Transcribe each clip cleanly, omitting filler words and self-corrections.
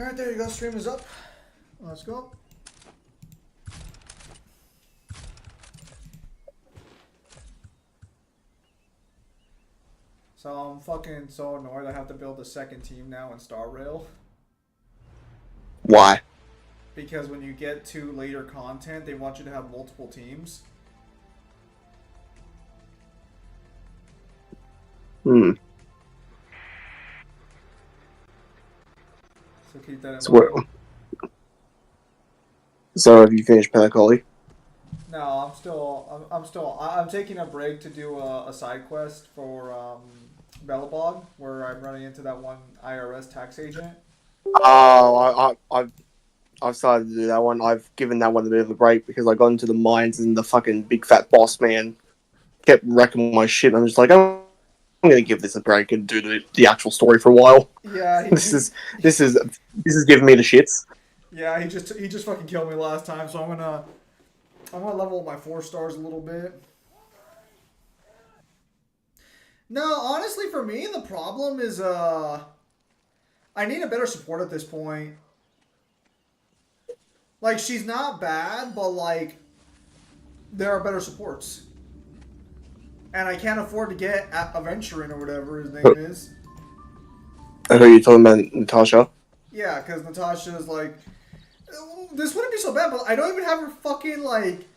Alright, there you go. Stream is up. Let's go. So I'm fucking so annoyed I have to build a second team now in Star Rail. Why? Because when you get to later content, they want you to have multiple teams. Hmm. So keep that in So, mind. so have you finished Pentacoli? No, I'm taking a break to do a side quest for Bellabog, where I'm running into that one IRS tax agent. Oh, I've started to do that one. I've given that one a bit of a break because I got into the mines and the fucking big fat boss man kept wrecking my shit. I'm just like, I'm gonna give this a break and do the actual story for a while. Yeah, This is this is this is giving me the shits. yeah, he just fucking killed me last time, so I'm gonna level up my 4 stars a little bit. No, honestly, for me, the problem is I need a better support at this point. Like, she's not bad, but like there are better supports, and I can't afford to get Aventurin or whatever his name is. I heard you talking about Natasha. Yeah, because Natasha's like, this wouldn't be so bad, but I don't even have her fucking like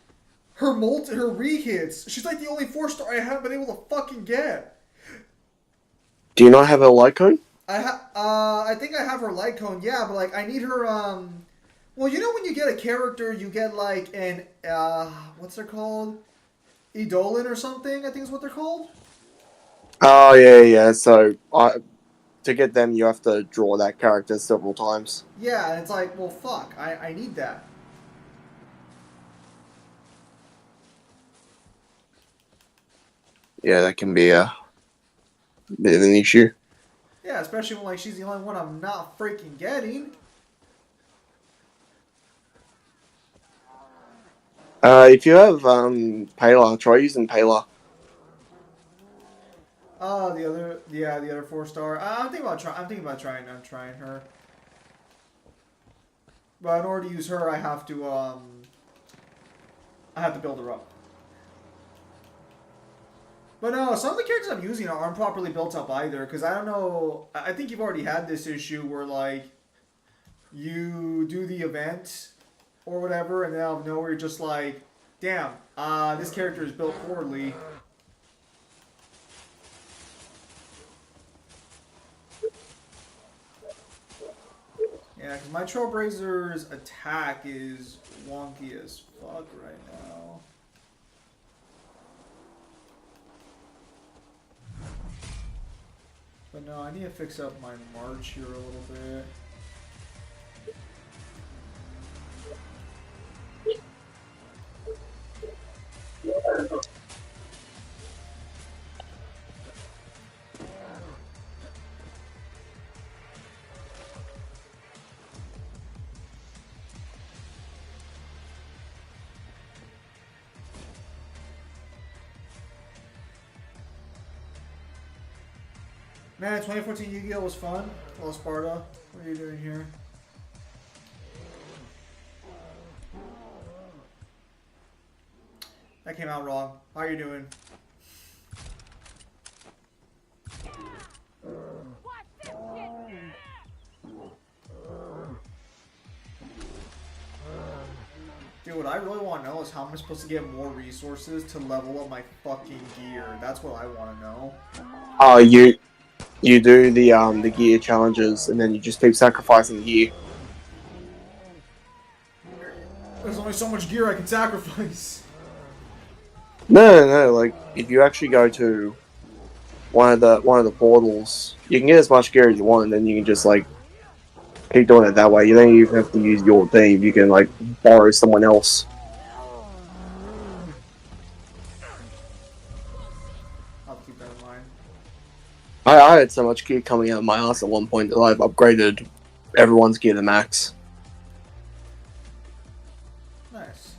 her re-hits. She's like the only 4 star I haven't been able to fucking get. Do you not have a light cone? I think I have her light cone, yeah, but like I need her well, you know when you get a character, you get like an what's they're called? Eidolon or something, I think is what they're called. Oh yeah. So to get them, you have to draw that character several times. Yeah, and it's like, well fuck, I need that. Yeah, that can be a bit of an issue. Yeah, especially when like she's the only one I'm not freaking getting. If you have Paler, try using Paler. The other 4 star. I'm thinking about trying her. But in order to use her, I have to build her up. But no, some of the characters I'm using aren't properly built up either. Because I don't know. I think you've already had this issue where like you do the event or whatever, and then out of nowhere you're just like, damn, this character is built poorly. Yeah, because my Trailblazer's attack is wonky as fuck right now. But no, I need to fix up my March here a little bit. Man, 2014 Yu-Gi-Oh was fun. Hello, Sparta. What are you doing here? That came out wrong. How are you doing? Dude, what I really want to know is how am I supposed to get more resources to level up my fucking gear? That's what I want to know. You do the gear challenges, and then you just keep sacrificing gear. There's only so much gear I can sacrifice. No. Like if you actually go to one of the portals, you can get as much gear as you want, and then you can just like keep doing it that way. You don't even have to use your team. You can like borrow someone else. I'll keep that in mind. I had so much gear coming out of my ass at one point that I've upgraded everyone's gear to max. Nice.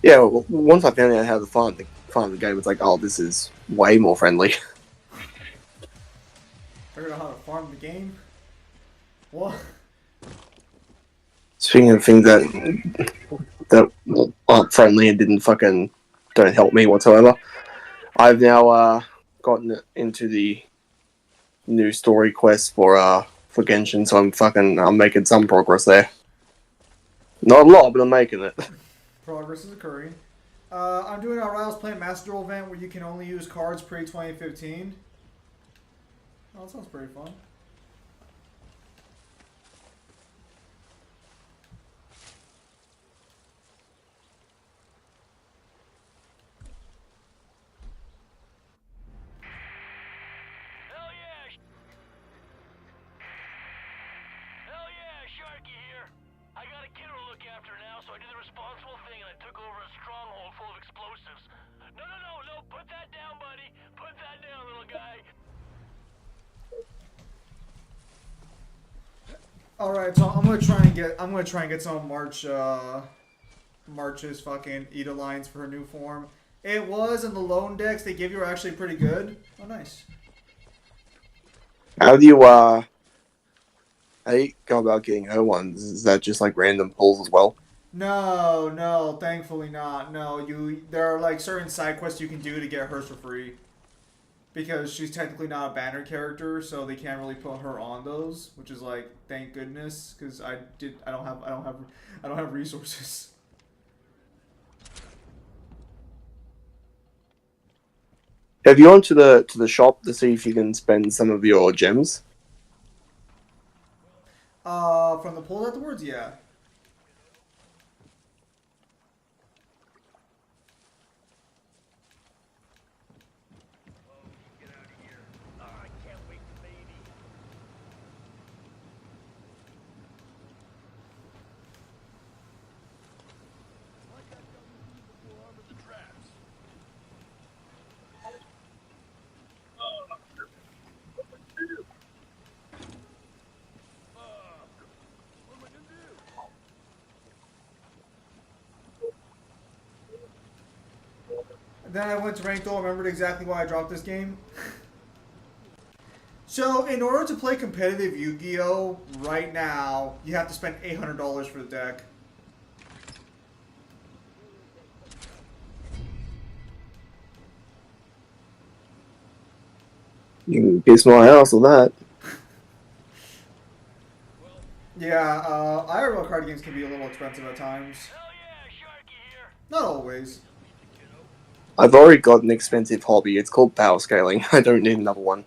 Yeah, well, once I found out how to farm the game, it's like, oh, this is way more friendly. Figured out how to farm the game. What? Speaking of things that aren't friendly and don't help me whatsoever, I've now gotten into the new story quest for Genshin, so I'm making some progress there. Not a lot, but I'm making it. Progress is occurring. I'm doing a Riles Plant Master Duel event where you can only use cards pre 2015. Oh, that sounds pretty fun. All right, so I'm gonna try and get some March's fucking Eda lines for her new form. It was in the loan decks they give you are actually pretty good. Oh, nice. How do you go about getting her ones? Is that just like random pulls as well? No, no, thankfully not. No, there are like certain side quests you can do to get hers for free. Because she's technically not a banner character, so they can't really put her on those, which is like thank goodness, because I don't have resources. Have you gone to the shop to see if you can spend some of your gems? From the pull afterwards, yeah. Then I went to ranked though. I remembered exactly why I dropped this game. So, in order to play competitive Yu-Gi-Oh! Right now, you have to spend $800 for the deck. You can kiss my house with that. Yeah, IRL card games can be a little expensive at times. Not always. I've already got an expensive hobby. It's called power scaling. I don't need another one.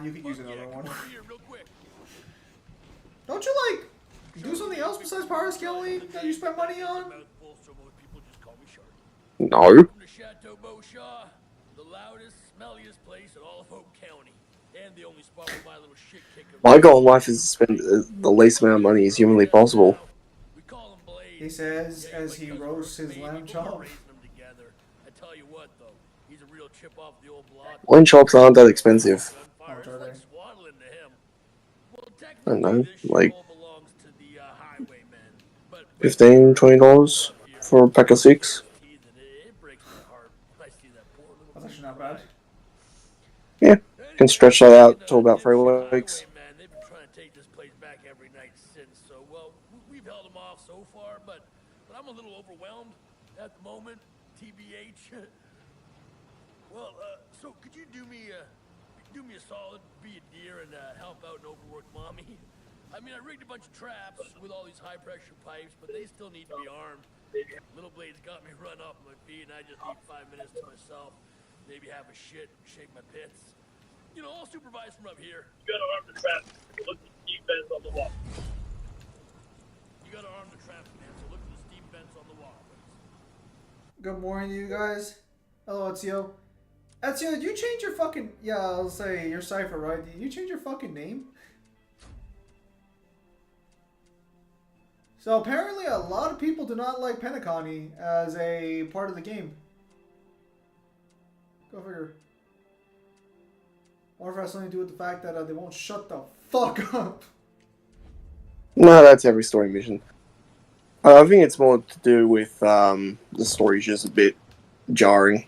You could use another one. Don't you like do something else besides power scaling that you spend money on? No. Chateau Beauchamp, the loudest, smelliest place in all of Hope County, and the only spot where my little shit kicker. My goal in life is to spend the least amount of money as humanly possible. We call him Blade. He says as he roasts his lamb chop. I tell you what, though, he's a real chip off the old block. Lamb chops aren't that expensive. How much are they? I don't know, like $15, $20 for a pack of 6. That's actually not bad. Yeah, can stretch that out to about 3 weeks. They've been trying to take this place back every night since. So, well, we've held them off so far, but I'm a little overwhelmed at the moment. TBH. Well, so could you do me a solid, be a dear, and help out an overworked mommy? I mean, I rigged a bunch of traps with all these high-pressure pipes, but they still need to be armed. Little Blade's got me run off my feet, and I just need 5 minutes to myself. Maybe have a shit, shake my pits. You know, I'll supervise from up here. You gotta arm the traps. Look at the steam vents on the wall. You gotta arm the traps, man, so look at the steam vents on the wall. Good morning, you guys. Hello, Ezio. Ezio, did you change your fucking... Yeah, I'll say your cipher, right? Did you change your fucking name? So apparently a lot of people do not like Pentaconi as a part of the game. Go figure. Or if it has something to do with the fact that they won't shut the fuck up. No, that's every story mission. I think it's more to do with the story's just a bit jarring.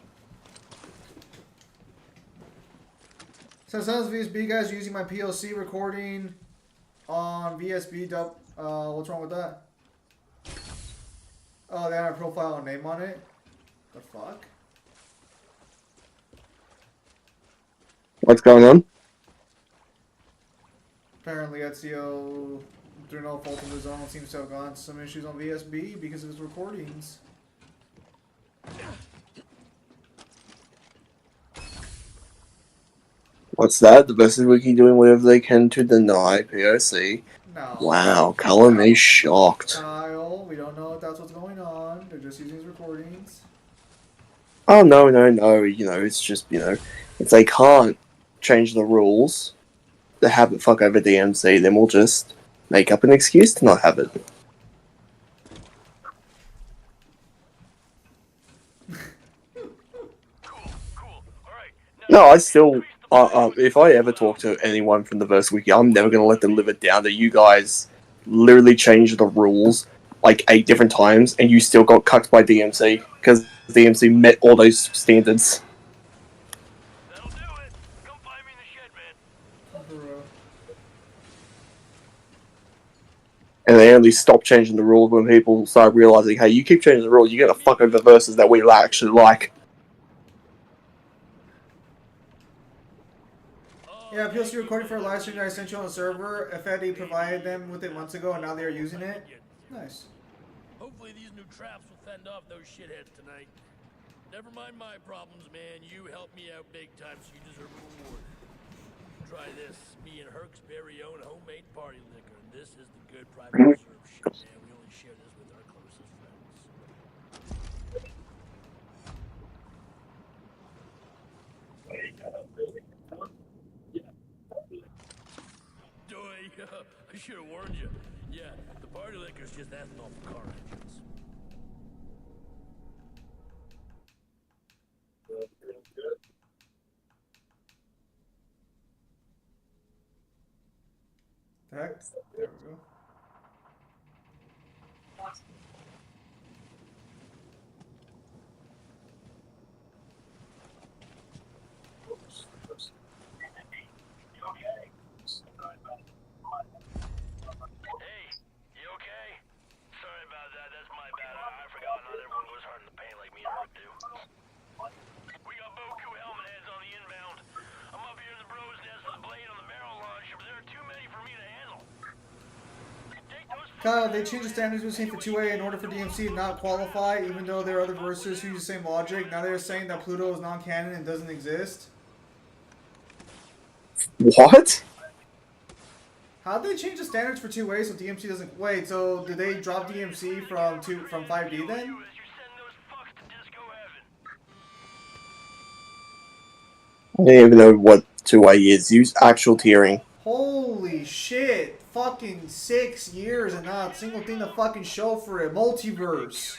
So sounds VSB guys using my PLC recording on VSB. What's wrong with that? Oh, they have a profile and name on it. The fuck? What's going on? Apparently, Ezio, through no fault of his own, seems to have gone into some issues on VSB because of his recordings. What's that? The Versus Wiki doing whatever they can to deny POC. No. Wow, color me shocked. Kyle, we don't know if that's what's going on. They're just using his recordings. Oh, no. You know, it's just, you know, if they can't change the rules to have it fuck over DMC, then we'll just make up an excuse to not have it. No, I still, if I ever talk to anyone from the Verse Wiki, I'm never going to let them live it down that you guys literally changed the rules like 8 different times and you still got cucked by DMC because DMC met all those standards. That'll do it. Come find me in the shed, man. Bro. And they only stopped changing the rules when people started realizing, hey, you keep changing the rules, you're going to fuck over verses that we actually like. Yeah, PLC recording for a live stream that I sent you on the server. FED provided them with it months ago, and now they are using it. Nice. Hopefully these new traps will fend off those shitheads tonight. Never mind my problems, man. You helped me out big time, so you deserve a reward. Try this. Me and Herc's very own homemade party liquor. This is the good private reserve shit, man. We only share this with our closest friends. I should have warned you. Yeah, the party liquor's just ethanol for car engines. Heck, there we go. Kyle, they changed the standards we're saying for 2A in order for DMC to not qualify, even though there are other verses who use the same logic. Now they're saying that Pluto is non-canon and doesn't exist. What? How'd they change the standards for 2A so DMC doesn't... Wait, so did they drop DMC from 5D then? I don't even know what 2A is. Use actual tiering. Holy shit. Fucking 6 years and not a single thing to fucking show for it. Multiverse.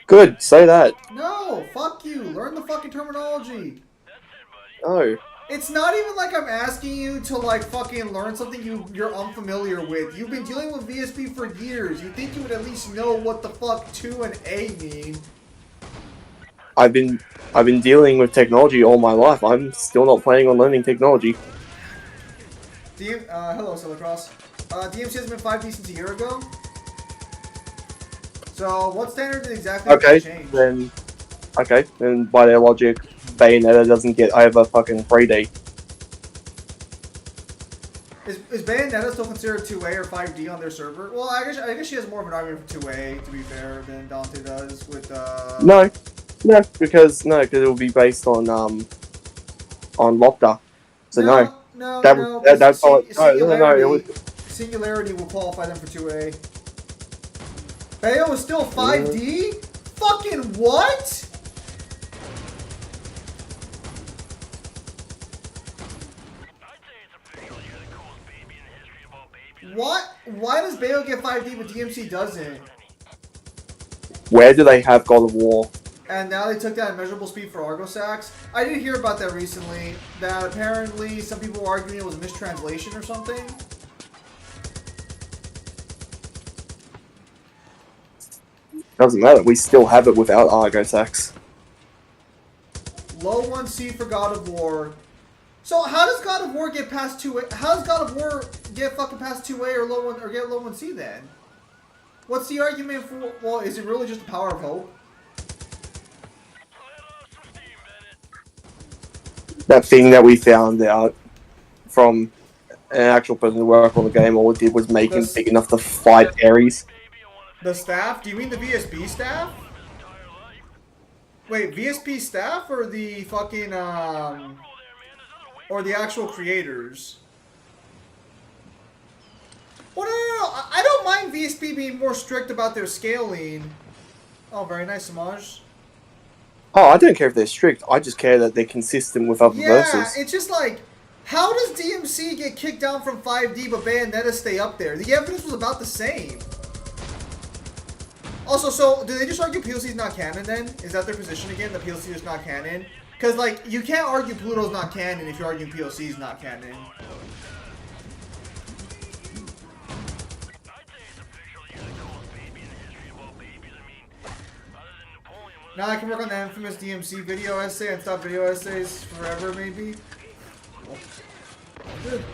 Good, say that. No, fuck you. Learn the fucking terminology. No. It's not even like I'm asking you to like fucking learn something you're unfamiliar with. You've been dealing with VSP for years. You think you would at least know what the fuck 2 and A mean. I've been dealing with technology all my life. I'm still not planning on learning technology. Hello, Silacross. DMC has been 5D since a year ago. So, what standard did exactly change? Then by their logic, Bayonetta doesn't get over fucking 3D. Is Bayonetta still considered 2A or 5D on their server? Well, I guess she has more of an argument for 2A, to be fair, than Dante does with, No, because it will be based on Lopta. So no. That's all. No. Singularity will qualify them for 2A. Bayo is still 5D? Fucking what? What? Why does Bayo get 5D but DMC doesn't? Where do they have God of War? And now they took that immeasurable speed for Argosax. I did hear about that recently, that apparently some people were arguing it was a mistranslation or something. Doesn't matter, we still have it without Argosax. Low 1C for God of War. So how does God of War get past 2A? How does God of War get fucking past 2A or low 1 or get low 1C then. What's the argument for? Well, is it really just the power of hope? That thing that we found out from an actual person who worked on the game, all it did was make him big enough to fight Ares. The staff? Do you mean the VSP staff? Wait, VSP staff or the fucking or the actual creators? Well, no. I don't mind VSP being more strict about their scaling. Oh, very nice, Samaj. Oh, I don't care if they're strict. I just care that they're consistent with other verses. It's just like, how does DMC get kicked down from 5D but Bayonetta stay up there? The evidence was about the same. Also, so, do they just argue PLC is not canon then? Is that their position again, that PLC is not canon? Because, like, you can't argue Pluto's not canon if you're arguing PLC is not canon. Now I can work on the infamous DMC video essay and stop video essays forever, maybe? Good.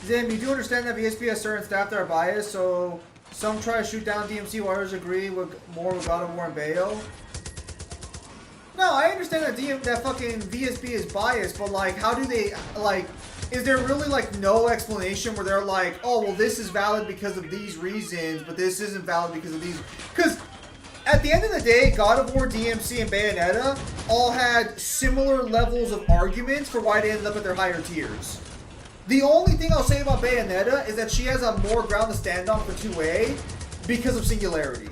Zim, you do understand that VSP has certain staff that are biased, so some try to shoot down DMC while others agree with more with God of War and Bayo. No, I understand that that fucking VSP is biased, but like, how do they, like, is there really like no explanation where they're like, oh, well, this is valid because of these reasons, but this isn't valid because of these? Because at the end of the day, God of War, DMC, and Bayonetta all had similar levels of arguments for why they ended up at their higher tiers. The only thing I'll say about Bayonetta is that she has a more ground to stand on for 2A because of Singularity.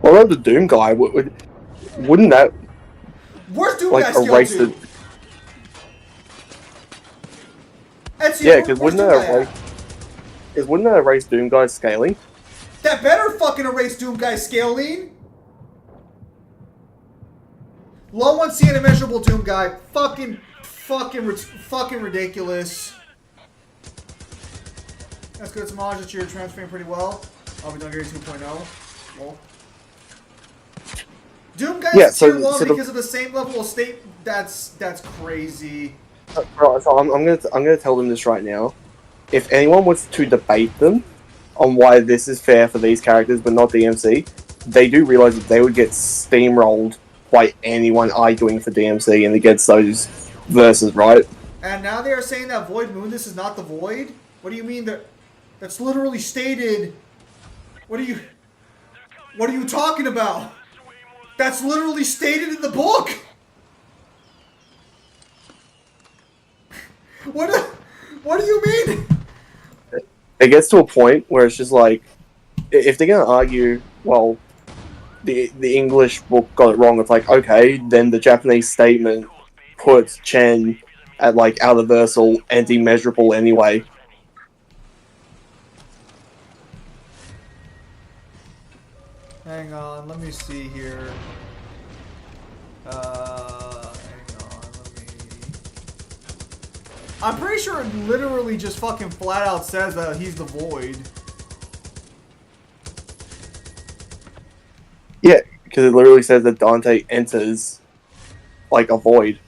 What about the Doom guy? Wouldn't that Where's Doom like guy erase skill the? to? Ezio, Yeah, because where's wouldn't Doom that guy erase? at? Because wouldn't that erase Doom guy's scaling? That better fucking erase Doom guy scaling. Low 1C and immeasurable Doom guy. Fucking ridiculous. That's good, Samaj, that you're transferring pretty well. Oh, we don't get 2.0. Well. Doom guy's tier 1 because of the same level of state. That's crazy. Right, so I'm gonna tell them this right now. If anyone was to debate them on why this is fair for these characters but not DMC, they do realize that they would get steamrolled by anyone arguing for DMC and against those verses, right? And now they are saying that Void Mundus is not the Void? What do you mean that? That's literally stated. What are you talking about? That's literally stated in the book. What do you mean? It gets to a point where it's just like, if they're gonna argue, well, the English book got it wrong. It's like, okay, then the Japanese statement puts Chen at like universal and immeasurable anyway. Hang on, let me see here. Hang on, I'm pretty sure it literally just fucking flat out says that he's the Void. Yeah, because it literally says that Dante enters like a void,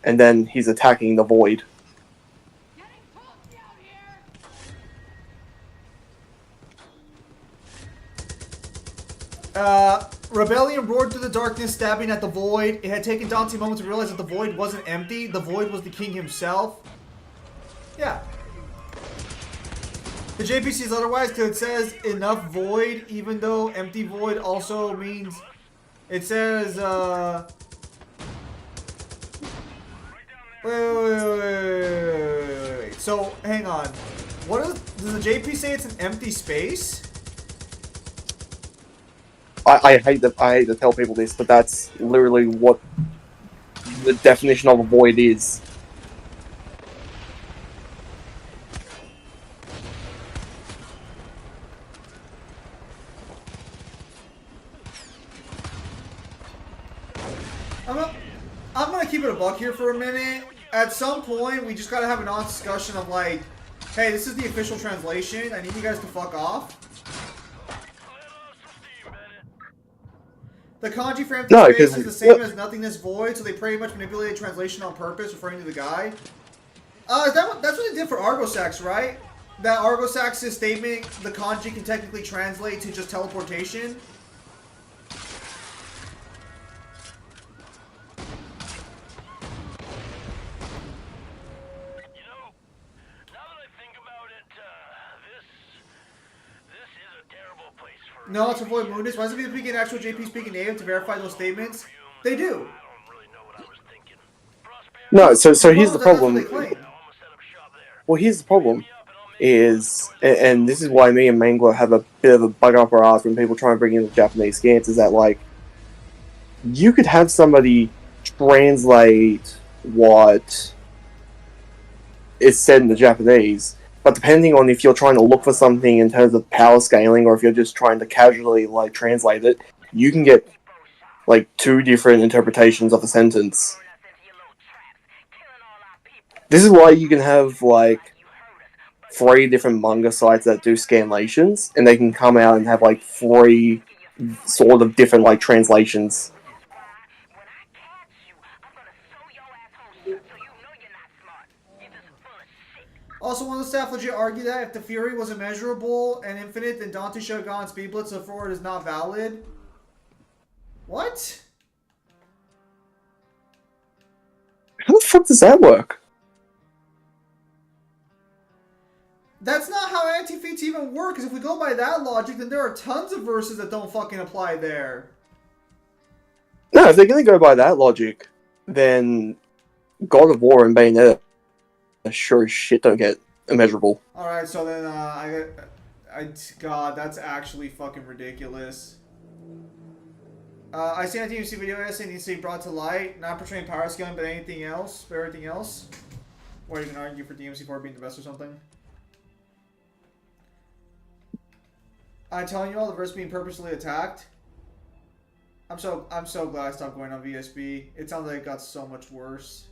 and then he's attacking the void. Rebellion roared through the darkness, stabbing at the Void. It had taken Dante a moment to realize that the Void wasn't empty. The Void was the king himself. Yeah. The JP says otherwise because it says enough Void, even though empty Void also means... It says, Wait. So, hang on. Does the JP say it's an empty space? I hate to tell people this, but that's literally what the definition of a void is. I'm gonna keep it a buck here for a minute. At some point, we just gotta have an honest discussion of like, Hey, this is the official translation. I need you guys to fuck off. The kanji for empty No, space is because the same as nothingness void, so they pretty much manipulated translation on purpose, referring to the guy. That's what they did for Argosax, right? That Argosax's statement, the kanji can technically translate to just teleportation. No, it's avoid Mundus. Why does it speak in actual JP speaking native to verify those statements? They do. no. So here's the That's what problem. they claim. Well, here's the problem. And this is why me and Mangler have a bit of a bug up our ass when people try and bring in the Japanese scans, is that, like, you could have somebody translate what is said in the Japanese, but depending on if you're trying to look for something in terms of power scaling or if you're just trying to casually, like, translate it, you can get, like, two different interpretations of a sentence. This is why you can have, like, 3 different manga sites that do scanlations, and they can come out and have, like, 3 sort of different, like, translations. Also, one of the staff legit argue that if the Fury was immeasurable and infinite, then Dante should have gone Speed Blitz, so forward is not valid. What? How the fuck does that work? That's not how anti-feats even work, because if we go by that logic, then there are tons of verses that don't fucking apply there. No, if they're gonna go by that logic, then God of War and Bayonetta sure as shit don't get immeasurable. Alright, so then, God, that's actually fucking ridiculous. I see a DMC video essay needs to be brought to light, not portraying power scaling, but anything else, but everything else. Or you can argue for DMC4 being the best or something. I'm telling you all, the verse being purposely attacked. I'm so glad I stopped going on VSB. It sounds like it got so much worse.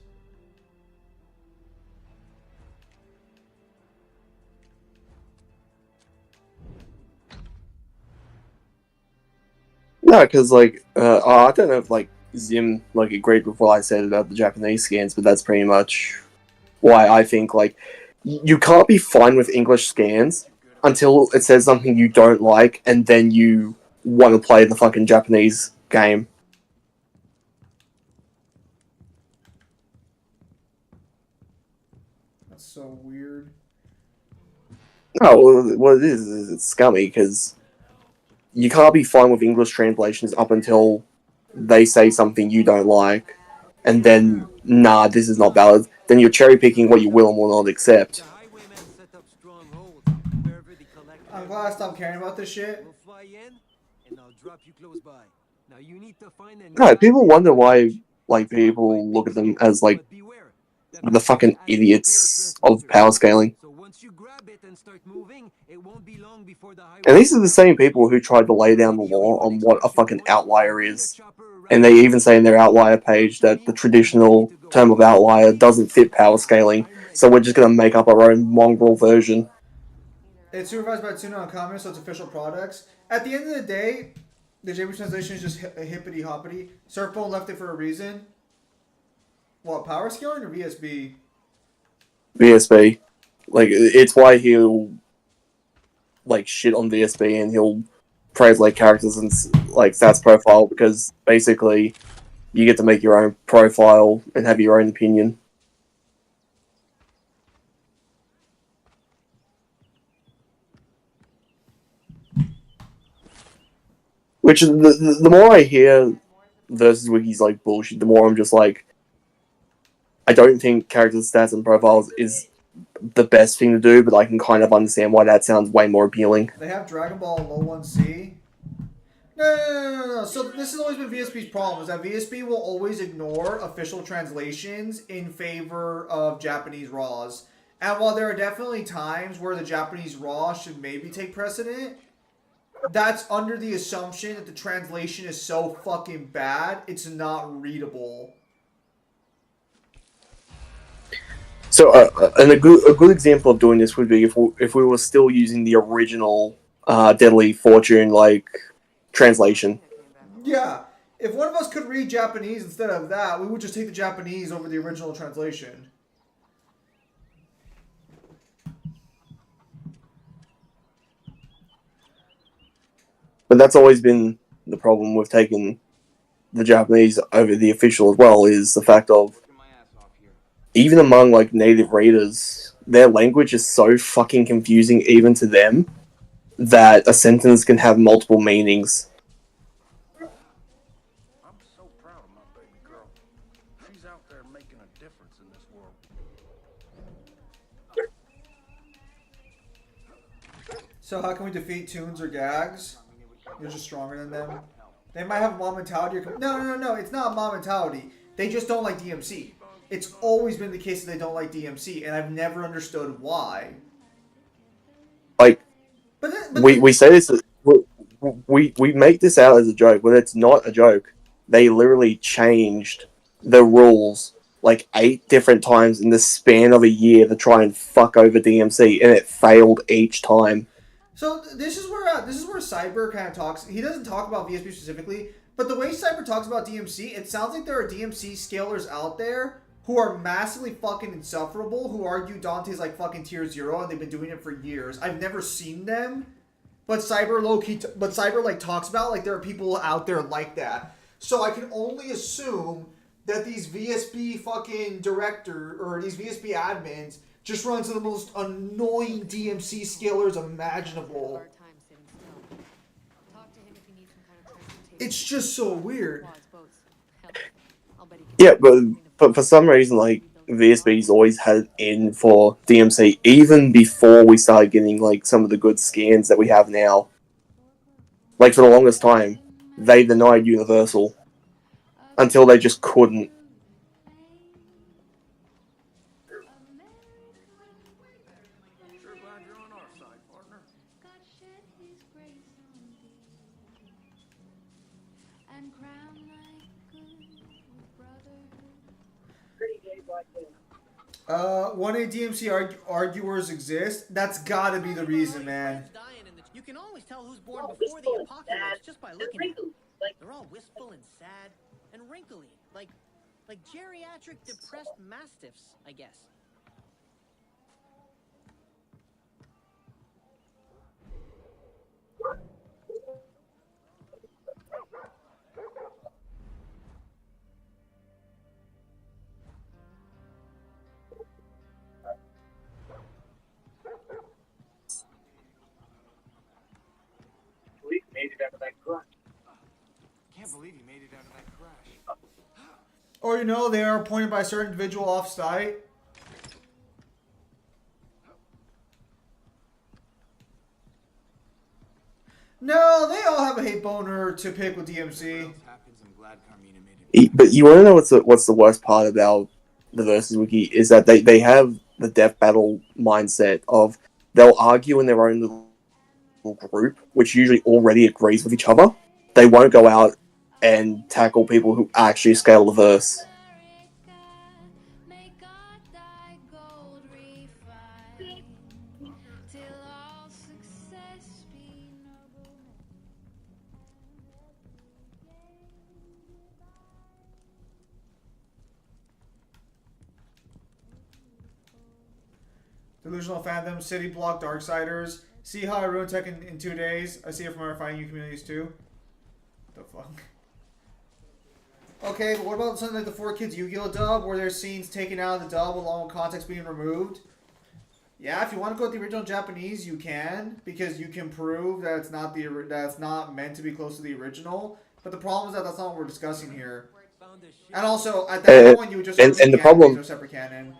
No, because, like, I don't know if, like, Zim, like, agreed with what I said about the Japanese scans, but that's pretty much why I think, like, you can't be fine with English scans until it says something you don't like, and then you want to play the fucking Japanese game. That's so weird. No, what it is it's scummy, because you can't be fine with English translations up until they say something you don't like, and then, nah, this is not valid. Then you're cherry picking what you will and will not accept. I'm glad I stopped caring about this shit. No, people wonder why, like, people look at them as, like, the fucking idiots of power scaling. And these are the same people who tried to lay down the law on what a fucking outlier is. And they even say in their outlier page that the traditional term of outlier doesn't fit power scaling, so we're just gonna make up our own mongrel version. It's supervised by Tuna on Commons, so it's official products. At the end of the day, the JP translation is just hippity hoppity. Surfbone left it for a reason. What, power scaling or VSB? VSB. Like, it's why he'll, like, shit on VSB and he'll praise, like, characters and, like, stats profile, because basically you get to make your own profile and have your own opinion. Which, the more I hear versus Wiki's, like, bullshit, the more I'm just like, I don't think character stats and profiles is the best thing to do, but I can kind of understand why that sounds way more appealing. They have Dragon Ball Low 1C. No. So this has always been VSB's problem, is that VSB will always ignore official translations in favor of Japanese RAWs. And while there are definitely times where the Japanese RAW should maybe take precedent, that's under the assumption that the translation is so fucking bad, it's not readable. So, and a good example of doing this would be if we were still using the original Deadly Fortune like translation. Yeah. If one of us could read Japanese instead of that, we would just take the Japanese over the original translation. But that's always been the problem with taking the Japanese over the official as well, is the fact of even among like native readers, their language is so fucking confusing even to them that a sentence can have multiple meanings. I'm so proud of my baby girl. She's out there making a difference in this world. So how can we defeat tunes or gags? You're just stronger than them. They might have a mob mentality. No. It's not a mob mentality. They just don't like DMC. It's always been the case that they don't like DMC, and I've never understood why. Like, But we say this, we make this out as a joke, but it's not a joke. They literally changed the rules like 8 different times in the span of a year to try and fuck over DMC, and it failed each time. So this is where Cyber kind of talks. He doesn't talk about VSP specifically, but the way Cyber talks about DMC, it sounds like there are DMC scalers out there who are massively fucking insufferable, who argue Dante's like fucking tier 0, and they've been doing it for years. I've never seen them, but Cyber Cyber like talks about like there are people out there like that. So I can only assume that these VSP fucking director or these VSP admins just run into the most annoying DMC scalers imaginable. It's just so weird. Yeah, but for some reason, like, VSB's always had it in for DMC, even before we started getting, like, some of the good scans that we have now. Like, for the longest time, they denied Universal. Until they just couldn't. Sure glad you're on our side, partner. Pretty gay black man. 1A DMC arguers exist. That's gotta be the reason, man. You can always tell who's born Oh, before the wistful and apocalypse sad just by and looking at them. wrinkly. Like, They're all wistful and sad and wrinkly, like geriatric depressed mastiffs, I guess. we made it out of that grunt. Can't believe he made it out of that crash. Or you know, they are appointed by a certain individual off-site. No, they all have a hate boner to pick with DMC. But you want to know what's the worst part about the Versus Wiki is that they have the death battle mindset of they'll argue in their own little group, which usually already agrees with each other. They won't go out and tackle people who actually scale the verse. Delusional Phantom, City Block, Darksiders. See how I ruined tech in 2 days? I see it from our fighting you communities too. The fuck? Okay, but what about something like the 4Kids Yu-Gi-Oh dub, where there's scenes taken out of the dub along with context being removed? Yeah, if you want to go with the original Japanese, you can, because you can prove that it's not meant to be close to the original. But the problem is that that's not what we're discussing here. And also, at that point, you would just and the problem are separate canon.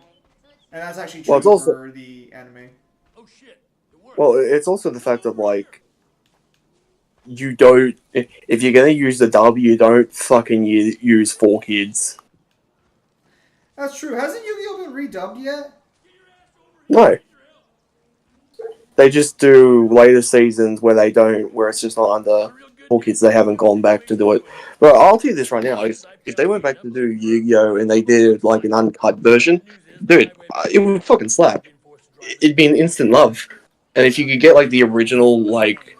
And that's actually Well, true it's also- for the anime. Oh shit, it worked. Well, it's also the fact of like you don't if you're gonna use the dub, you don't fucking use 4Kids. That's true. Hasn't Yu-Gi-Oh been redubbed yet? No. They just do later seasons where it's just not under 4Kids. They haven't gone back to do it. But I'll tell you this right now: if they went back to do Yu-Gi-Oh and they did like an uncut version, dude, it would fucking slap. It'd be an instant love. And if you could get like the original, like,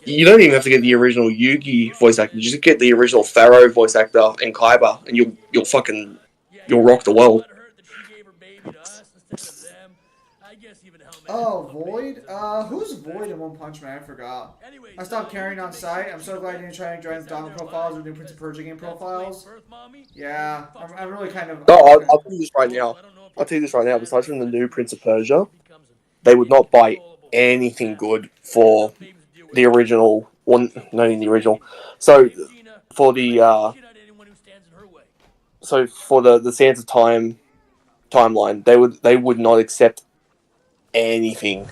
you don't even have to get the original Yugi voice actor. You just get the original Pharaoh voice actor and Kaiba, and you'll fucking you'll rock the world. Oh, Void? Who's Void in One Punch Man? I forgot. I stopped carrying on site. I'm so glad you didn't try and join the Dogma profiles or New Prince of Persia game profiles. Yeah, I'm really kind of... No, I'll tell you this right now. I'll tell you this right now. Besides from the new Prince of Persia, they would not buy anything good for the original one. Not even the original. So for the the Sands of Time timeline, they would not accept anything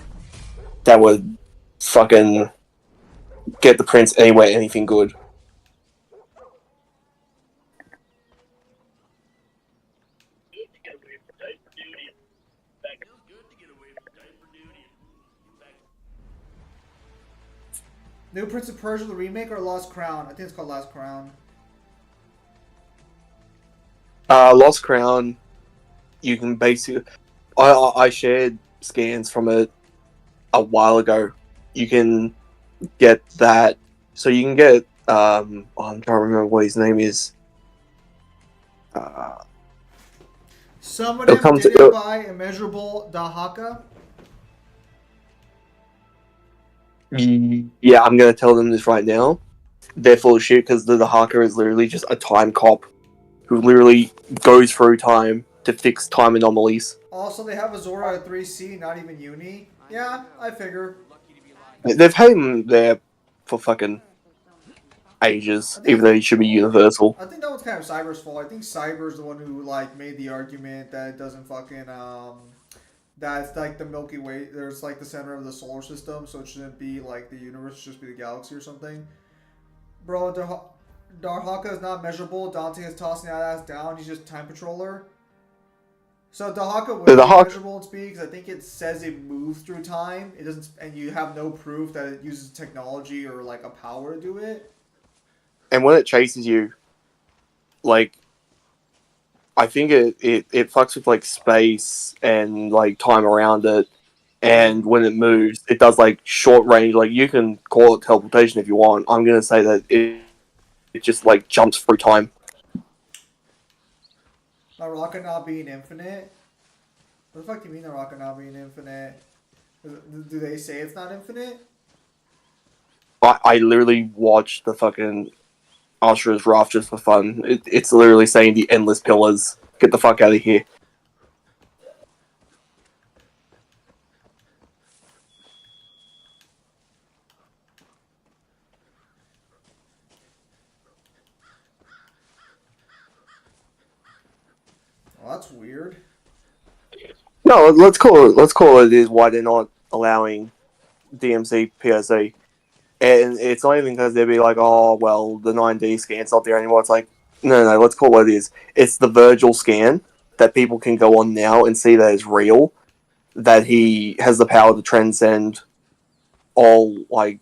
that would fucking get the prince anywhere anything good. New Prince of Persia, the remake, or Lost Crown? I think it's called Lost Crown. Lost Crown, you can basically. I shared scans from it a while ago. You can get that. So you can get. I'm trying to remember what his name is. Some of them didn't buy Immeasurable Dahaka. Yeah, I'm gonna tell them this right now. They're full of shit because the Dahaka is literally just a time cop who literally goes through time to fix time anomalies. Also, they have a Zora at 3C, not even Uni. Yeah, I figure. They've had him there for fucking ages, even though he should be universal. I think that was kind of Cyber's fault. I think Cyber's the one who like made the argument that it doesn't fucking that's like the Milky Way. There's like the center of the solar system, so it shouldn't be like the universe. It should just be the galaxy or something. Bro, Darhaka is not measurable. Dante is tossing that ass down. He's just time patroller. So Dahaka would be measurable in speed because I think it says it moves through time. It doesn't, and you have no proof that it uses technology or like a power to do it. And when it chases you, like, I think it fucks with like space and like time around it. And when it moves, it does like short range. Like you can call it teleportation if you want. I'm gonna say that it just like jumps through time. The rocket not being infinite? What the fuck do you mean the rocket not being infinite? Do they say it's not infinite? I literally watched the fucking Ashura's Wrath just for fun. It's literally saying the endless pillars. Get the fuck out of here. Well, that's weird. No, let's call it is why they're not allowing DMC PSA. And it's not even because they'd be like, oh, well, the 9D scan's not there anymore. It's like, no, let's call it what it is. It's the Virgil scan that people can go on now and see that it's real, that he has the power to transcend all, like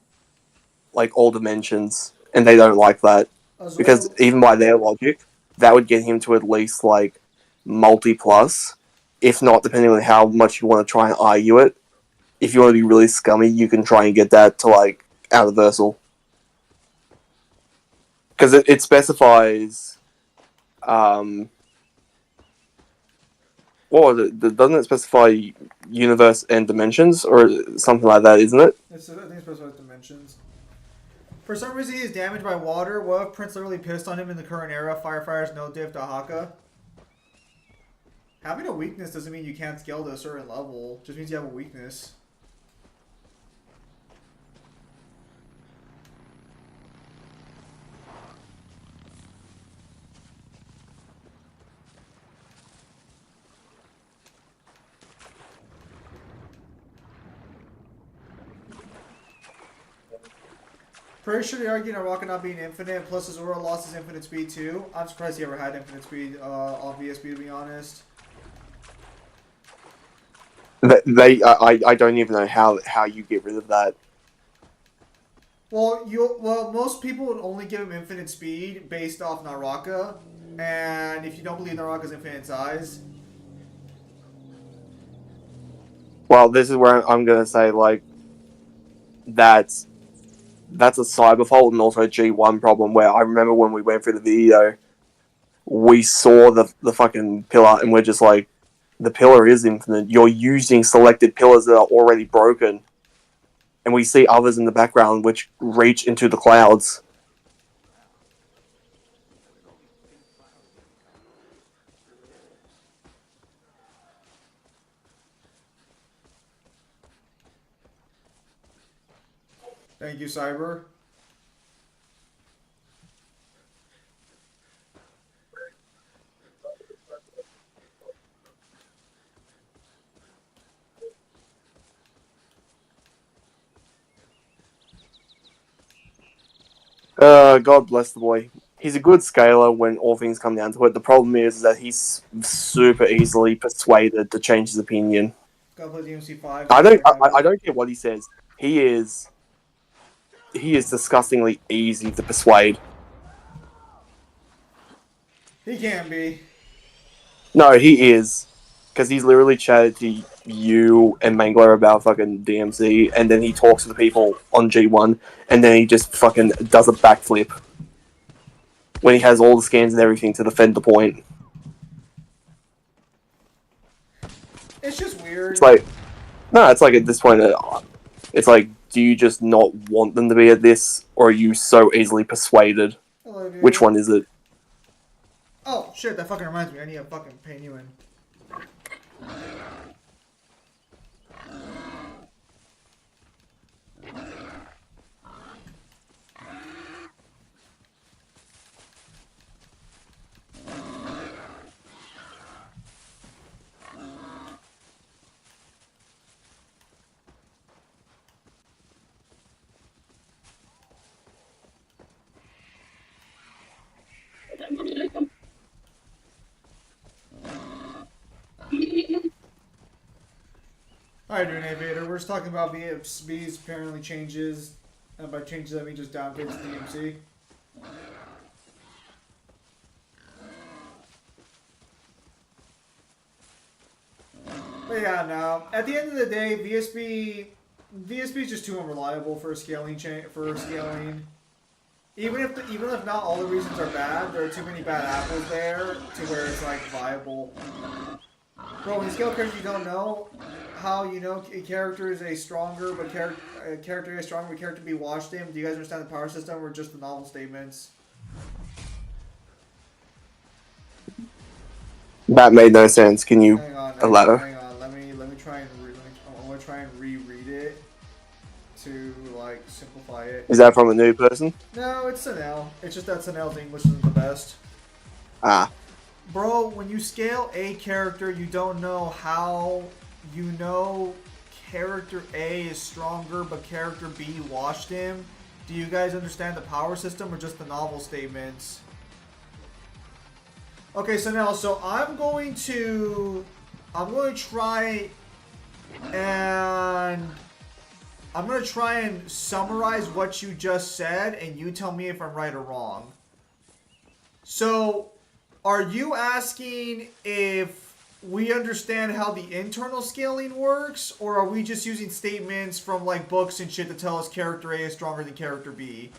all dimensions, and they don't like that. Because even by their logic, that would get him to at least, like, multi-plus, if not, depending on how much you want to try and argue it. If you want to be really scummy, you can try and get that to, like, Universal. Because it specifies, what was it? Doesn't it specify universe and dimensions, or something like that, isn't it? I think it specifies dimensions. For some reason he is damaged by water. What if Prince literally pissed on him in the current era? Firefighters no diff Dahaka. Having a weakness doesn't mean you can't scale to a certain level. It just means you have a weakness. Pretty sure they argued on Rocket not being infinite, plus Azura lost his infinite speed too. I'm surprised he ever had infinite speed on VSB, to be honest. I don't even know how you get rid of that. Well, most people would only give him infinite speed based off Naraka, and if you don't believe Naraka's infinite size, Well, this is where I'm gonna say like that's a cyber fault and also a G1 problem. Where I remember when we went through the video, we saw the fucking pillar and we're just like, the pillar is infinite. You're using selected pillars that are already broken, and we see others in the background which reach into the clouds. Thank you, Cyber. God bless the boy. He's a good scaler when all things come down to it. The problem is that he's super easily persuaded to change his opinion. Gotta play DMC5. I don't care what he says. He is disgustingly easy to persuade. He can be. No, he is. Because he's literally chatted to you and Mangler about fucking DMC, and then he talks to the people on G1, and then he just fucking does a backflip. When he has all the scans and everything to defend the point. It's just weird. It's like, no, it's like at this point, it's like, do you just not want them to be at this, or are you so easily persuaded? Olivia. Which one is it? Oh, shit, that fucking reminds me. I need to fucking paint you in. Alright, dude, Vader. We're just talking about BFB's apparently changes. And by changes, I mean just downgrades to DMC. But yeah, no. At the end of the day, VSB is just too unreliable for scaling. Even if not all the reasons are bad, there are too many bad apples there to where it's like viable. Bro, when you scale characters you don't know, how you know a character is a stronger but character be washed in? Do you guys understand the power system or just the novel statements? That made no sense. Can you Hang on. elaborate? Let me try and I'm gonna try and reread it to like simplify it. Is that from a new person? No, it's Sanel. It's just that Sanel's English isn't the best. Ah. Bro, when you scale a character, you don't know how you know character A is stronger, but character B washed him. Do you guys understand the power system or just the novel statements? Okay, so now, I'm going to try and summarize what you just said, and you tell me if I'm right or wrong. So, are you asking if we understand how the internal scaling works, or are we just using statements from like books and shit to tell us character A is stronger than character B?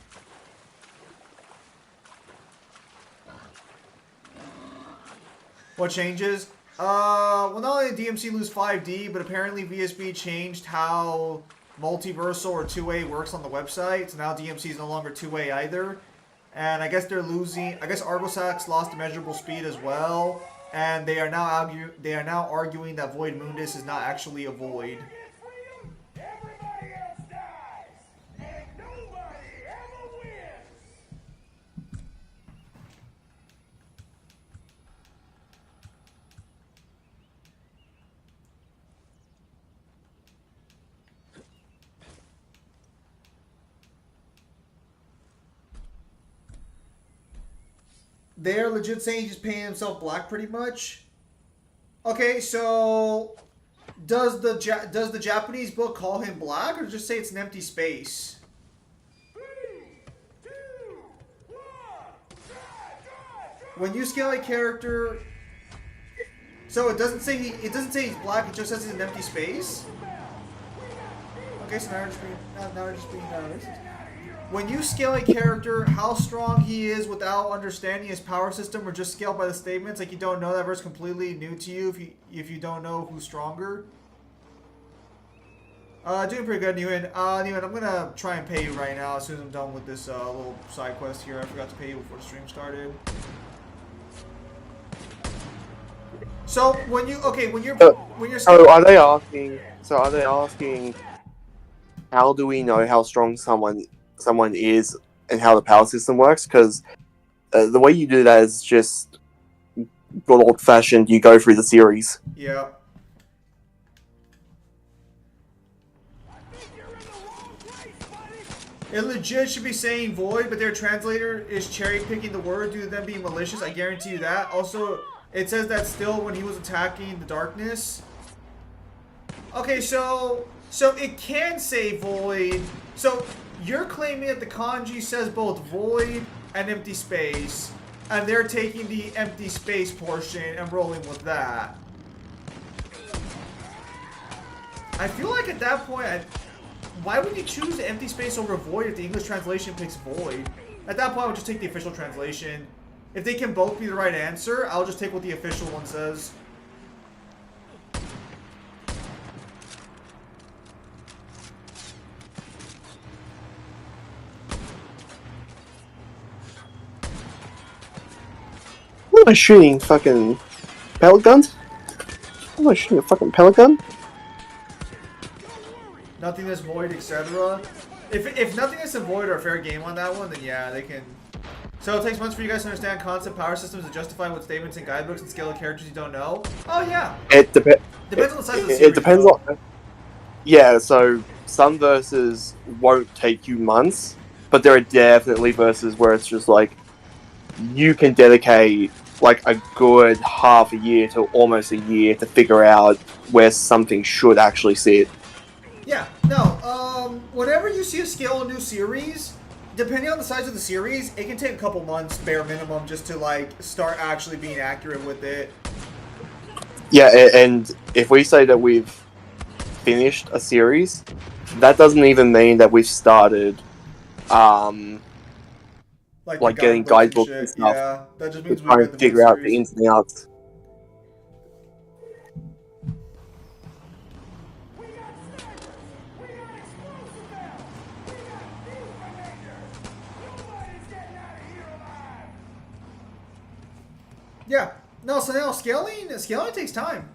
What changes? Well, not only did DMC lose 5D, but apparently VSB changed how multiversal or 2A works on the website. So now DMC is no longer 2A either. And I guess they're losing. I guess Argosax lost immeasurable speed as well, and they are now arguing that Void Mundus is not actually a void. Everybody else dies, and nobody ever wins. They're legit saying he's just painting himself black, pretty much. Okay, so does the Japanese book call him black, or just say it's an empty space? 3, 2, 1, When you scale a character, So it doesn't say he's black. It just says he's an empty space. Okay, so now we're just being racist. When you scale a character, how strong he is without understanding his power system, or just scaled by the statements, like you don't know that verse completely new to you if you don't know who's stronger. Doing pretty good, Newen. Newen, I'm gonna try and pay you right now as soon as I'm done with this little side quest here. I forgot to pay you before the stream started. So when you're So are they asking? How do we know how strong someone is and how the power system works? Because the way you do that is just good old fashioned. You go through the series. Yeah. It legit should be saying void, but their translator is cherry picking the word due to them being malicious. I guarantee you that. Also, it says that still when he was attacking the darkness. Okay, so it can say void. So you're claiming that the kanji says both void and empty space, and they're taking the empty space portion and rolling with that. I feel like at that point, why would you choose the empty space over void if the English translation picks void? At that point, I would just take the official translation. If they can both be the right answer, I'll just take what the official one says. What am I shooting? Fucking pellet guns? What am I shooting? A fucking pellet gun? Nothingness, void, etc. If nothingness and void are a fair game on that one, then yeah, they can. So it takes months for you guys to understand concept power systems and justify what statements and guidebooks and scale of characters you don't know. Oh yeah. Depends on the size of the series. It depends on. Yeah, so some verses won't take you months, but there are definitely verses where it's just like you can dedicate like a good half a year to almost a year to figure out where something should actually sit. Yeah, no, whenever you see a scale a new series, depending on the size of the series, it can take a couple months, bare minimum, just to, like, start actually being accurate with it. Yeah, and if we say that we've finished a series, that doesn't even mean that we've started, like getting guidebooks and stuff. Yeah, that just means we're trying to figure out the ins and outs. Yeah. No, so now scaling takes time.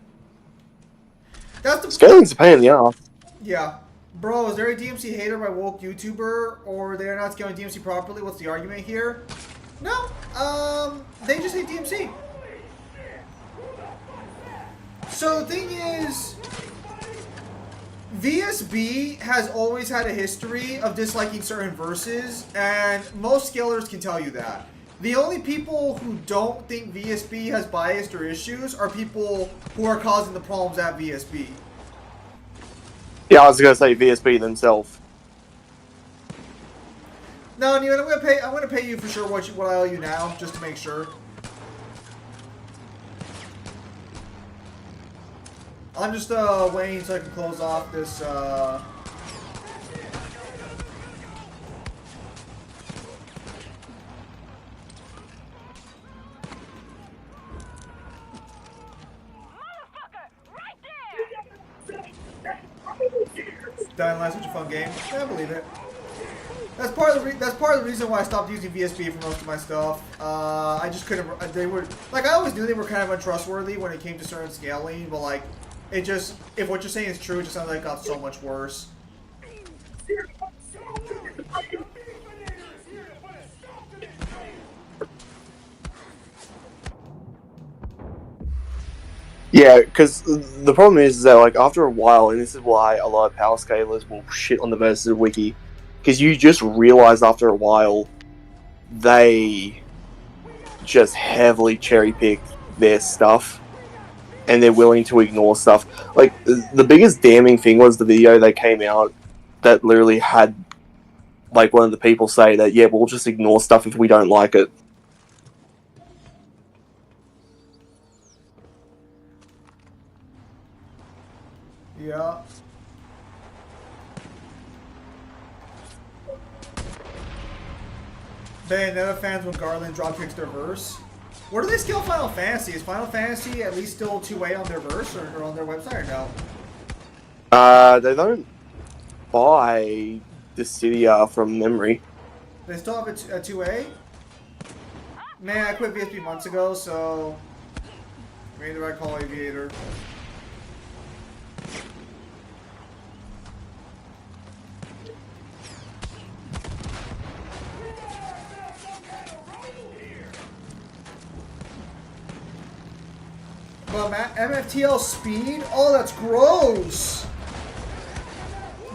Scaling's a pain in the ass. Yeah. Bro, is there a DMC hater by woke YouTuber, or they're not scaling DMC properly? What's the argument here? No. They just hate DMC. So the thing is, VSB has always had a history of disliking certain verses, and most scalers can tell you that. The only people who don't think VSB has biased or issues are people who are causing the problems at VSB. Yeah, I was gonna say VSB themselves. No, Neil, I'm gonna pay you for sure what I owe you now, just to make sure. I'm just waiting so I can close off this Dying Light's such a fun game. Yeah, I believe it. That's part of the reason why I stopped using VSB for most of my stuff. I just couldn't. They were like, I always knew they were kind of untrustworthy when it came to certain scaling, but like, it just, if what you're saying is true, it just sounds like it got so much worse. Yeah, because the problem is that, like, after a while, and this is why a lot of power scalers will shit on the Versus wiki, because you just realize after a while they just heavily cherry pick their stuff, and they're willing to ignore stuff. Like, the biggest damning thing was the video that came out that literally had, like, one of the people say that, yeah, we'll just ignore stuff if we don't like it. Yeah. Bayonetta fans when Garland dropkicks their verse. Where do they scale Final Fantasy? Is Final Fantasy at least still 2A on their verse or on their website or no? They don't buy Dissidia from memory. They still have a 2A? Man, I quit VSP months ago, so made the right call, Aviator. But MFTL speed? Oh, that's gross!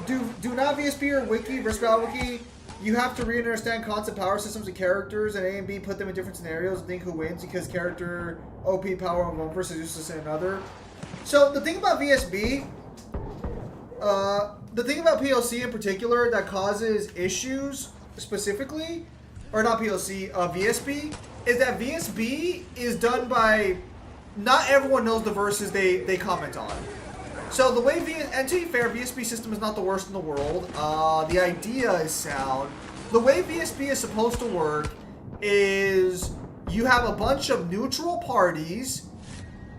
Do not VSP or Wiki, versus Battle Wiki. You have to re-understand concept power systems and characters, and A and B put them in different scenarios and think who wins because character OP power in one versus useless in another. So the thing about VSB, the thing about PLC in particular that causes issues specifically, or not PLC, VSB, is that VSB is done by, not everyone knows the verses they comment on. So the way and to be fair, VSB system is not the worst in the world. The idea is sound. The way VSB is supposed to work is you have a bunch of neutral parties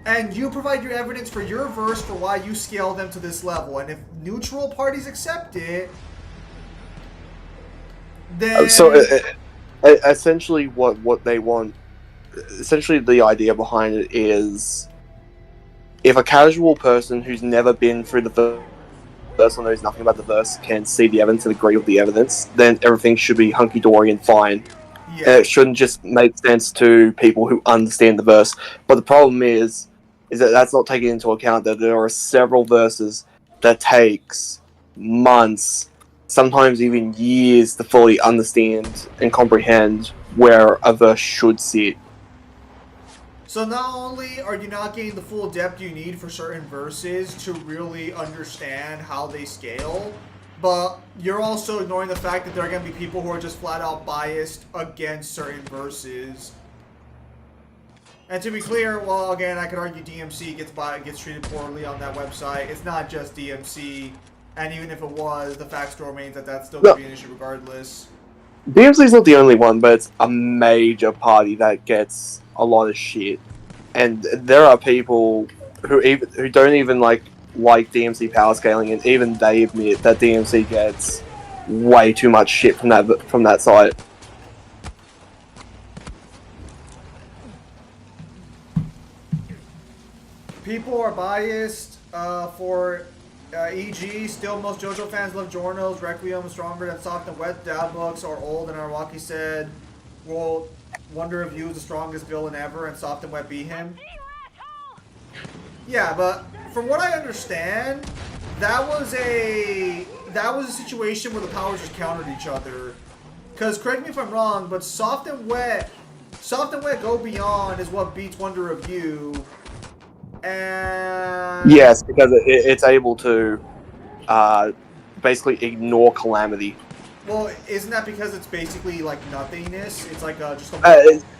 and you provide your evidence for your verse for why you scale them to this level. And if neutral parties accept it, then... So essentially what they want, essentially the idea behind it is, if a casual person who's never been through the verse or knows nothing about the verse can see the evidence and agree with the evidence, then everything should be hunky-dory and fine. Yeah. It shouldn't just make sense to people who understand the verse. But the problem is that that's not taking into account that there are several verses that takes months, sometimes even years, to fully understand and comprehend where a verse should sit. So not only are you not getting the full depth you need for certain verses to really understand how they scale, but you're also ignoring the fact that there are going to be people who are just flat out biased against certain verses. And to be clear, well, again, I could argue DMC gets treated poorly on that website. It's not just DMC, and even if it was, the fact still remains that that's still going to be an issue regardless. DMC's not the only one, but it's a major party that gets a lot of shit. And there are people who don't even like DMC power scaling, and even they admit that DMC gets way too much shit from that site. People are biased for e.g. Still, most JoJo fans love Giorno's. Requiem is stronger than Soft and Wet. Dad books are old, and Arwaki said, well, Wonder of You is the strongest villain ever, and Soft and Wet beat him. Yeah, but from what I understand, that was a situation where the powers just countered each other. Because, correct me if I'm wrong, but Soft and Wet Go Beyond is what beats Wonder of You. And yes, because it's able to basically ignore Calamity. Well, isn't that because it's basically like nothingness? It's like just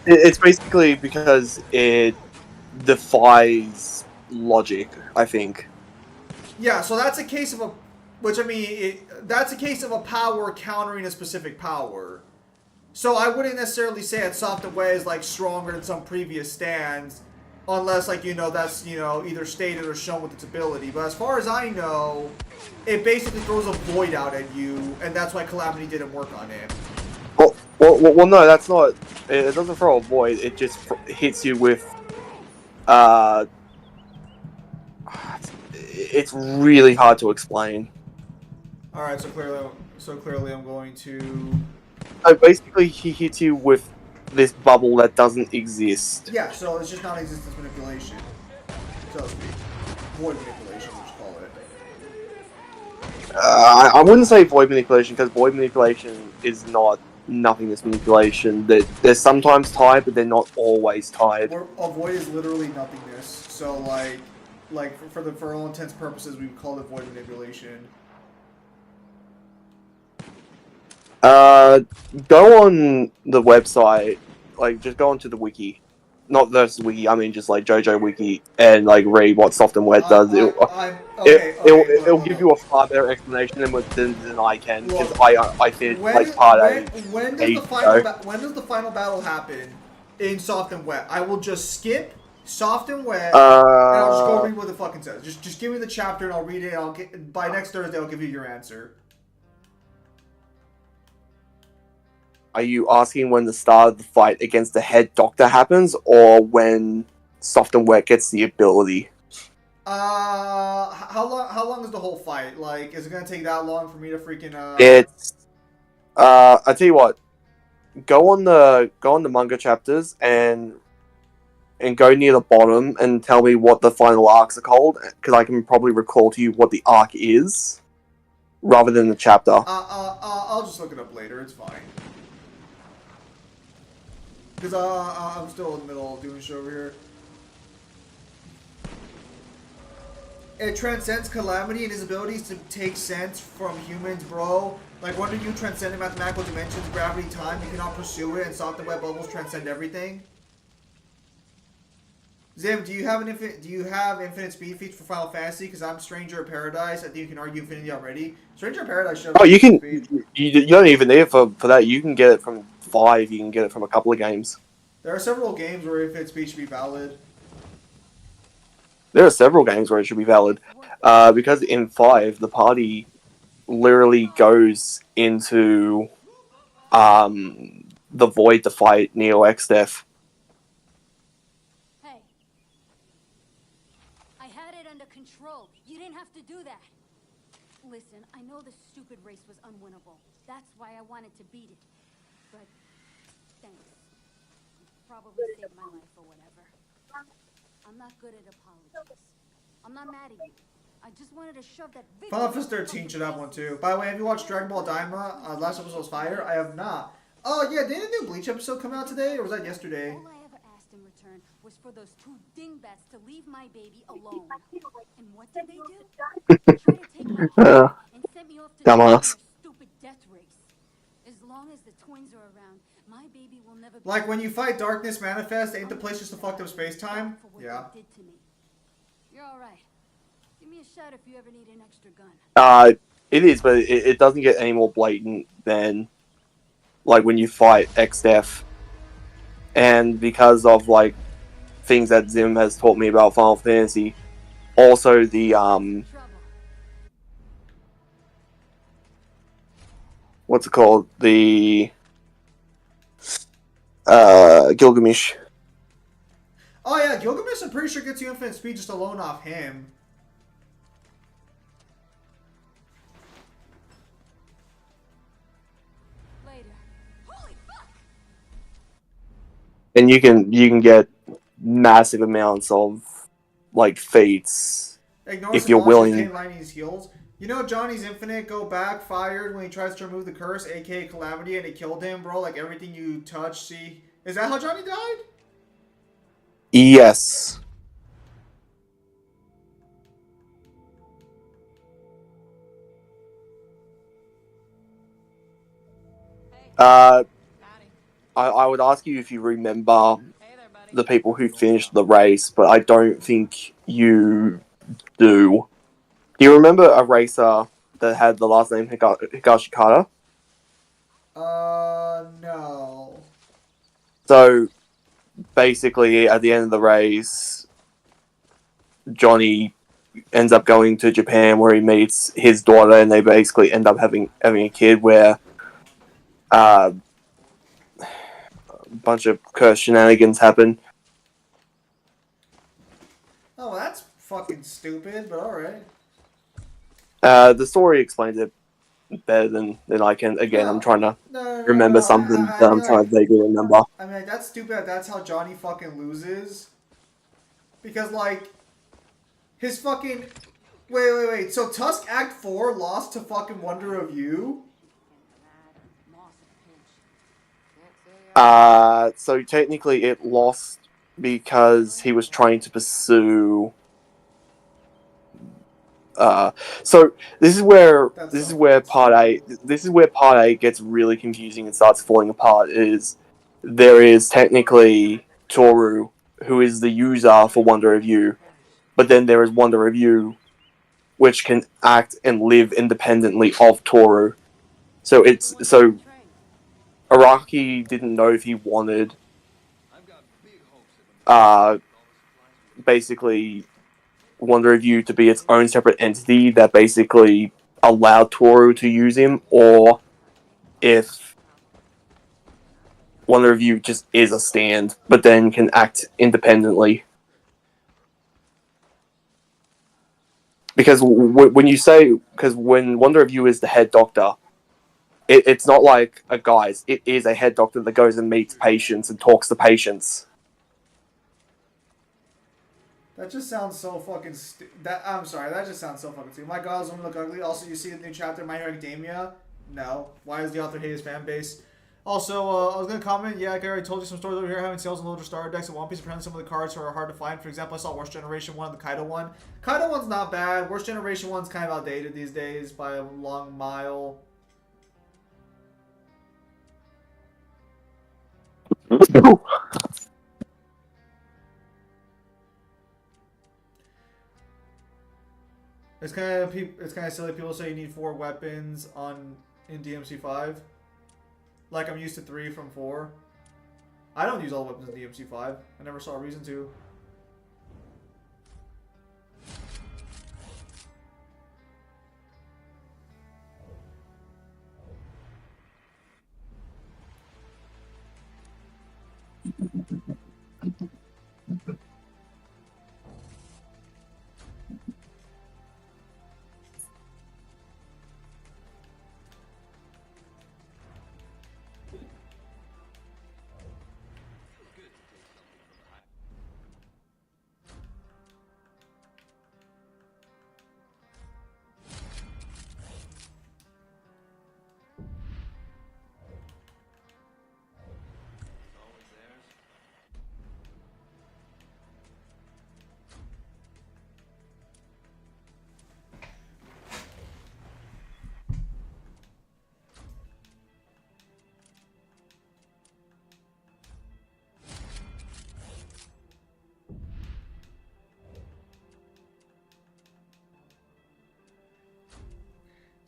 it's basically because it defies logic, I think. Yeah, so that's a case of that's a case of a power countering a specific power. So I wouldn't necessarily say that Soft Away is like stronger than some previous stands, unless that's either stated or shown with its ability. But as far as I know, it basically throws a void out at you, and that's why Calamity didn't work on it. Well, no, that's not. It doesn't throw a void. It just hits you with. It's really hard to explain. All right, so clearly, I'm going to. Basically, he hits you with this bubble that doesn't exist. Yeah, so it's just non-existence manipulation, so to speak. Void manipulation, we'll just call it. I wouldn't say void manipulation, because void manipulation is not nothingness manipulation. They're sometimes tied, but they're not always tied. A void is literally nothingness. So for all intents and purposes, we would call it void manipulation. Go on the website, just go onto the wiki. not versus wiki. I mean just like JoJo wiki and like read what Soft and Wet does. It'll give you a far better explanation than I can because Look, I finished like part A when does the ages ago. when does the final battle happen in Soft and Wet? I will just skip Soft and Wet, and I'll just go read what the fucking says. Just give me the chapter and I'll read it. I'll get by next Thursday. I'll give you your answer. Are you asking when the start of the fight against the head doctor happens, or when Soft and Wet gets the ability? How long is the whole fight? Like, is it gonna take that long for me to freaking It's I tell you what, go on the manga chapters and go near the bottom and tell me what the final arcs are called, because I can probably recall to you what the arc is, rather than the chapter. I'll just look it up later. It's fine. Because I'm still in the middle of doing shit over here. It transcends calamity and his abilities to take sense from humans, bro. Like, when you transcend mathematical dimensions, gravity, time, you cannot pursue it, and Soft and Wet bubbles transcend everything. Zim, do you have infinite speed feats for Final Fantasy? Because I'm Stranger of Paradise. I think you can argue infinity already. Stranger of Paradise should have You can. speed. You don't even need it for that. You can get it from 5. You can get it from a couple of games. There are several games where infinite speed should be valid. There are several games where it should be valid, because in 5 the party literally goes into the void to fight Neo X-Death. Hey. I had it under control. You didn't have to do that. Listen, I know the stupid race was unwinnable. That's why I wanted to beat it. But thanks. You probably saved my life or whatever. I'm not good at apologies. I'm not mad at you. I just wanted to shove that big Final Fantasy 13 should have one too. By the way, have you watched Dragon Ball Daima? Last episode was fire. I have not. Oh yeah, didn't a new Bleach episode come out today, or was that yesterday? All I ever asked in return was for those 2 dingbats to leave my baby alone. And what did they do? They tried to take my kid and sent me off to join their Dumbass. stupid death race. As long as the twins are around, my baby will never be Like when you fight Darkness Manifest, ain't the place just a fucked up space time? for what Yeah. they did to me. You're all right. Give me a shout if you ever need an extra gun. It is, but it doesn't get any more blatant than like when you fight X-Death. And because of like things that Zim has taught me about Final Fantasy, also the Trouble. what's it called? The Gilgamesh. Oh yeah, Gilgamesh I'm pretty sure gets you infinite speed just alone off him. Later. Holy fuck! And you can get massive amounts of like feats Ignore if some you're monsters willing. can't line his heals. You know Johnny's infinite go backfired when he tries to remove the curse, aka Calamity, and it killed him, bro. Like everything you touch, see. Is that how Johnny died? Yes. I would ask you if you remember the people who finished the race, but I don't think you do. Do you remember a racer that had the last name Higashikata? No. So, basically, at the end of the race, Johnny ends up going to Japan where he meets his daughter, and they basically end up having a kid where a bunch of cursed shenanigans happen. Oh, well, that's fucking stupid, but alright. The story explains it better than I can. Again, I'm trying to remember something that I'm trying to vaguely remember. I mean, like, that's stupid. That's how Johnny fucking loses. Because, like, his fucking... Wait. So Tusk Act 4 lost to fucking Wonder of You? So technically it lost because he was trying to pursue... so this is where part A gets really confusing and starts falling apart. Is there is technically Toru who is the user for Wonder Review, but then there is Wonder Review, which can act and live independently of Toru. So Araki didn't know if he wanted basically Wonder Review to be its own separate entity that basically allowed Toru to use him, or if Wonder Review just is a stand, but then can act independently. Because when Wonder Review is the head doctor, it's not like a guy's. It is a head doctor that goes and meets patients and talks to patients. That just sounds so fucking I'm sorry, that just sounds so fucking stupid. My God, does women look ugly? Also, you see the new chapter of My Hero Academia? No. Why does the author hate his fan base? Also, I was gonna comment, yeah, like I already told you some stories over here, having sales on loader starter decks and One Piece. Apparently some of the cards are hard to find. For example, I saw Worst Generation 1 and the Kaido one. Kaido one's not bad. Worst Generation 1's kind of outdated these days by a long mile. It's kind of silly. People say you need 4 weapons in DMC5. Like I'm used to 3 from 4. I don't use all weapons in DMC5. I never saw a reason to.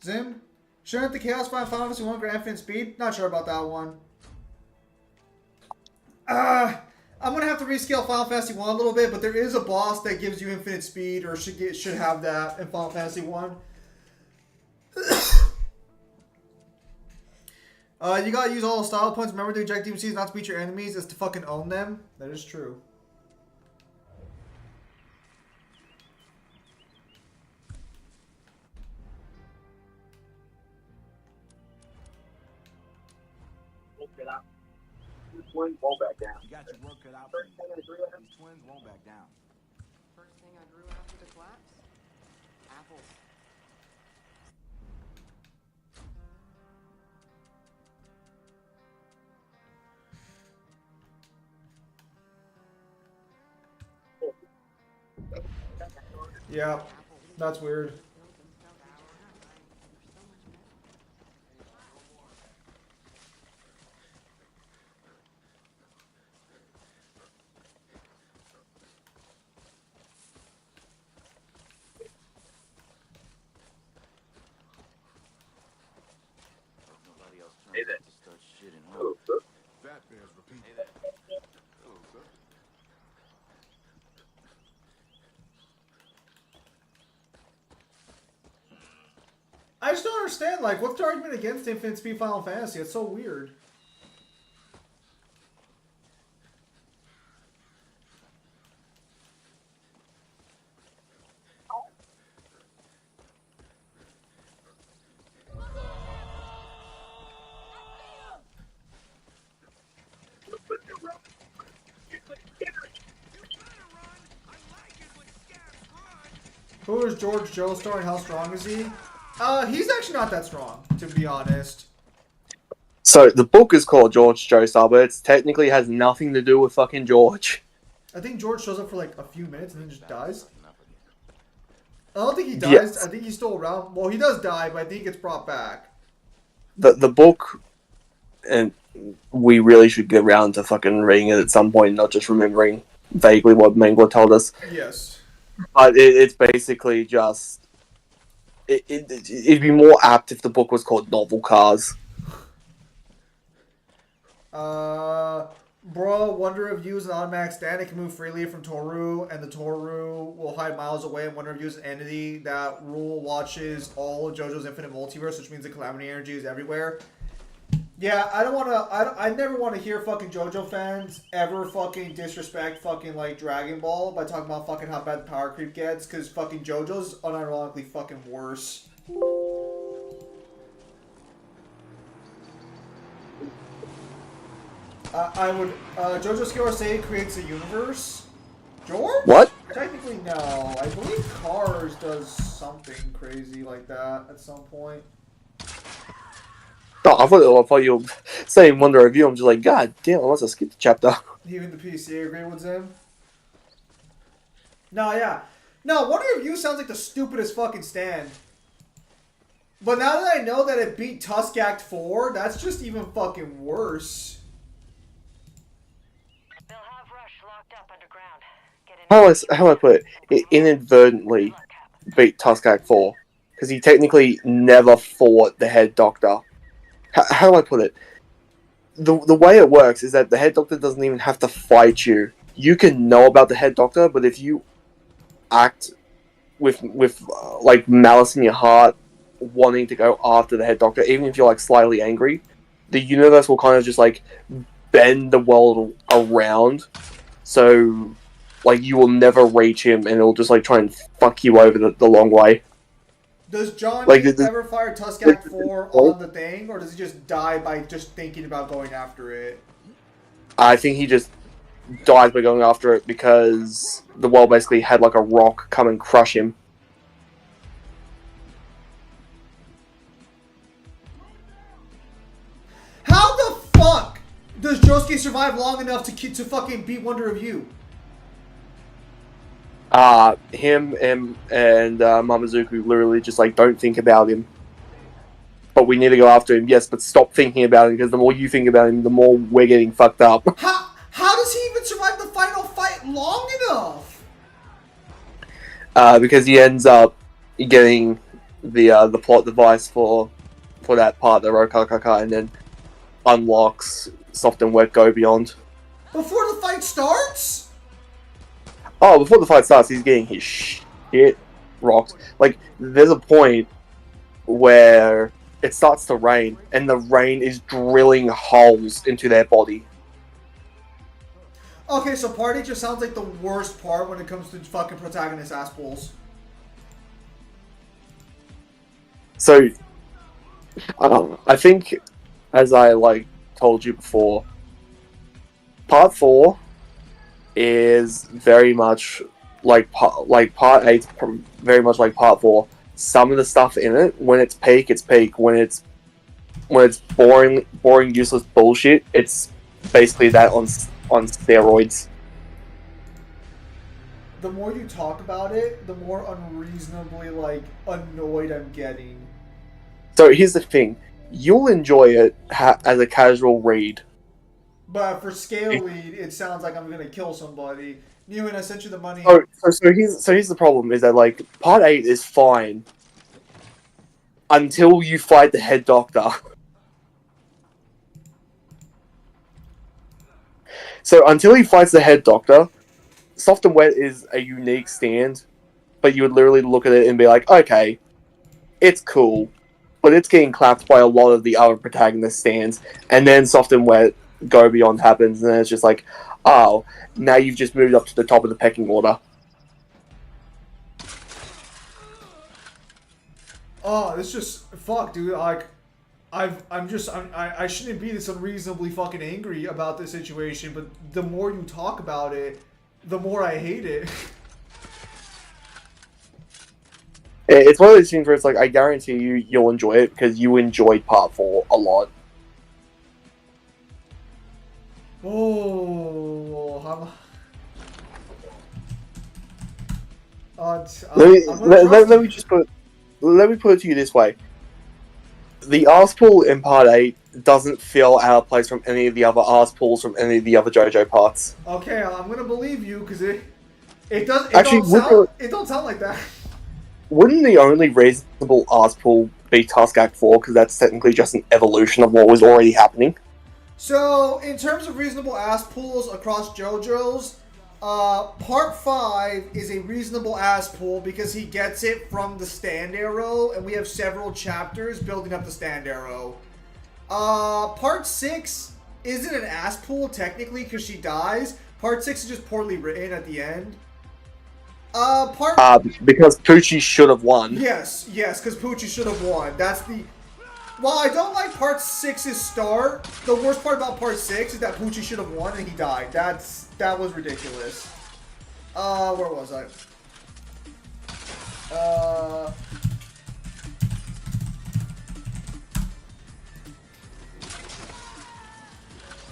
Zim? Shouldn't the Chaos find Final Fantasy 1 grant infinite speed? Not sure about that one. I'm gonna have to rescale Final Fantasy 1 a little bit, but there is a boss that gives you infinite speed, or should have that in Final Fantasy 1. You gotta use all the style points. Remember to eject DMCs, not to beat your enemies, is to fucking own them. That is true. Twins won't back down. You got your work cut out for you. These twins won't back down. First thing I grew after the collapse? Apples. Yeah, that's weird. Hey there. Hello, sir. Fat bears repeat. Hey there. Hello, sir. I just don't understand, like, what's the argument against Infinite Speed Final Fantasy? It's so weird. Who is George Joestar and how strong is he? He's actually not that strong, to be honest. So the book is called George Joestar, but it technically has nothing to do with fucking George. I think George shows up for like a few minutes and then just dies. I don't think he dies. Yes. I think he's still around. Well, he does die, but I think he gets brought back. The book, and we really should get around to fucking reading it at some point, not just remembering vaguely what Mangler told us. Yes. But it's basically just it'd be more apt if the book was called Novel Cars. Bro, Wonder of You is an automatic stand. It can move freely from Toru, and the Toru will hide miles away. And Wonder of You is an entity that rule watches all of JoJo's infinite multiverse, which means the calamity energy is everywhere. Yeah, I don't want to. I never want to hear fucking JoJo fans ever fucking disrespect fucking like Dragon Ball by talking about fucking how bad the power creep gets, because fucking JoJo's unironically fucking worse. I would. JoJo Skyosei creates a universe. George? What? Technically, no. I believe Cars does something crazy like that at some point. No, I thought you were saying Wonder Review. I'm just like, God damn, I must have skipped the chapter. Even the PC agree with him. No, yeah. No, Wonder Review sounds like the stupidest fucking stand. But now that I know that it beat Tusk Act 4, that's just even fucking worse. They'll have Rush locked up underground. Get in. How do I put it? It inadvertently beat Tusk Act 4. Because he technically never fought the head doctor. How do I put it? The way it works is that the head doctor doesn't even have to fight you. You can know about the head doctor, but if you act with like malice in your heart, wanting to go after the head doctor, even if you're like slightly angry, the universe will kind of just like bend the world around, so like you will never reach him, and it'll just like try and fuck you over the long way. Does John Like, ever fire Tusk Act 4 on the thing, or does he just die by just thinking about going after it? I think he just dies by going after it because the world basically had like a rock come and crush him. How the fuck does Josuke survive long enough to fucking beat Wonder of You? Him and Mamazuku literally just like, don't think about him. But we need to go after him, yes, but stop thinking about him, because the more you think about him, the more we're getting fucked up. How does he even survive the final fight long enough? Because he ends up getting the plot device for that part, the Rokakaka, and then unlocks Soft and Wet Go Beyond. Before the fight starts? Oh, before the fight starts, he's getting his shit rocked. Like, there's a point where it starts to rain, and the rain is drilling holes into their body. Okay, so Part 8 just sounds like the worst part when it comes to fucking protagonist ass pulls. So, I think, as I like told you before, Part 4 is very much like Part 8, very much like Part 4. Some of the stuff in it, when it's peak, it's peak. When it's boring, useless bullshit, it's basically that on steroids. The more you talk about it, the more unreasonably like annoyed I'm getting. So here's the thing: you'll enjoy it as a casual read. But for scale lead, it sounds like I'm gonna kill somebody. Newman, I sent you the money. So here's the problem: is that like Part 8 is fine until you fight the head doctor. So until he fights the head doctor, Soft and Wet is a unique stand, but you would literally look at it and be like, okay, it's cool, but it's getting clapped by a lot of the other protagonist stands, and then Soft and Wet Go Beyond happens, and then it's just like, oh, now you've just moved up to the top of the pecking order. Oh, this just fuck, dude. Like, I shouldn't be this unreasonably fucking angry about this situation, but the more you talk about it, the more I hate it. It's one of those things where it's like, I guarantee you'll enjoy it because you enjoyed Part 4 a lot. Oh, Let me put it to you this way: the arse pull in Part 8 doesn't feel out of place from any of the other arse pools from any of the other JoJo parts. Okay, I'm gonna believe you because it does Actually, it don't sound like that. Wouldn't the only reasonable arse pool be Task Act 4, because that's technically just an evolution of what was already happening? So, in terms of reasonable ass pools across JoJo's, Part 5 is a reasonable ass pool because he gets it from the stand arrow, and we have several chapters building up the stand arrow. Part 6 isn't an ass pool technically because she dies. Part 6 is just poorly written at the end. Because Poochie should have won. Yes, because Poochie should have won. That's the... While I don't like Part 6's start, the worst part about Part 6 is that Poochie should have won and he died. That was ridiculous. Where was I?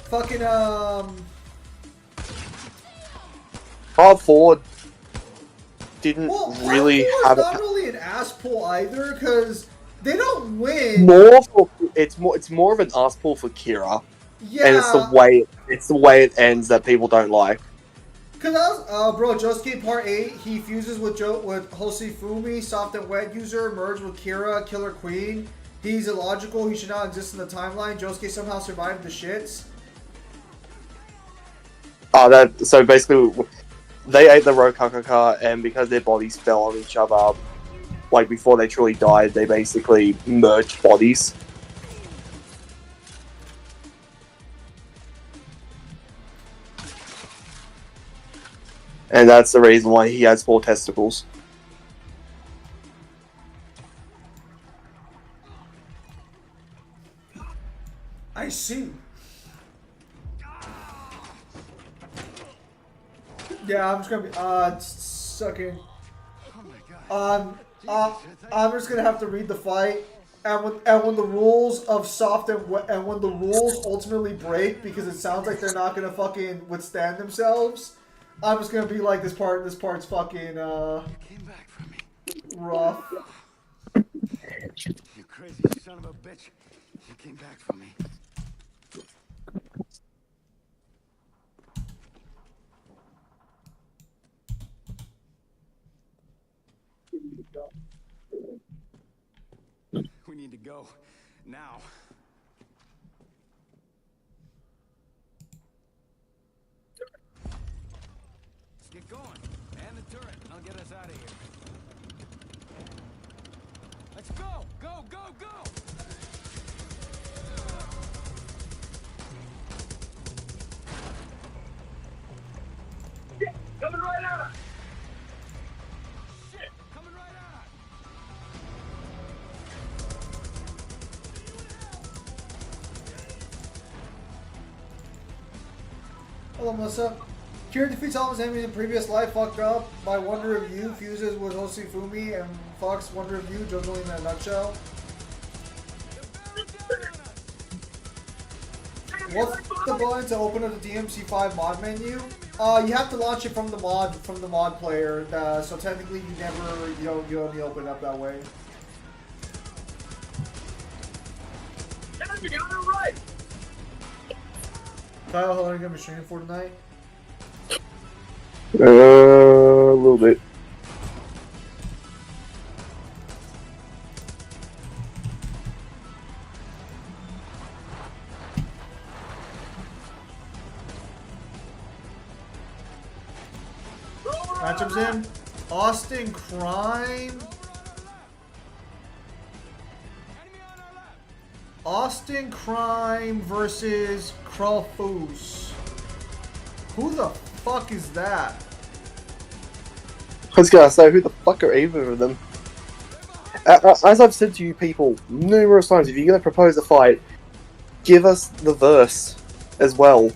Fucking, Part 4 didn't really Part 4 have is not really an ass pull either, because they don't win. It's more of an ass pull for Kira. Yeah. And it's the way it ends that people don't like. Cause bro, Josuke Part 8, he fuses with Hosifumi, soft and wet user, merged with Kira, Killer Queen. He's illogical, he should not exist in the timeline. Josuke somehow survived the shits. So basically, they ate the Rokakaka, and because their bodies fell on each other, like before they truly died, they basically merged bodies. And that's the reason why he has 4 testicles. I see. Yeah, I'm just gonna be sucking. I'm just gonna have to read the fight, and when the rules of soft and when the rules ultimately break because it sounds like they're not gonna fucking withstand themselves, I'm just gonna be like, this part's fucking rough. You crazy son of a bitch. You came back for me. We need to go. Now. Get going. And the turret. I'll get us out of here. Let's go! Go, go, go! Coming right out! Shit! Coming right out! Hello, Melissa. Kira defeats all his enemies in previous life, fucked up by Wonder of You, fuses with Hosifumi, and fucks Wonder of You, JoJo in a nutshell. What's the button to open up the DMC5 mod menu? You have to launch it from the mod player, so technically you only open it up that way. You're right! Kyle, how long are you going to be streaming for tonight? A little bit. Matchups in. Austin Crime. Austin Crime versus Krulfoos. Who the fuck is that? I was gonna say, who the fuck are either of them? As I've said to you people numerous times, if you're gonna propose a fight, give us the verse as well.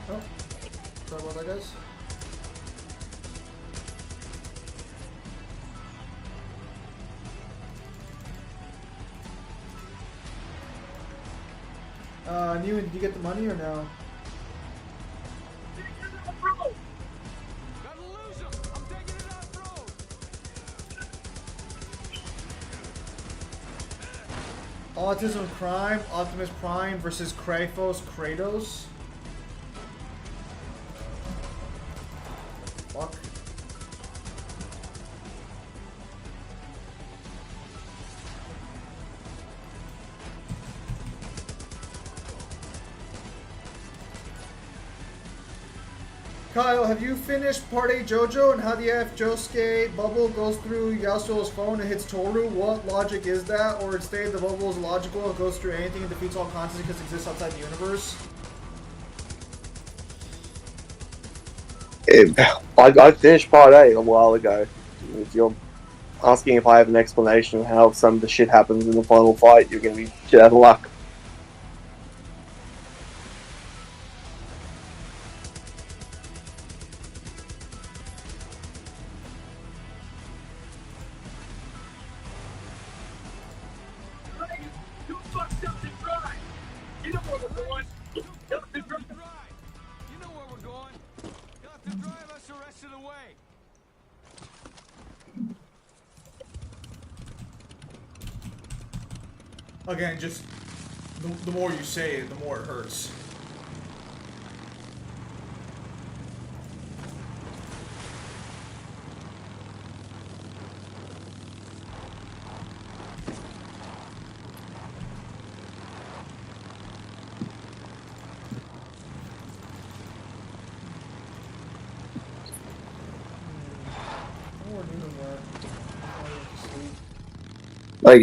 Oh, sorry about that, guys. Newen, did you get the money or no? Autism Prime, Optimus Prime versus Kratos. Fuck. Kyle, have you finished Part 8 JoJo and how the F Josuke bubble goes through Yasuo's phone and hits Toru? What logic is that? Or instead the bubble is logical and goes through anything and defeats all consciousness because it exists outside the universe? I finished Part 8 a while ago. If you're asking if I have an explanation of how some of the shit happens in the final fight, you're going to be shit out of luck. You fucked up and drive. You know where we're going. You have to drive. You know where we're going. You'll have to drive us the rest of the way. Again, just the more you say it, the more it hurts. Like,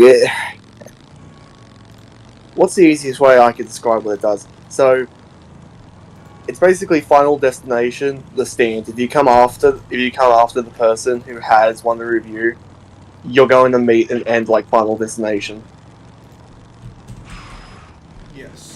what's the easiest way I can describe what it does? So, it's basically Final Destination, the stand. If you come after the person who has won the review, you're going to meet and end like Final Destination. Yes.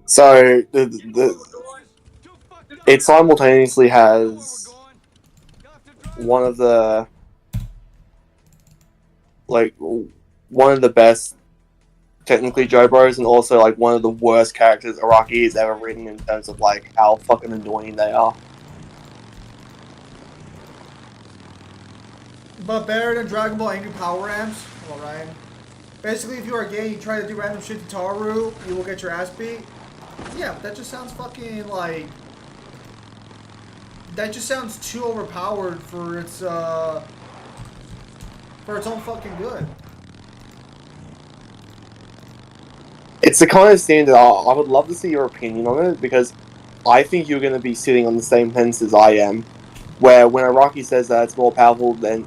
So, it simultaneously has one of the best technically Jobros and also like one of the worst characters Araki has ever written in terms of like how fucking annoying they are. But better than Dragon Ball Angry Power Amps. Hello, Ryan. Basically, if you are gay, you try to do random shit to Taru, you will get your ass beat. Yeah, but that just sounds fucking like... That just sounds too overpowered for its own fucking good. It's the kind of stand that I would love to see your opinion on it, because I think you're going to be sitting on the same fence as I am, where when Araki says that it's more powerful than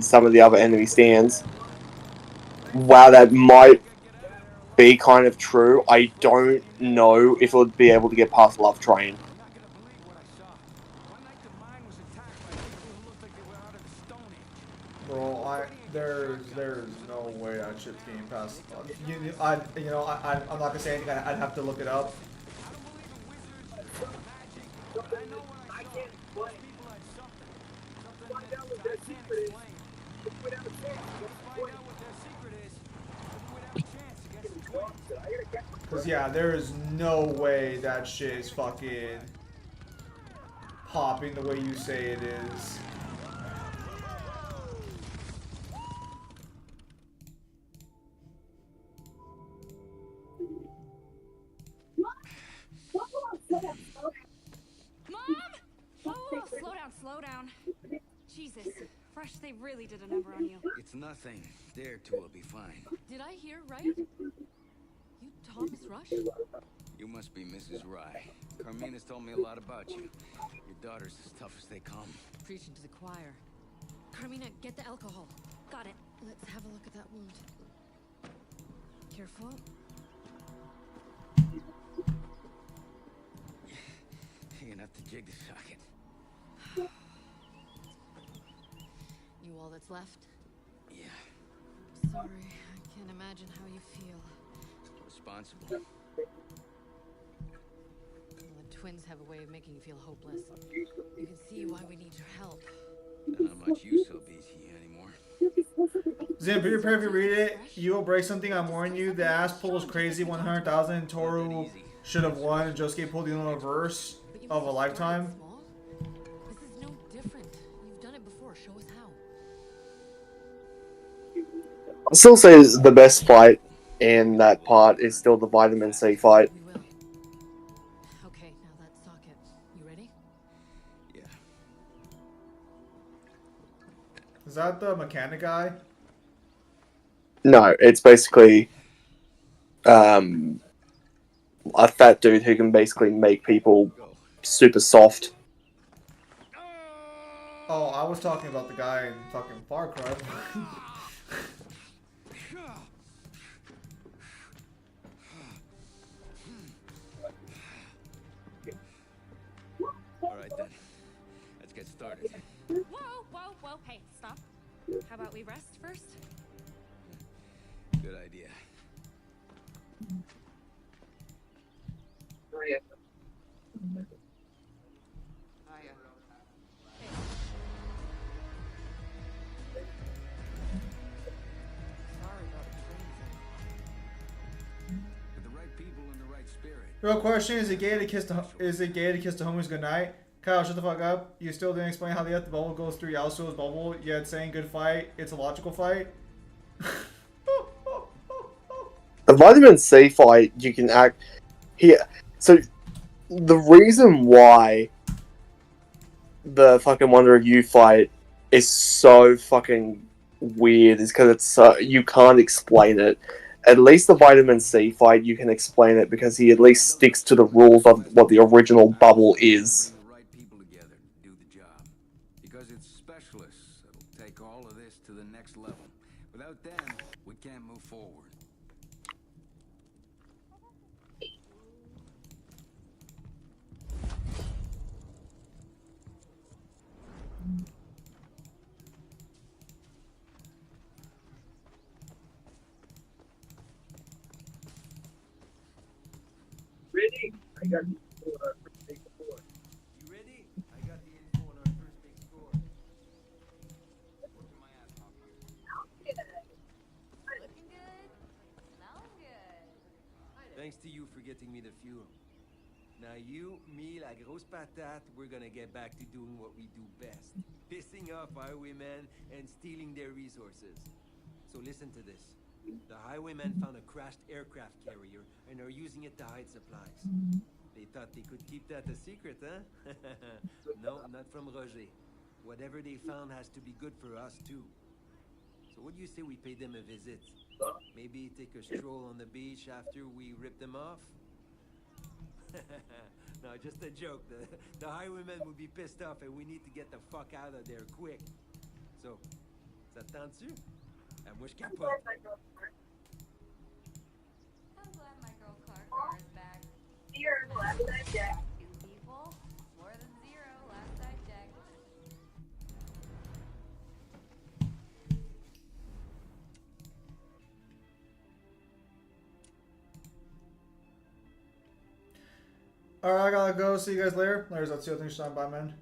some of the other enemy stands, while that might be kind of true, I don't know if it would be able to get past Love Train. You're not gonna believe what I saw. One night the mine was attacked by people who looked like they were out of the Stone Age. Bro, there's no way that shit's getting past. I'm not gonna say anything. I'd have to look it up. I don't believe in wizards or magic, but I know what I saw. Those people had something. Something that I can't explain. Let's find out what their secret is. Maybe we'd have a chance against the twins. Cause yeah, there is no way that shit is fucking popping the way you say it is. Mom! Oh, slow down. Jesus, Fresh, they really did a number on you. It's nothing. Dare two will be fine. Did I hear right? You Thomas Rush? You must be Mrs. Rye. Carmina's told me a lot about you. Your daughter's as tough as they come. Preaching to the choir. Carmina, get the alcohol. Got it. Let's have a look at that wound. Careful. You're gonna have to jig the socket. You all that's left? Yeah, Sorry, I can't imagine how you feel. responsible. Well, the twins have a way of making you feel hopeless. You can see why we need your help. Not how much use will be to you anymore. Zim, be prepared if you read it. You will break something. I'm warning you. The ass pull is crazy. 100,000. Toru should have won. And Josuke pulled the reverse But you of a must have started lifetime. small. This is no different. You've done it before. Show us how. I still say the best fight in that part is still the vitamin C fight. We will. Okay, now that socket. You ready? Yeah. Is that the mechanic guy? No, it's basically a fat dude who can basically make people super soft. Oh, I was talking about the guy in fucking Far Cry. All right then. Let's get started. Whoa, hey, stop. How about we rest first? Good idea. With the right people and the right spirit. Real question: Is it gay to kiss the homies goodnight? Kyle, shut the fuck up. You still didn't explain how the bubble goes through Yasuo's bubble. Yet saying good fight. It's a logical fight. The vitamin C fight, you can act here. So the reason why the fucking Wonder of You fight is so fucking weird is because it's you can't explain it. At least the vitamin C fight, you can explain it because he at least sticks to the rules of what the original bubble is. Bring the right people together to do the job. Because it's specialists that'll take all of this to the next level. Without them, we can't move forward. Ready? I got you for our first big score. You ready? I got the info on our first big score. Working my ass off here. Looking good. Smelling good. Thanks to you for getting me the fuel. Now you, me, la grosse patate, we're gonna get back to doing what we do best. Pissing off highwaymen and stealing their resources. So listen to this. The highwaymen found a crashed aircraft carrier and are using it to hide supplies. They thought they could keep that a secret, huh? No, not from Roger. Whatever they found has to be good for us, too. So what do you say we pay them a visit? Maybe take a stroll on the beach after we rip them off? No, just a joke. The highwaymen would be pissed off and we need to get the fuck out of there quick. So, ça tente-tu? À moi, je capote. I'm glad my girl Clark is back. Here, last night, Jack. 2 people, more than 0, last I checked. Alright, I gotta go. See you guys later. Later, that's the other thing. Bye, man.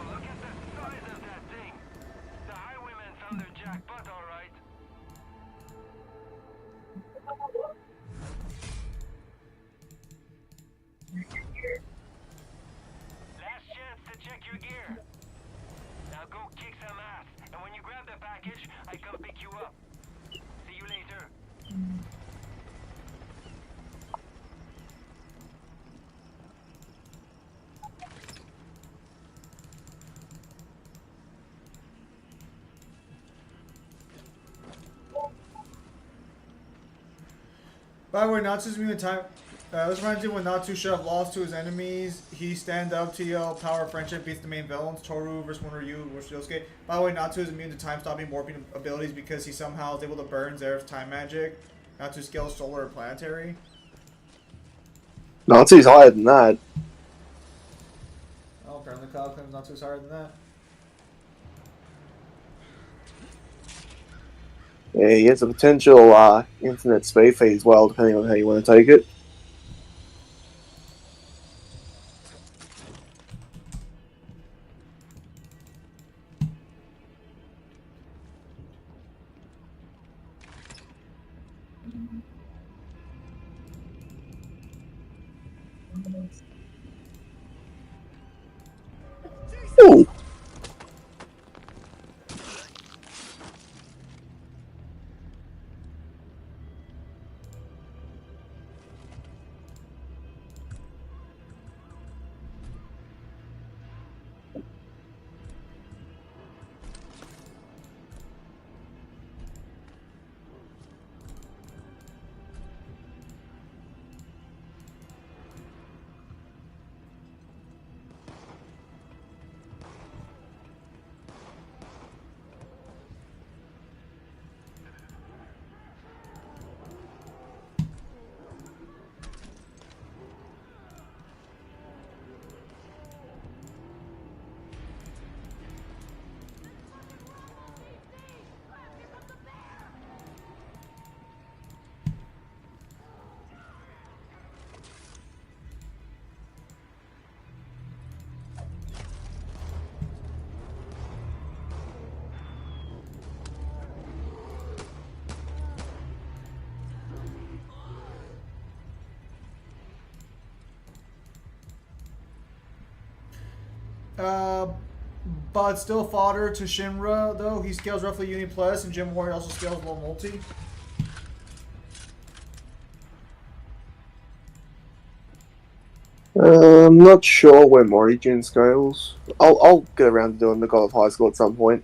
Look at the size of that thing. The highwaymen found their jackpot, all right. By the way, Natsu's immune to time. This reminds me when Natsu should have lost to his enemies. He stand up to yell power of friendship beats the main villains. Toru versus Ryu versus Yosuke. By the way, Natsu is immune to time stopping warping abilities because he somehow is able to burn Zeref's time magic. Natsu's skill is solar or planetary. Natsu's higher than that. Oh, apparently Kyle claims Natsu's higher than that. Yeah, he has a potential infinite speed feed as well, depending on how you want to take it. Ooh. But still fodder to Shinra, though. He scales roughly Uni Plus, and Gym Warrior also scales low multi. I'm not sure where Morihjin scales. I'll get around to doing the God of High School at some point.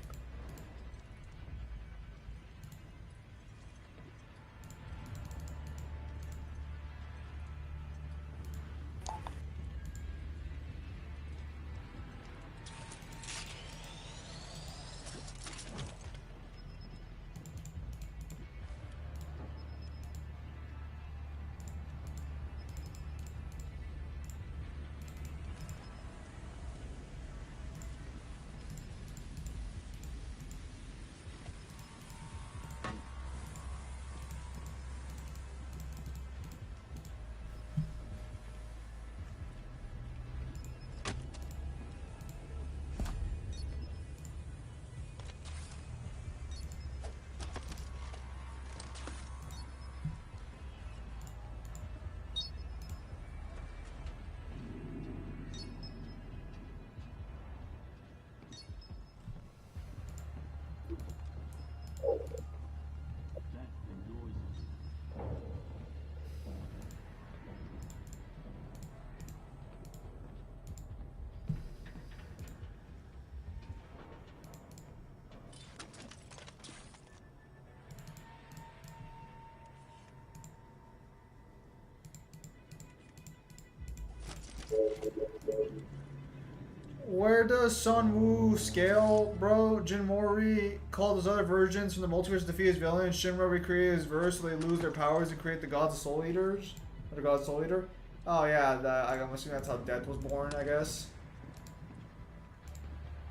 Where does Sun Wu scale, bro? Jinmori called his other versions from the multiverse to defeat his villain. Shinra recreated his verse so they lose their powers and create the gods of Soul Eaters. Or the gods of Soul Eater? Oh yeah, I'm assuming that's how Death was born, I guess.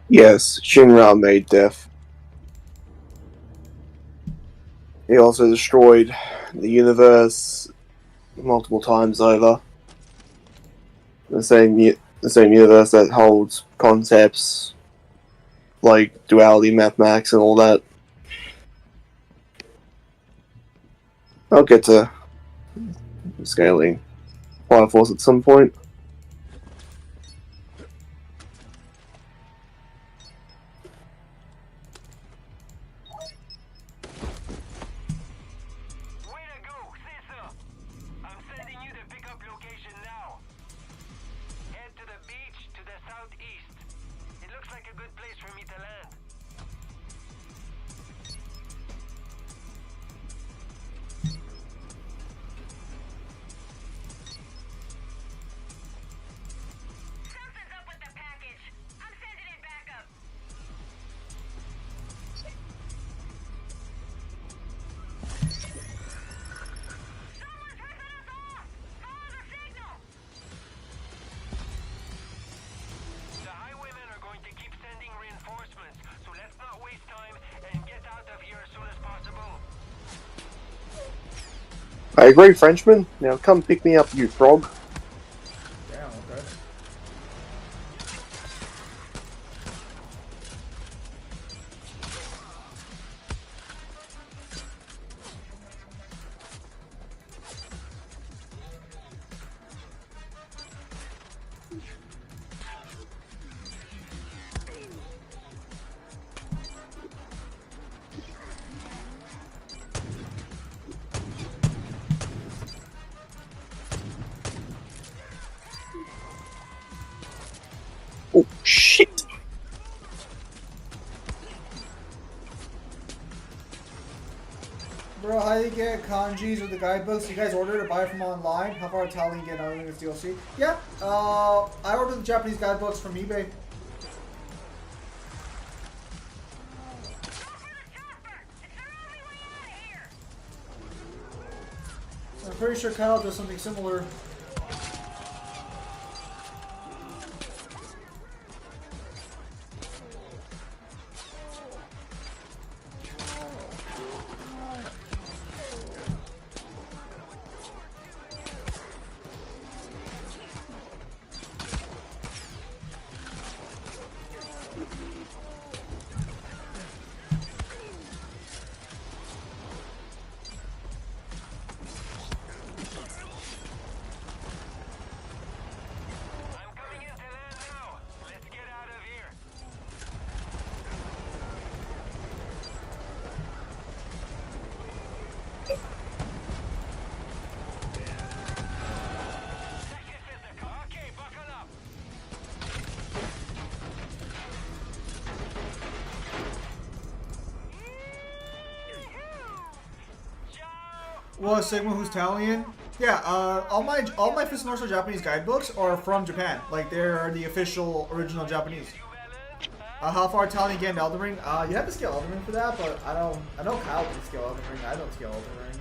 Yes, Shinra made Death. He also destroyed the universe multiple times over. The same universe that holds concepts like duality, mathematics, and all that. I'll get to scaling Fire Force at some point. Way to go, Cesar! I'm sending you the pickup location now. Head to the beach to the southeast. It looks like a good place for me to land. I agree, Frenchman. Now come pick me up, you frog. Damn, okay. Oh, shit. Bro, how do you get kanjis or the guidebooks? You guys ordered or buy from online? How far Italian get out of this DLC? Yeah, I ordered the Japanese guidebooks from eBay. I'm pretty sure Kyle does something similar. Well, Sigma, who's Italian? Yeah, all my Fist and North Japanese guidebooks are from Japan. Like they're the official original Japanese. How far Italian get in Elden Ring? You have to scale Elden Ring for that, but I don't. I know Kyle can scale Elden Ring. I don't scale Elden Ring.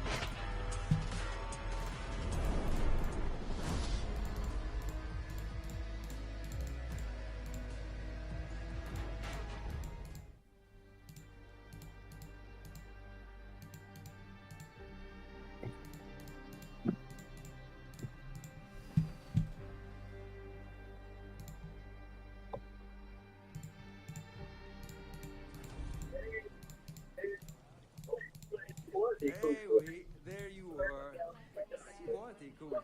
Hey, wait, there you are. Si moi, t'es cool, toi.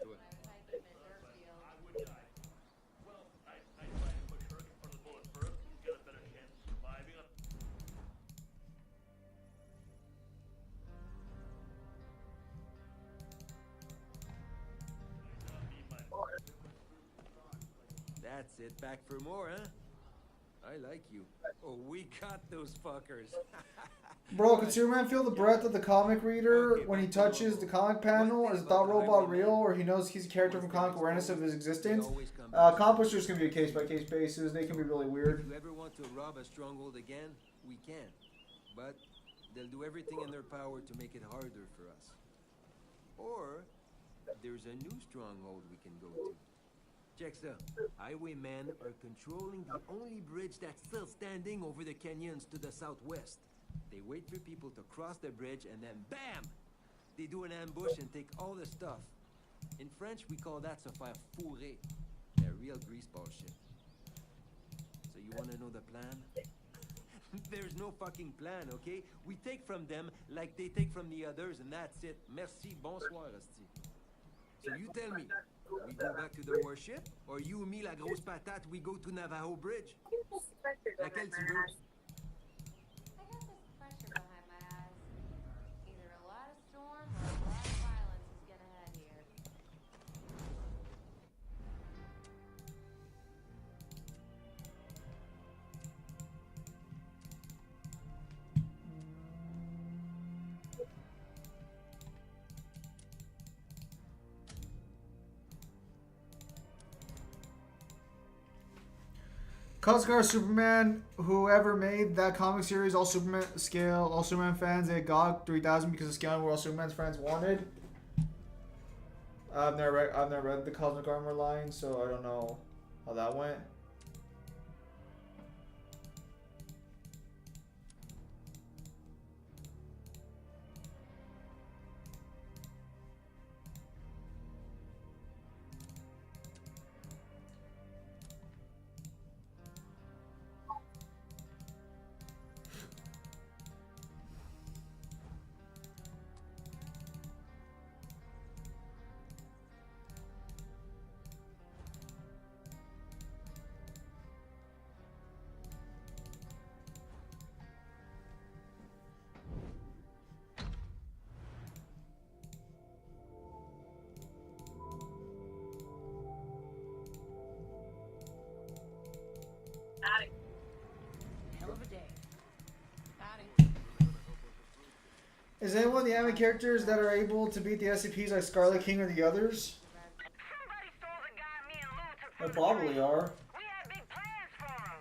That's it, back for more, huh? I like you. Oh, we got those fuckers. Bro, can Superman feel the breath of the comic reader when he touches the comic panel? Is the thought robot real, or he knows he's a character from comic awareness of his existence? Accomplishers can be a case-by-case basis. They can be really weird. If you ever want to rob a stronghold again, we can. But they'll do everything in their power to make it harder for us. Or there's a new stronghold we can go to. Check this out. Highwaymen are controlling the only bridge that's still standing over the canyons to the southwest. They wait for people to cross the bridge and then BAM! They do an ambush and take all the stuff. In French, we call that se faire fourrer. A real greaseball shit. So you wanna know the plan? There's no fucking plan, okay? We take from them like they take from the others and that's it. Merci, bonsoir, asti. So you tell me, we go back to the warship? Or you, me, la grosse patate, we go to Navajo Bridge? Laquelle tu veux? I got this pressure behind my eyes. Either a lot of storm or a lot of violence is gonna head here. Coscar Superman, whoever made that comic series, all Superman scale, all Superman fans, they got 3,000 because of scaling where all Superman's fans wanted. I've never read the Cosmic Armor line, so I don't know how that went. Adding. Hell of a day. Adding. Is anyone of the anime characters that are able to beat the SCPs like Scarlet King or the others? Somebody stole the guy me and Lou took There from the probably train. are. We had big plans for him.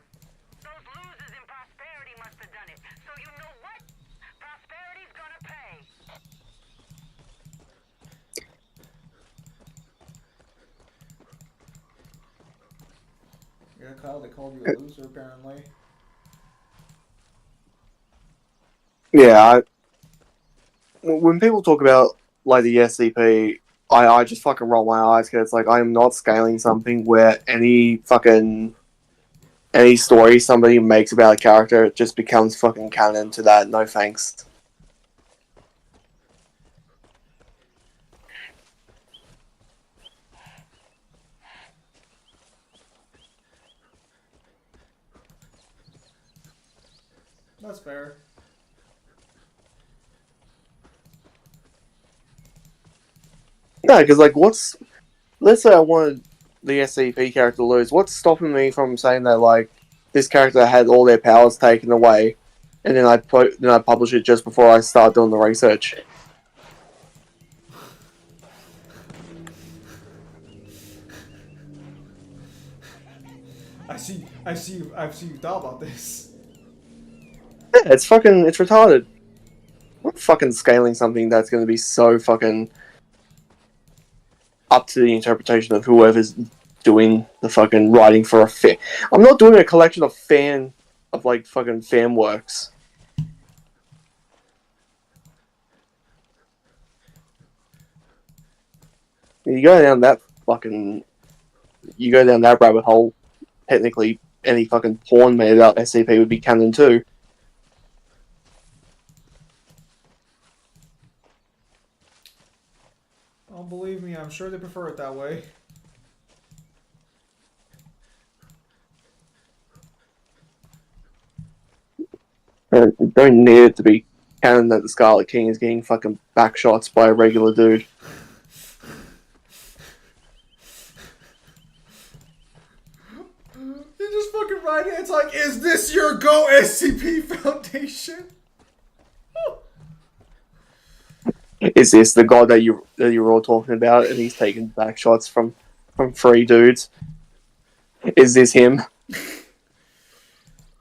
Those losers in Prosperity must have done it. So you know what? Prosperity's gonna pay. Yeah, Kyle, they called you a loser apparently. Yeah, when people talk about like the SCP, I just fucking roll my eyes because it's like I am not scaling something where any story somebody makes about a character just becomes fucking canon to that. No thanks. That's fair. No, because like, let's say I wanted the SCP character to lose. What's stopping me from saying that like this character had all their powers taken away, and then I publish it just before I start doing the research? I've seen you thought about this. Yeah, it's retarded. I'm not fucking scaling something that's going to be so fucking up to the interpretation of whoever's doing the fucking writing for a fan. I'm not doing a collection of like fucking fan works. You go down that rabbit hole. Technically, any fucking porn made about SCP would be canon too. Oh, believe me, I'm sure they prefer it that way. You don't need it to be canon that the Scarlet King is getting fucking backshots by a regular dude. You just fucking write it. It's like, is this your Go SCP Foundation? Is this the god that you were all talking about, and he's taking backshots from three dudes? Is this him?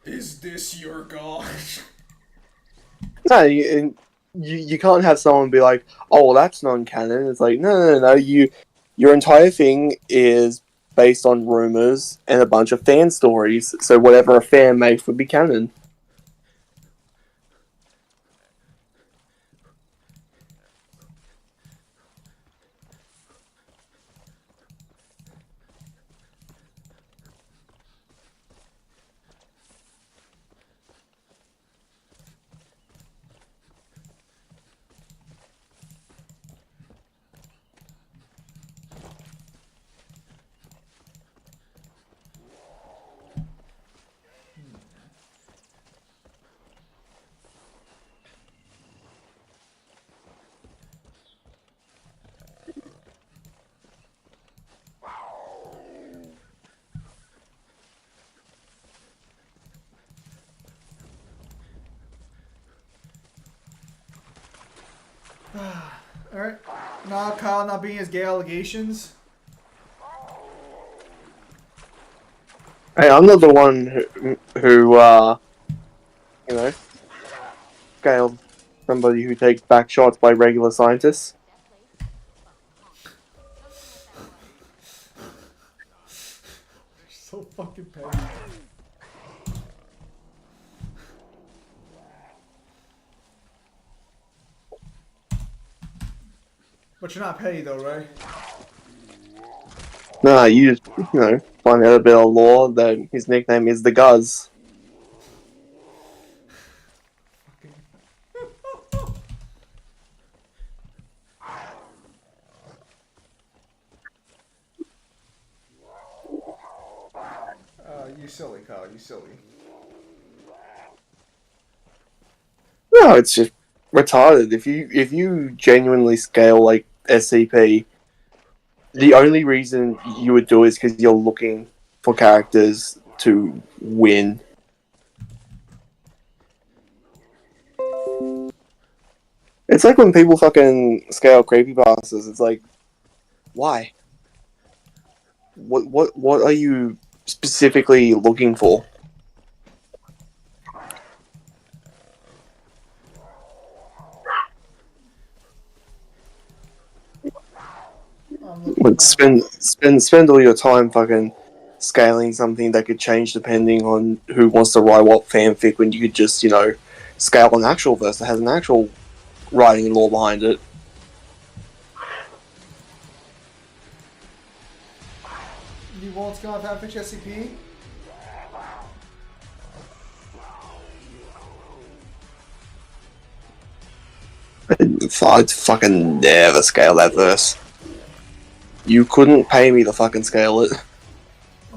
Is this your god? No, you can't have someone be like, "Oh, well, that's non-canon." It's like, no. Your entire thing is based on rumors and a bunch of fan stories. So whatever a fan makes would be canon. Alright. Nah, Kyle not being his gay allegations. Hey, I'm not the one who you know, scaled somebody who takes backshots by regular scientists. So fucking petty. But you're not petty though, right? Nah, you just, find out a bit of lore that his nickname is the Guz. You silly, Kyle. You silly. No, it's just retarded. If you genuinely scale like SCP, the only reason you would do it is because you're looking for characters to win. It's like when people fucking scale creepypastas. It's like, why? What are you specifically looking for? I'm looking But now. spend all your time fucking scaling something that could change depending on who wants to write what fanfic when you could just, scale an actual verse that has an actual writing and lore behind it. You won't scale on fanfiction SCP? I'd fucking never scale that verse. You couldn't pay me to fucking scale it.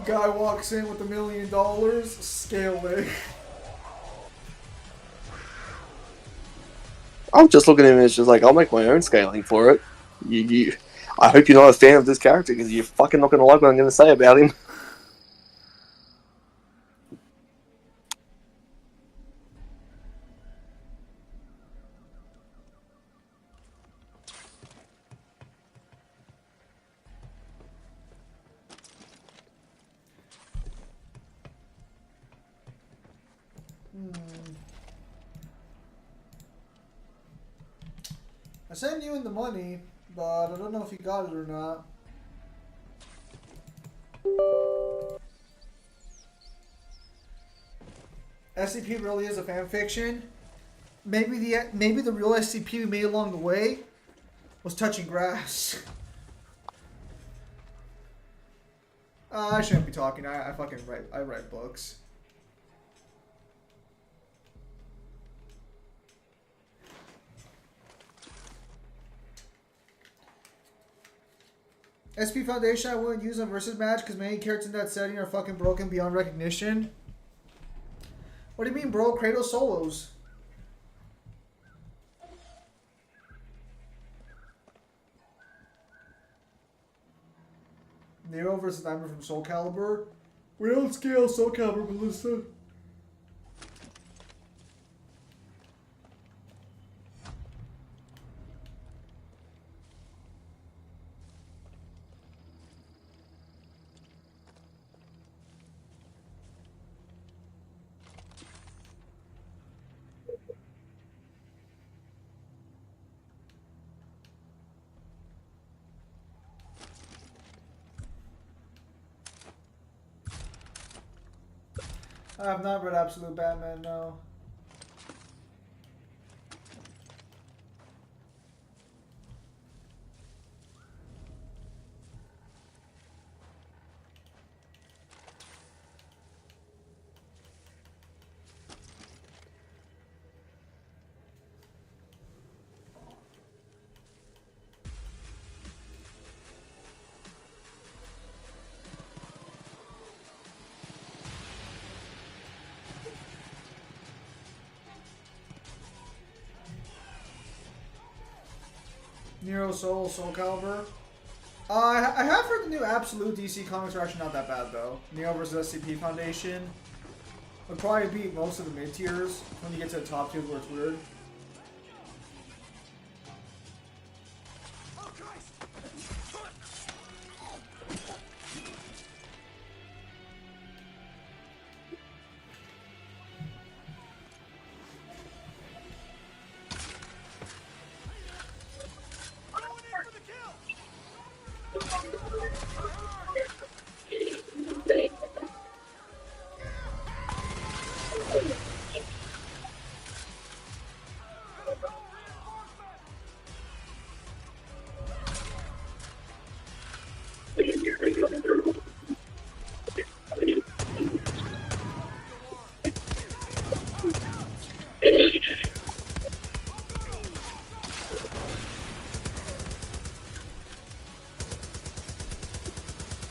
Guy walks in with $1 million, scale it. I'm just looking at him as just like, I'll make my own scaling for it. I hope you're not a fan of this character because you're fucking not gonna like what I'm gonna say about him. I sent you in the money, but I don't know if you got it or not. SCP really is a fan fiction. Maybe the real SCP we made along the way was touching grass. I shouldn't be talking. I fucking write books. SP Foundation I wouldn't use on versus match because many characters in that setting are fucking broken beyond recognition. What do you mean, bro? Kratos solos. Nero versus Diamond from Soul Calibur. We don't scale Soul Calibur, Melissa. I have not read Absolute Batman, no. Nero Soul Calibur. I have heard the new Absolute DC comics are actually not that bad though. Neo versus SCP Foundation would probably beat most of the mid tiers when you get to the top tiers where it's weird.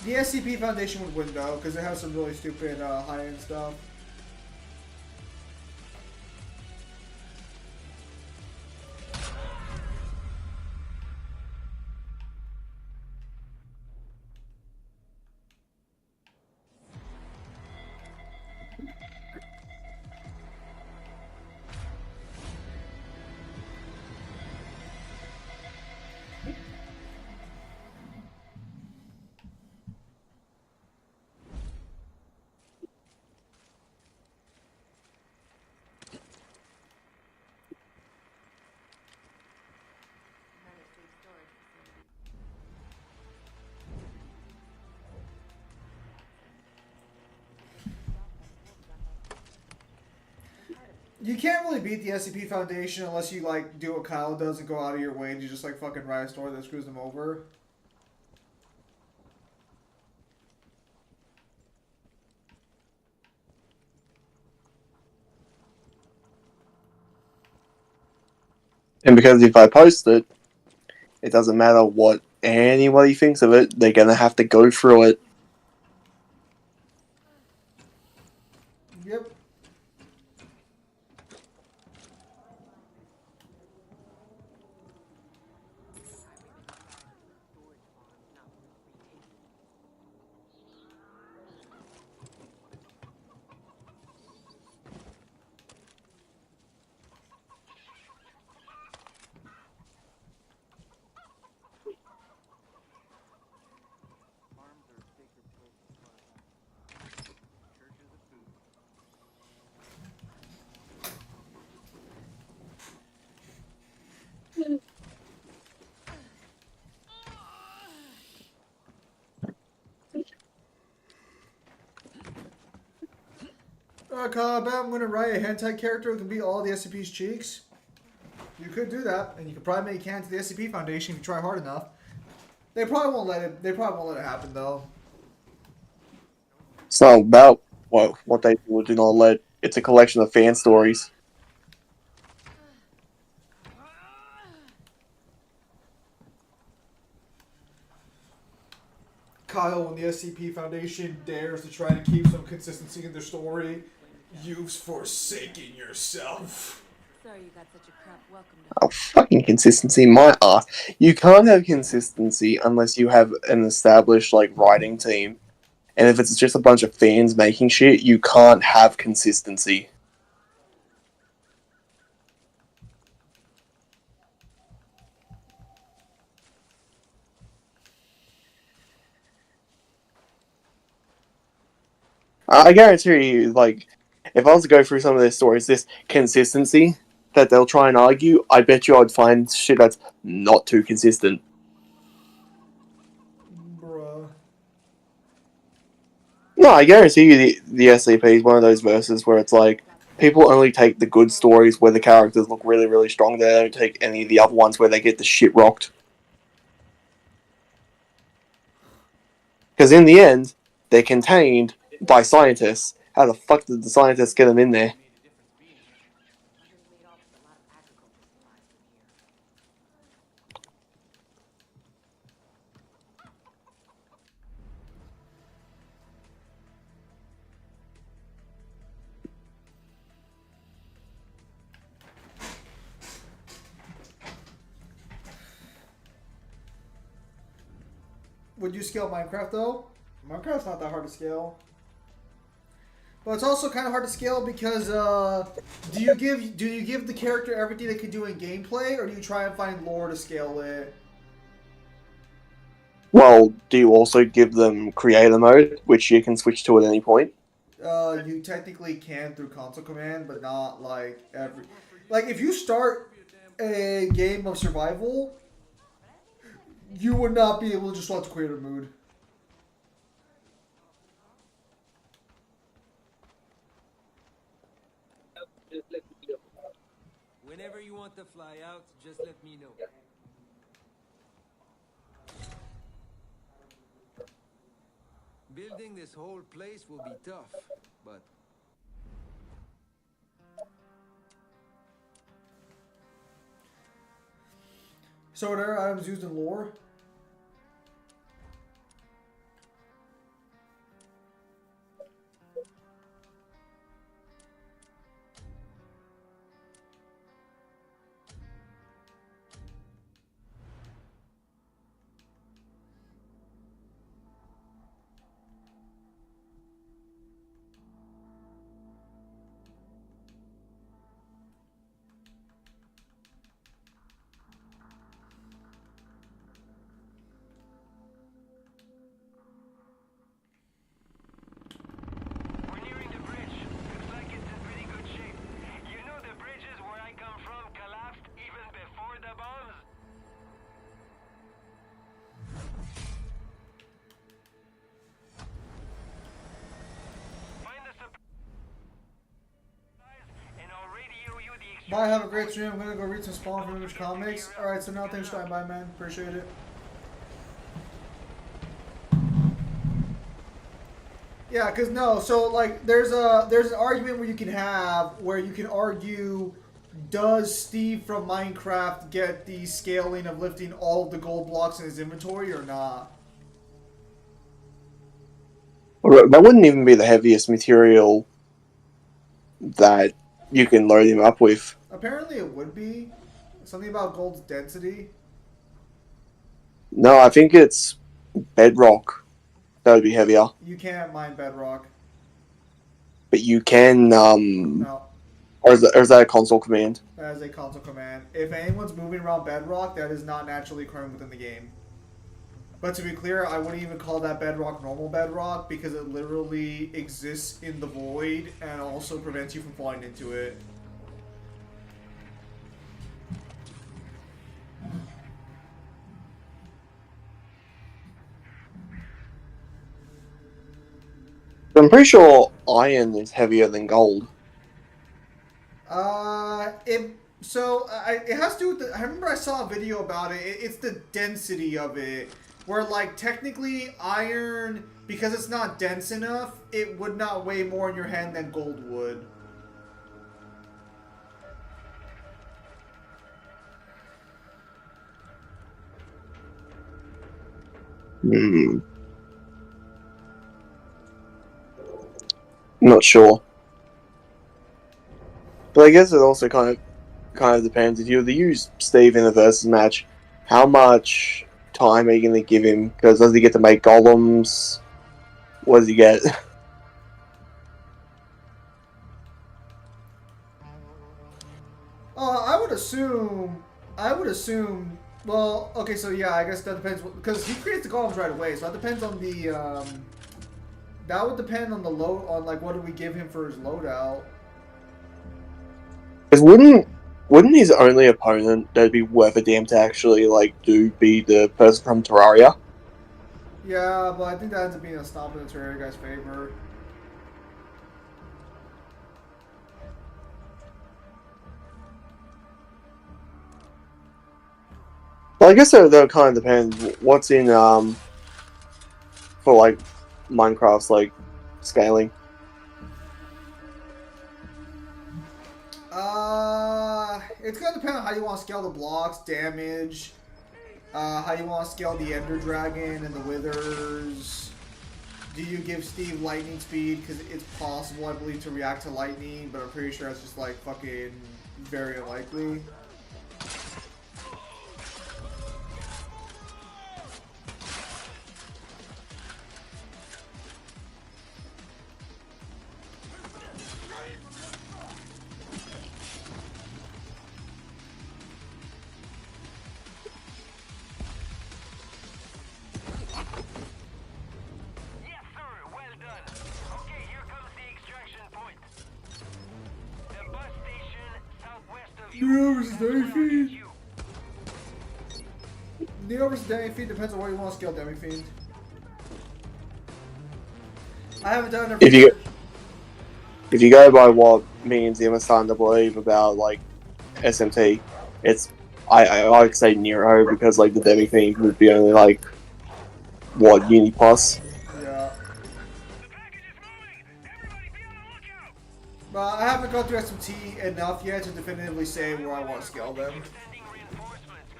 The SCP Foundation would win though, because it has some really stupid high-end stuff. You can't really beat the SCP Foundation unless you like do what Kyle does and go out of your way to just like fucking write a story that screws them over. And because if I post it, it doesn't matter what anybody thinks of it, they're gonna have to go through it. Yep. Farms are sacred places as far as I know. Churches of food. Kyle, I bet I'm gonna write a hentai character who can beat all the SCP's cheeks. You could do that, and you could probably make canon to the SCP Foundation if you try hard enough. They probably won't let it. They probably won't let it happen though. It's not about what they do or do not let. It's a collection of fan stories. Kyle, when the SCP Foundation dares to try to keep some consistency in their story, you've forsaken yourself. Sorry you got such a crap welcome Oh, fucking consistency, my ass. You can't have consistency unless you have an established like writing team. And if it's just a bunch of fans making shit, you can't have consistency. I guarantee you, like, if I was to go through some of their stories, this consistency that they'll try and argue, I bet you I'd find shit that's not too consistent. Bruh. No, I guarantee you the SCP is one of those verses where it's like, people only take the good stories where the characters look really, really strong. They don't take any of the other ones where they get the shit rocked. Because in the end, they're contained by scientists. How the fuck did the scientists get them in there? Would you scale Minecraft though? Minecraft's not that hard to scale. But it's also kind of hard to scale because do you give the character everything they can do in gameplay, or do you try and find lore to scale it? Well, do you also give them creator mode, which you can switch to at any point? You technically can through console command, but not like every. Like if you start a game of survival, you would not be able to just watch creator mode. Whenever you want to fly out, just let me know. Building this whole place will be tough, but... So are there items used in lore? Bye, have a great stream. I'm gonna go read some Spawn from Image Comics. Alright, so now thanks for stopping by, man. Appreciate it. Yeah, cause no, so like there's an argument where you can argue, does Steve from Minecraft get the scaling of lifting all of the gold blocks in his inventory or not? That wouldn't even be the heaviest material that you can load him up with. Apparently it would be. Something about gold's density. No, I think it's bedrock that would be heavier. You can't mine bedrock. But you can, No. Or is that a console command? That is a console command. If anyone's moving around bedrock, that is not naturally occurring within the game. But to be clear, I wouldn't even call that bedrock normal bedrock because it literally exists in the void and also prevents you from falling into it. I'm pretty sure iron is heavier than gold. It has to do with the, I remember I saw a video about it. It's the density of it. Where, like, technically iron, because it's not dense enough, it would not weigh more in your hand than gold would. Not sure. But I guess it also kind of depends. If you were to use Steve in a versus match, how much time are you going to give him? Because does he get to make golems? What does he get? I would assume. Well, okay, so yeah, I guess that depends because he creates the golems right away. So that depends on the. That would depend on the load, on like what do we give him for his loadout. Because wouldn't his only opponent that'd be worth a damn to actually be the person from Terraria? Yeah, but I think that ends up being a stomp in the Terraria guy's favor. Well, I guess that kind of depends. What's in for Minecraft's scaling? It's gonna depend on how you want to scale the blocks, damage, how you want to scale the Ender Dragon and the Withers. Do you give Steve lightning speed? Because it's possible, I believe, to react to lightning, but I'm pretty sure that's just fucking very unlikely. Neo versus Demi-Fiend? Neo versus Demi-Fiend depends on where you want to scale Demi-Fiend. I haven't done it. If you go by what me and Zim are starting to believe about SMT, it's I like to say Nero because the Demi-Fiend would be only Uni Plus. Yeah. But I haven't gone through SMT enough yet to definitively say where I want to scale them.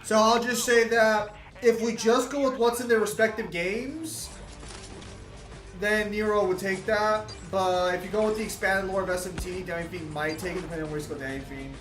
So I'll just say that if we just go with what's in their respective games, then Nero would take that. But if you go with the expanded lore of SMT, Demi-Fiend might take it depending on where you go Demi-Fiend.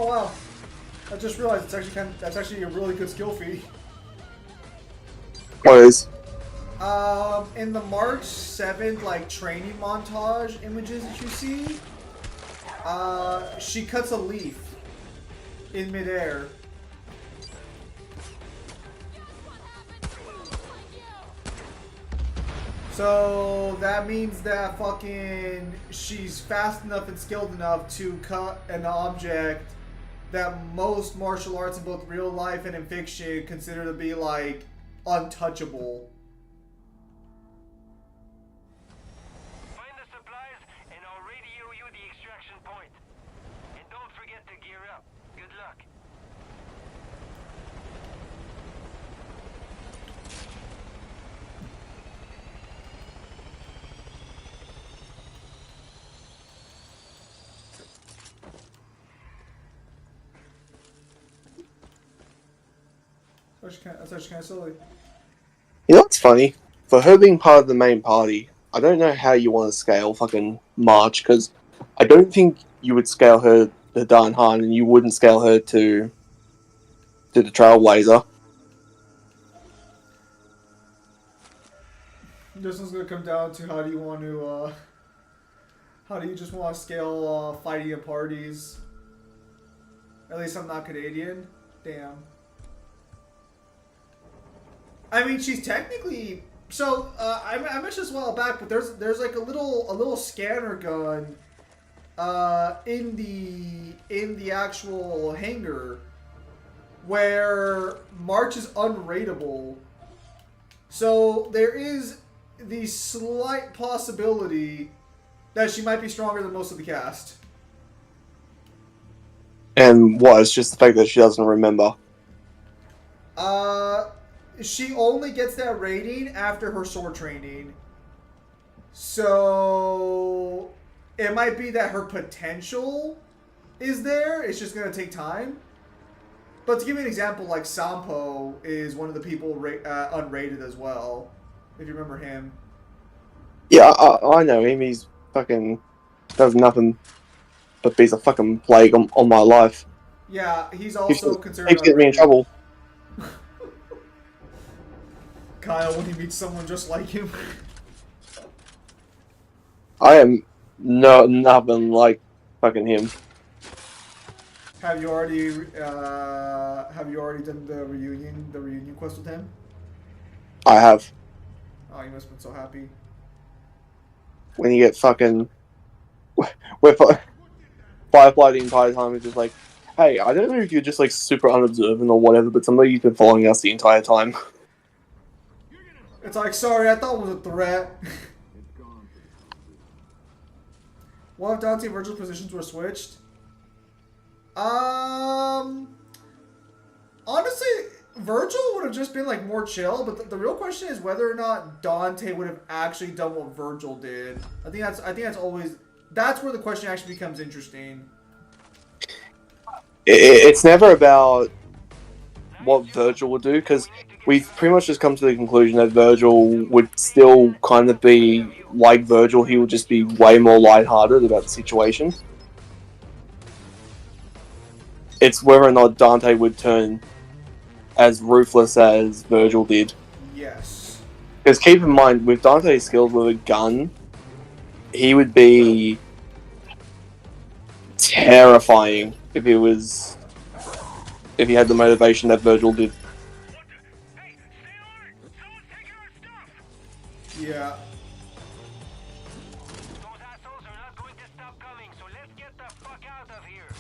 Oh wow! I just realized that's actually a really good skill feat. What is? In the March 7th, like, training montage images that you see, she cuts a leaf in midair. So that means that fucking she's fast enough and skilled enough to cut an object that most martial arts in both real life and in fiction consider to be like untouchable. Find the supplies, and I'll radio you the extraction point. And don't forget to gear up. Good luck. That's actually kind of silly. You know what's funny? For her being part of the main party, I don't know how you want to scale fucking March, because I don't think you would scale her to Dan Han, and you wouldn't scale her to the Trailblazer. This one's gonna come down to how do you want to, how do you just want to scale fighting in parties? At least I'm not Canadian. Damn. I mean, she's technically so. I mentioned this a while back, but there's like a little scanner gun, in the actual hangar, where March is unrateable. So there is the slight possibility that she might be stronger than most of the cast. And what? It's just the fact that she doesn't remember. She only gets that rating after her sword training. So it might be that her potential is there. It's just going to take time. But to give you an example, like Sampo is one of the people unrated as well. If you remember him. Yeah, I know him. He's fucking does nothing but be a fucking plague on my life. Yeah, he's also considered Keeps getting me in unrated. trouble. Kyle, when he meets someone just like him. I am nothing like fucking him. Have you already done the reunion quest with him? I have. Oh, you must have been so happy. When you get fucking with Firefly the entire time is just like, hey, I don't know if you're just like super unobservant or whatever, but somebody's been following us the entire time. It's like, sorry, I thought it was a threat. What if Dante and Virgil's positions were switched? Honestly, Virgil would have just been like more chill, but the real question is whether or not Dante would have actually done what Virgil did. I think that's where the question actually becomes interesting. It's never about what Virgil would do, because we've pretty much just come to the conclusion that Virgil would still kind of be like Virgil. He would just be way more lighthearted about the situation. It's whether or not Dante would turn as ruthless as Virgil did. Yes. Because keep in mind, with Dante's skills with a gun, he would be terrifying if he had the motivation that Virgil did. Yeah. Those assholes are not going to stop coming, so let's get the fuck out of here.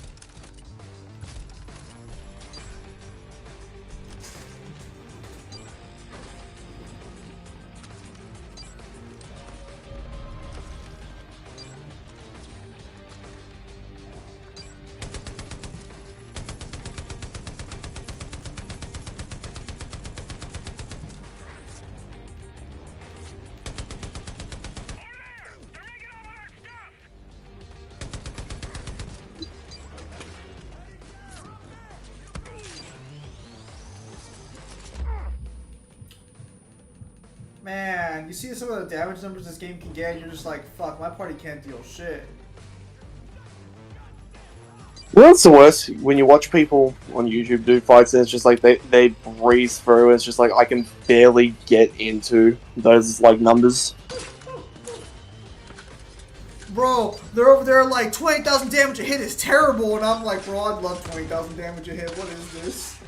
Man, you see some of the damage numbers this game can get, and you're just like, fuck, my party can't deal shit. Well, it's the worst when you watch people on YouTube do fights and it's just like they breeze through. It's just like I can barely get into those like numbers. Bro, they're over there like 20,000 damage a hit is terrible, and I'm like, bro, I'd love 20,000 damage a hit. What is this?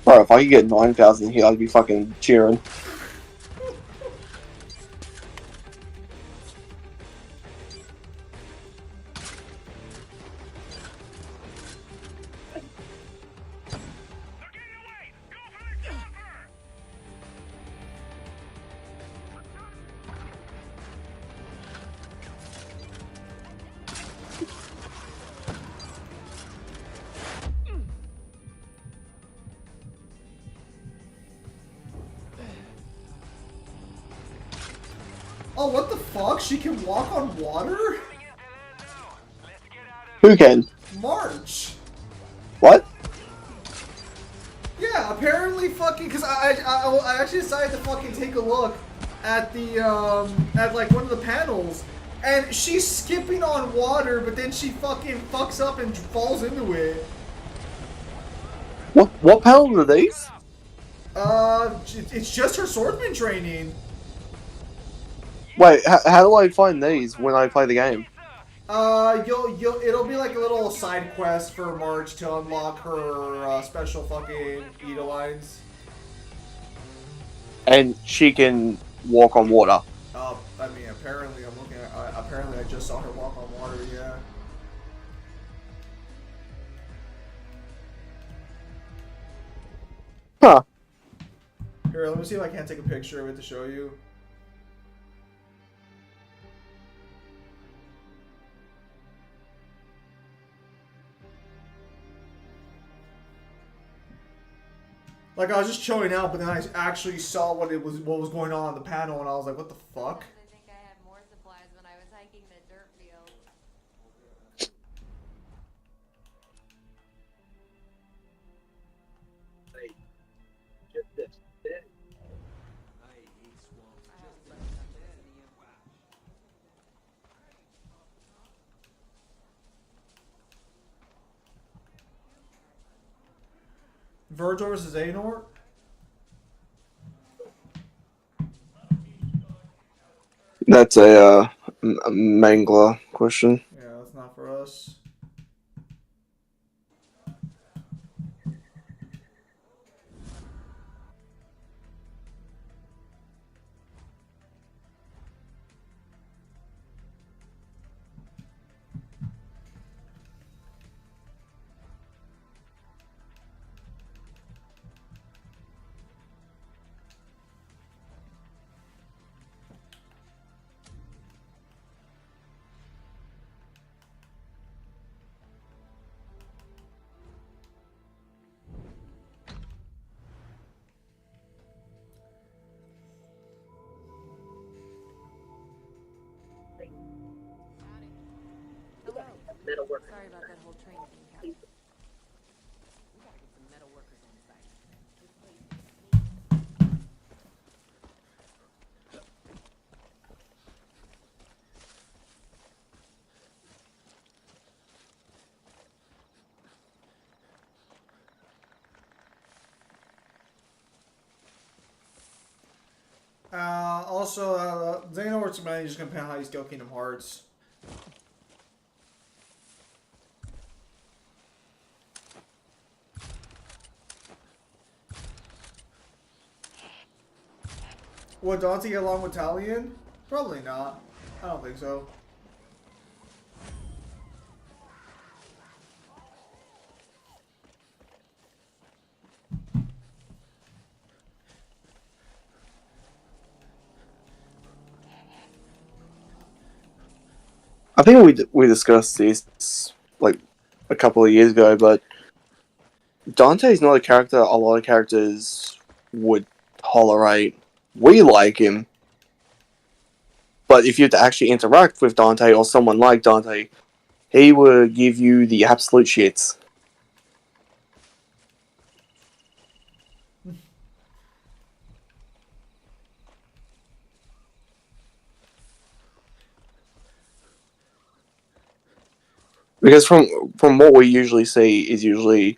Bro, if I could get 9,000 here, I'd be fucking cheering. Oh, what the fuck? She can walk on water? Who can? March. What? Yeah, apparently fucking, cause I actually decided to fucking take a look at the, at like one of the panels, and she's skipping on water, but then she fucking fucks up and falls into it. What panels are these? It's just her swordsman training. Wait, how do I find these when I play the game? It'll be like a little side quest for Marge to unlock her, special fucking Eda lines. And she can walk on water. I mean, apparently I'm looking at, apparently I just saw her walk on water, yeah. Huh. Here, let me see if I can't take a picture of it to show you. Like, I was just showing out, but then I actually saw what was going on the panel, and I was like, what the fuck? I think I had more supplies when I was hiking the dirt field. I hate swamps just like that. Virgil versus Anor? That's a Mangler question. Yeah, that's not for us. Hello. Metal worker. Sorry about that whole train thing, Cap. We gotta get some metal workers on site. This place is Also, Xehanort's money just gonna depend on how you scale Kingdom Hearts. Would Dante get along with Talion? Probably not. I don't think so. I think we discussed this like a couple of years ago, but Dante's not a character a lot of characters would tolerate. We like him, but if you had to actually interact with Dante or someone like Dante, he would give you the absolute shits. Because from what we usually see is usually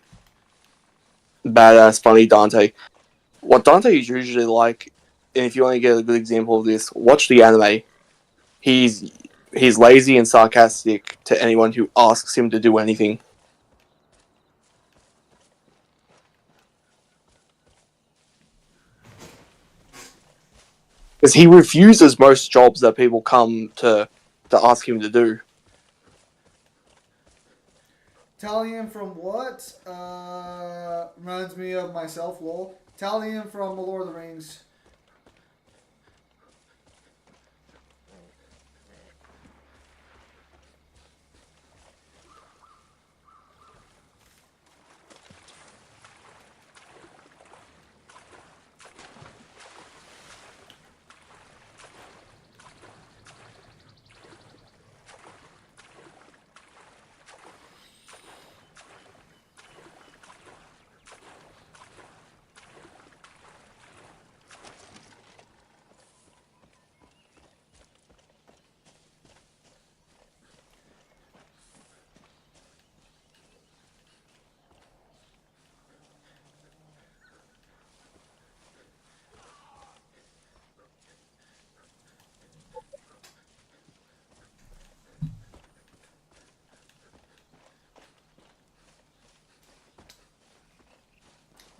badass, funny Dante. What Dante is usually like, and if you want to get a good example of this, watch the anime. He's lazy and sarcastic to anyone who asks him to do anything. Because he refuses most jobs that people come to ask him to do. Talion from what? Reminds me of myself, lol. Talion from The Lord of the Rings.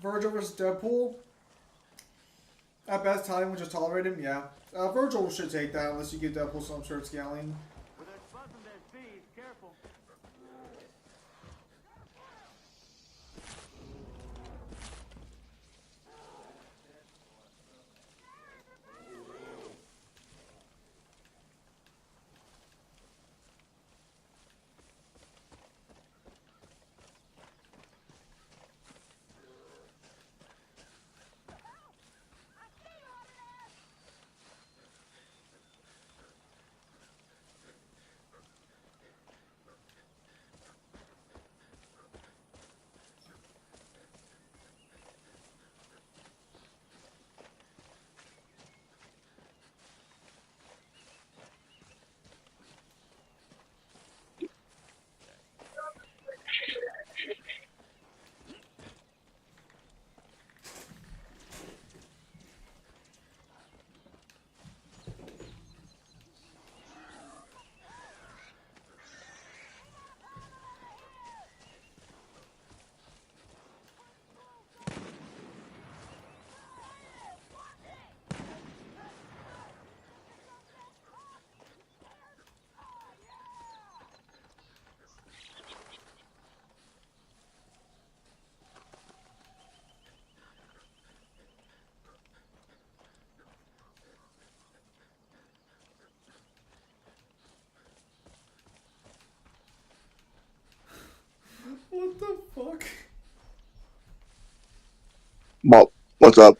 Virgil versus Deadpool. At best, Talion would just tolerate him, yeah. Virgil should take that unless you give Deadpool some sort of scaling. With that button, there's speed. Careful. What the fuck? What's up?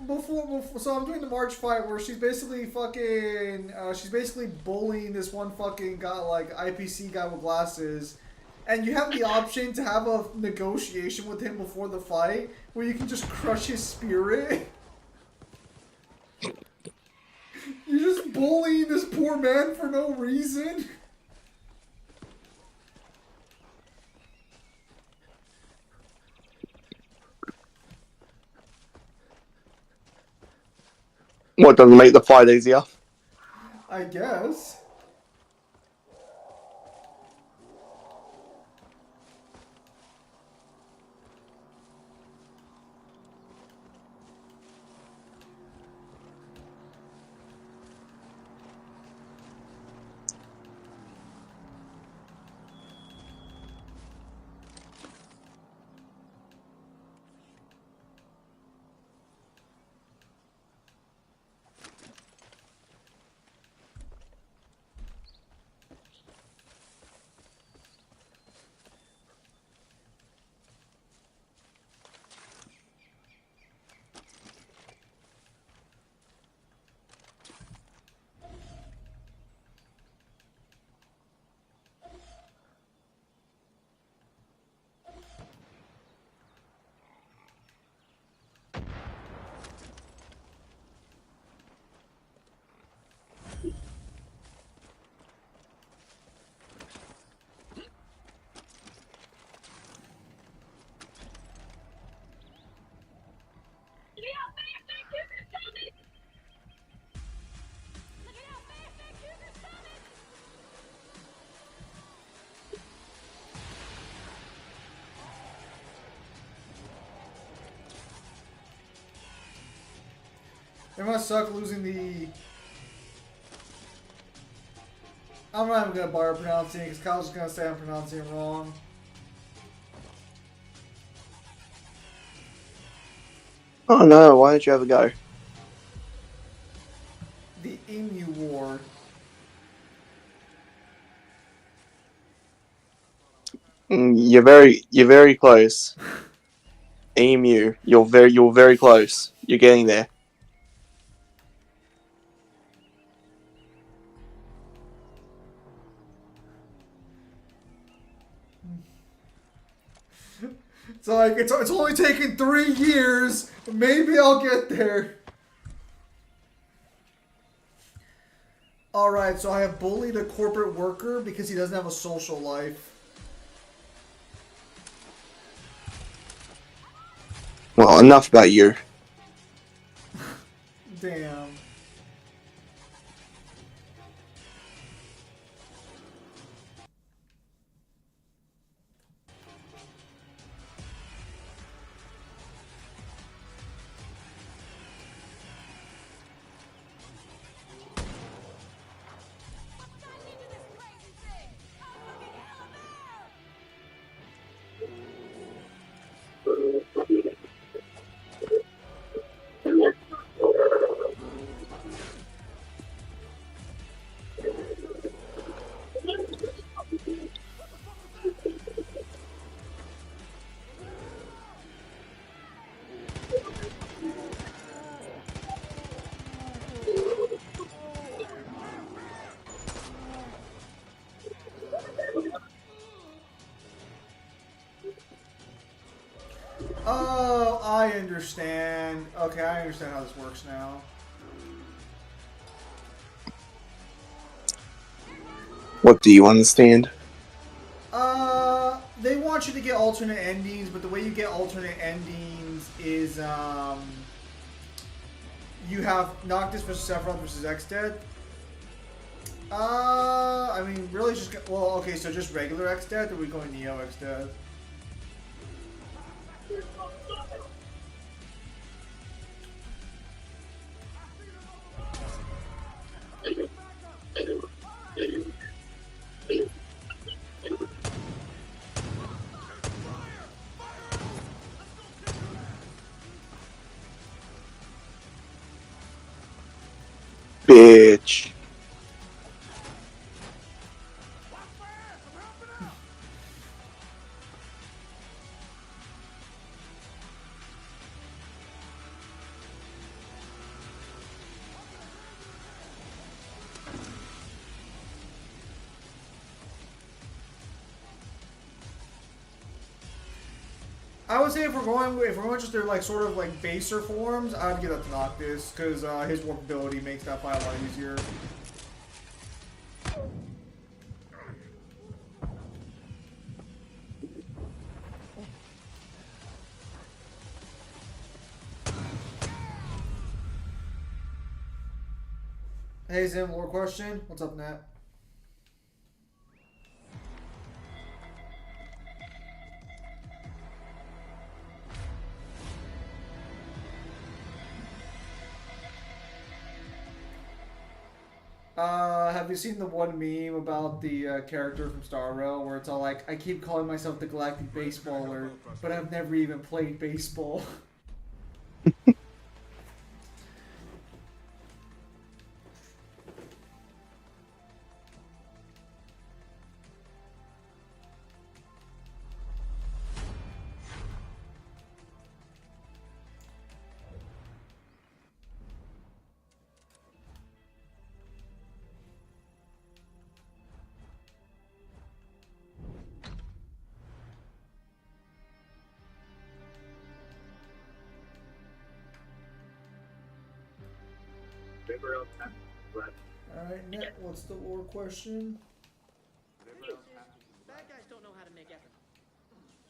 Before, so I'm doing the March fight where she's basically fucking, she's basically bullying this one fucking guy, like IPC guy with glasses, and you have the option to have a negotiation with him before the fight where you can just crush his spirit. You're just bullying this poor man for no reason. What doesn't make the fight easier? I guess. It must suck losing the... I'm not even gonna bother pronouncing it because Kyle's just gonna say I'm pronouncing it wrong. Oh no, why don't you have a go? The Emu War. You're very close. Emu, you're very close. You're getting there. It's like, it's only taken 3 years. Maybe I'll get there. Alright, so I have bullied a corporate worker because he doesn't have a social life. Well, enough about you. Damn. Oh, I understand. Okay, I understand how this works now. What do you understand? They want you to get alternate endings, but the way you get alternate endings is, you have Noctis versus Sephiroth versus X-Dead. I mean, really just, well, okay, so just regular X-Dead, or are we going Neo X-Dead? Bitch. I would say if we're going just their like sort of like baser forms, I'd give that to Noctis because his warp ability makes that fight a lot easier. Hey Zim, more question? What's up, Nat? Have you seen the one meme about the character from Star Rail where it's all like, I keep calling myself the Galactic Baseballer, but I've never even played baseball. Alright, Nat, what's the lore question? Bad guys don't know how to make effort.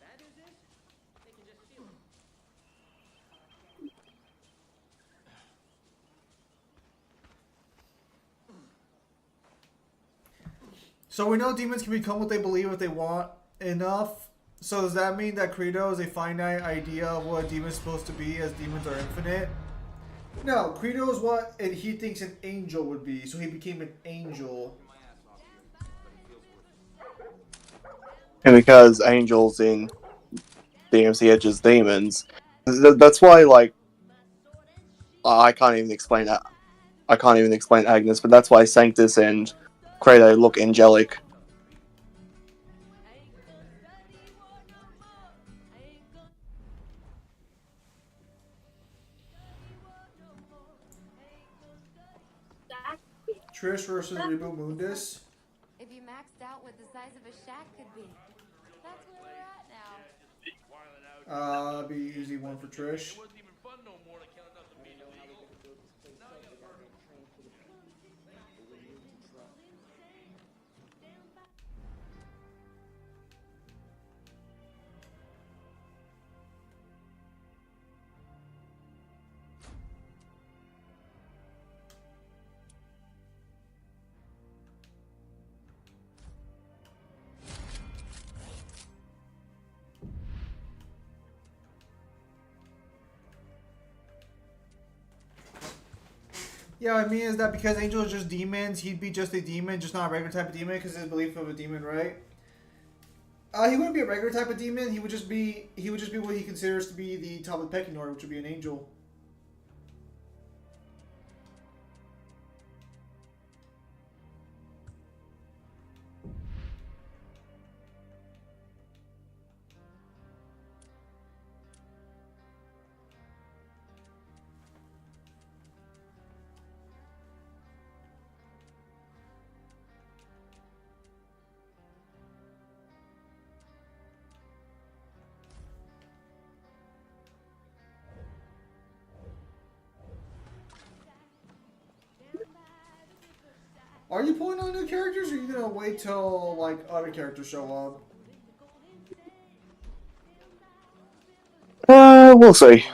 Bad news is, they can just feel it. So we know demons can become what they believe if they want enough. So does that mean that Credo is a finite idea of what a demon is supposed to be, as demons are infinite? No, Credo is what he thinks an angel would be, so he became an angel. And because angels in DMC are just demons, that's why, like, I can't even explain that. I can't even explain Agnes, but that's why Sanctus and Credo look angelic. Trish versus Reboot Mundus. If you maxed out what the size of a shack could be. That's where we're at now. That'd be easy one for Trish. It wasn't even fun no more to count nothing being illegal. Now you burn them. Yeah, I mean is that because angels are just demons, he'd be just a demon, just not a regular type of demon because his belief of a demon, right? He wouldn't be a regular type of demon. He would just be what he considers to be the top of the pecking order, which would be an angel. Are you pulling on new characters, or are you gonna wait till like other characters show up? We'll see.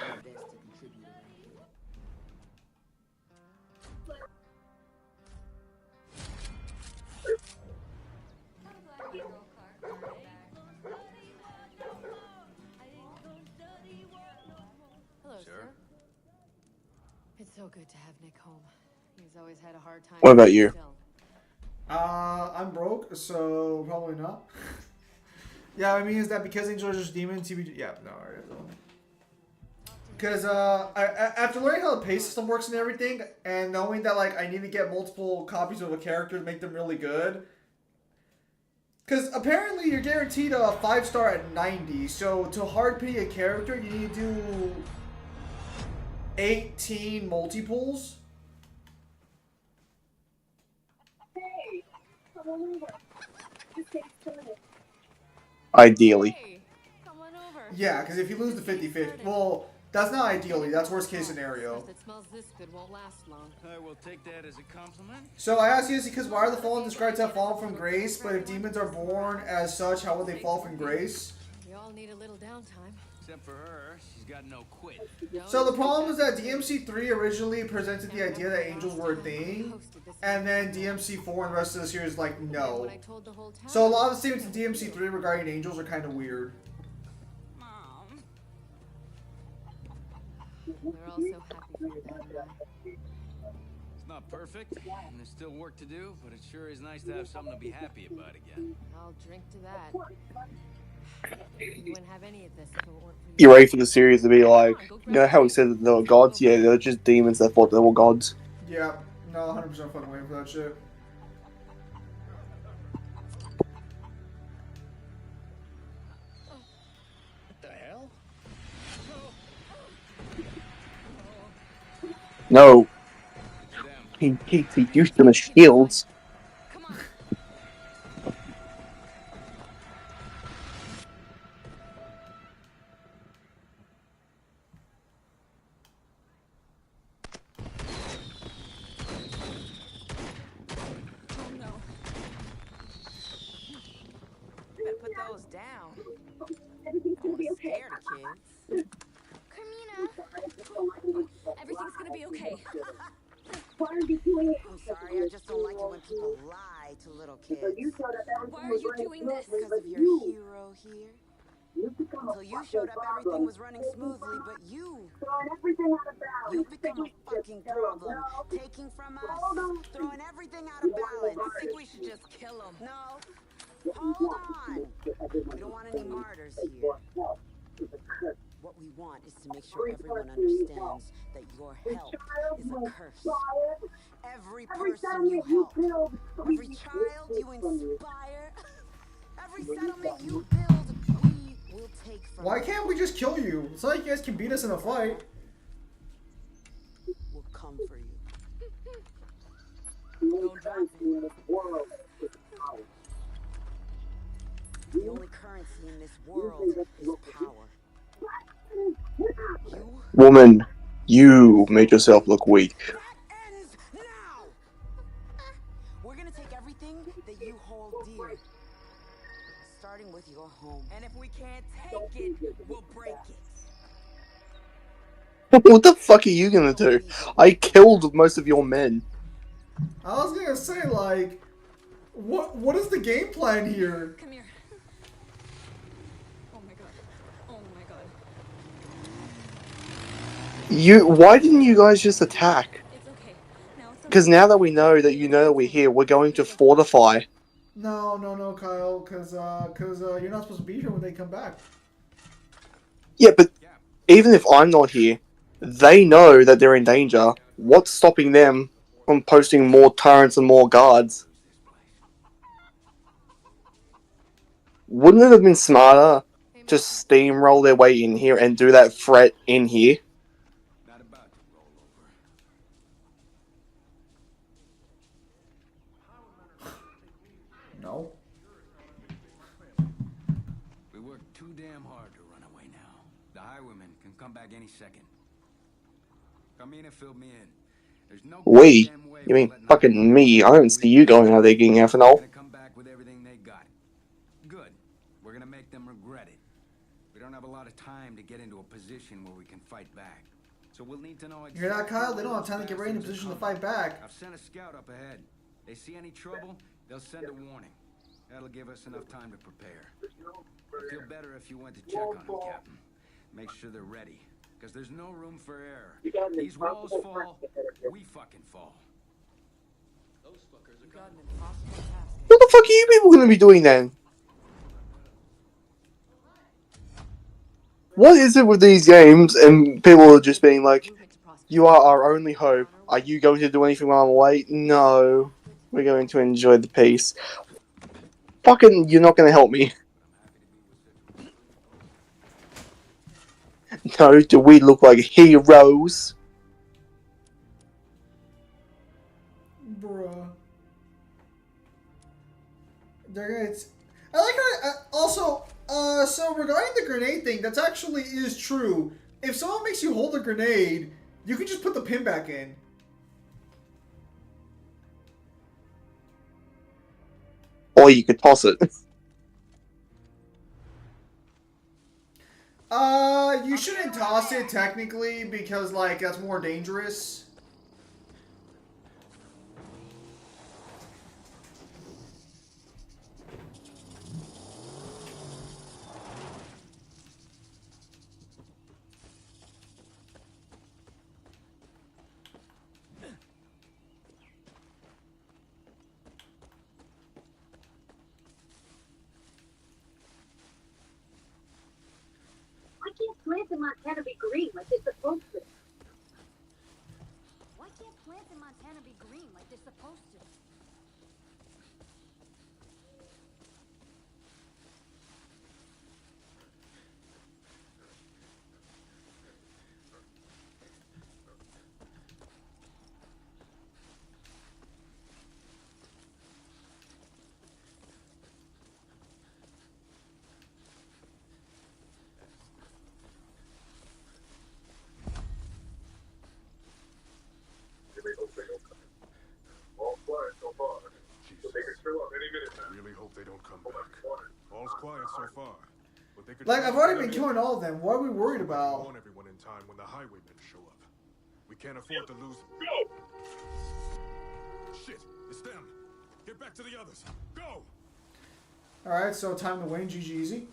Hello, sir. It's so good to have Nick home. He's always had a hard time. What about you? Still. I'm broke, so probably not. Yeah, I mean is that because angels are just demons? Yeah, no, alright. Because after learning how the pay system works and everything, and knowing that like I need to get multiple copies of a character to make them really good. Because apparently you're guaranteed a 5-star at 90, so to hard pay a character you need to do 18 multiples. Ideally. Hey, come on over. Yeah, because if you lose the 50-50, well, that's not ideally. That's worst case scenario. If it smells this good, won't last long. I will take that as a compliment. So I asked you this because why are the fallen described to have fallen from grace? But if demons are born as such, how would they fall from grace? We all need a little downtime. Except for her, she's got no quit. So the problem is that DMC3 originally presented the idea that angels were a thing, and then DMC4 and the rest of the series like no. So a lot of the statements in DMC3 regarding angels are kind of weird. Mom. We're all so happy for your dad and I. It's not perfect, and there's still work to do, but it sure is nice to have something to be happy about again. I'll drink to that. You wouldn't have any of this if it weren't for you. You ready for the series to be like, you know how he said that they were gods? Yeah, they're just demons that thought they were gods. Yeah, no, 100% fucking waiting for that shit. What the hell? No, Damn. he used them as shields. Come on. Better put those down. Don't want to scare the kids. Carmina! Everything's gonna be okay. I'm sorry, I just don't like it when people lie to little kids. Why are you doing this? Because of your hero here. Until you showed up, everything was running smoothly, but you become a fucking taking from us, throwing everything out of balance. I think we should just kill him. No, hold on. We don't want any martyrs here. What we want is to make sure everyone understands that your help is a curse. Every person you help, every child you inspire, every settlement you build, we will take from Why you. can't we just kill you? It's not like you guys can beat us in a fight. Will come for you. Don't drop it. The only currency in this world is power. You Woman, you made yourself look weak. That ends now! We're gonna take everything that you hold dear. Starting with your home. And if we can't take it, we'll break it. What the fuck are you gonna do? I killed most of your men. I was gonna say, like, what is the game plan here? Come here. Oh my god. Oh my god. Why didn't you guys just attack? It's okay. Now it's okay. Because now that we know that you know that we're here, we're going to fortify. No, Kyle, because you're not supposed to be here when they come back. Yeah, but even if I'm not here, they know that they're in danger. What's stopping them from posting more turrets and more guards? Wouldn't it have been smarter to steamroll their way in here and do that threat in here? Not about to roll over. No. We worked too damn hard to run away now. The highwaymen can come back any second. Come in and fill me in. There's no We? goddamn way You mean we're letting fucking me? I don't see you going out there getting ethanol. gonna come back with everything they got. Good. We're gonna make them regret it. We don't have a lot of time to get into a position where we can fight back. So we'll need to know exactly. You're not Kyle. They don't have time to get ready in a position to fight back. I've sent a scout up ahead. They see any trouble, they'll send a warning. That'll give us enough time to prepare. I'd feel better if you went to check on them, Captain. Make sure they're ready. Because there's no room for error. These walls fall, we fucking fall. Those fuckers are You got an impossible task. What the fuck are you people going to be doing then? What is it with these games and people are just being like, you are our only hope. Are you going to do anything while I'm away? No. We're going to enjoy the peace. Fucking, you're not going to help me. No, do we look like heroes? Bruh. It's, I like how, also, so regarding the grenade thing, that's actually is true. If someone makes you hold a grenade, you can just put the pin back in. Or you could toss it. You shouldn't toss it technically because, like, that's more dangerous. Why can't plants in Montana be green like they're supposed to? Why can't plants in Montana be green like they're supposed to? All quiet so far. But they could show up any minute now. Really hope they don't come back. All's quiet so far. But they could Like, I've already been killing all of them. What are we worried about? warn everyone in time when the highwaymen show up. We can't afford to lose. Shit, it's them. Get back to the others. Go! Alright, so time to win. GG easy.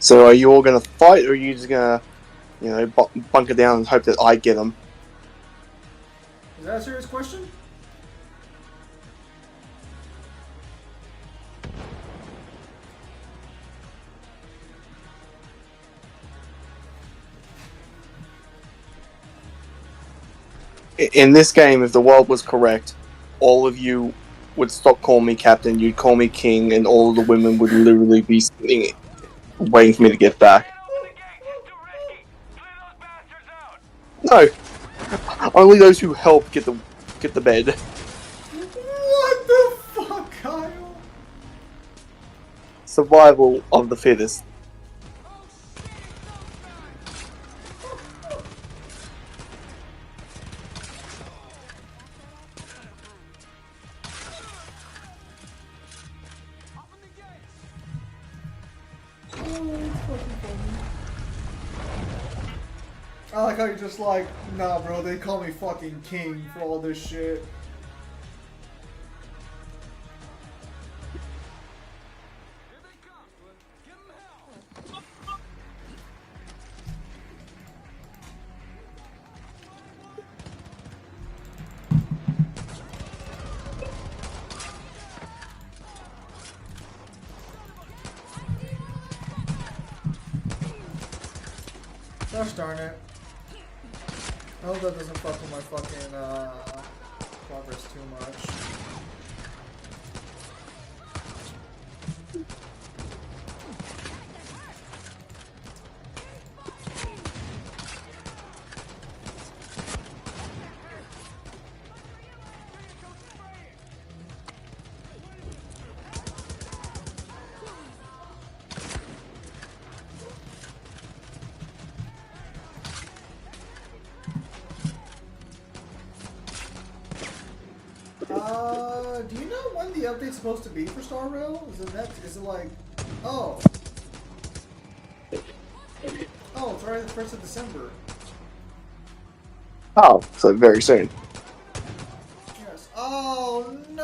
So are you all gonna fight, or are you just gonna, you know, bunker down and hope that I get them? Is that a serious question? In this game, if the world was correct, all of you would stop calling me captain, you'd call me king, and all the women would literally be sitting, waiting for me to get back. No, only those who help get the bed. What the fuck, Kyle? Survival of the fittest. I like how you're just like, nah, bro, they call me fucking king for all this shit. Gosh darn it. I hope that doesn't fuck with my fucking progress too much. Do you know when the update's supposed to be for Star Rail? Is it like, oh. Oh, it's already the 1st of December. Oh, so very soon. Yes. Oh, no!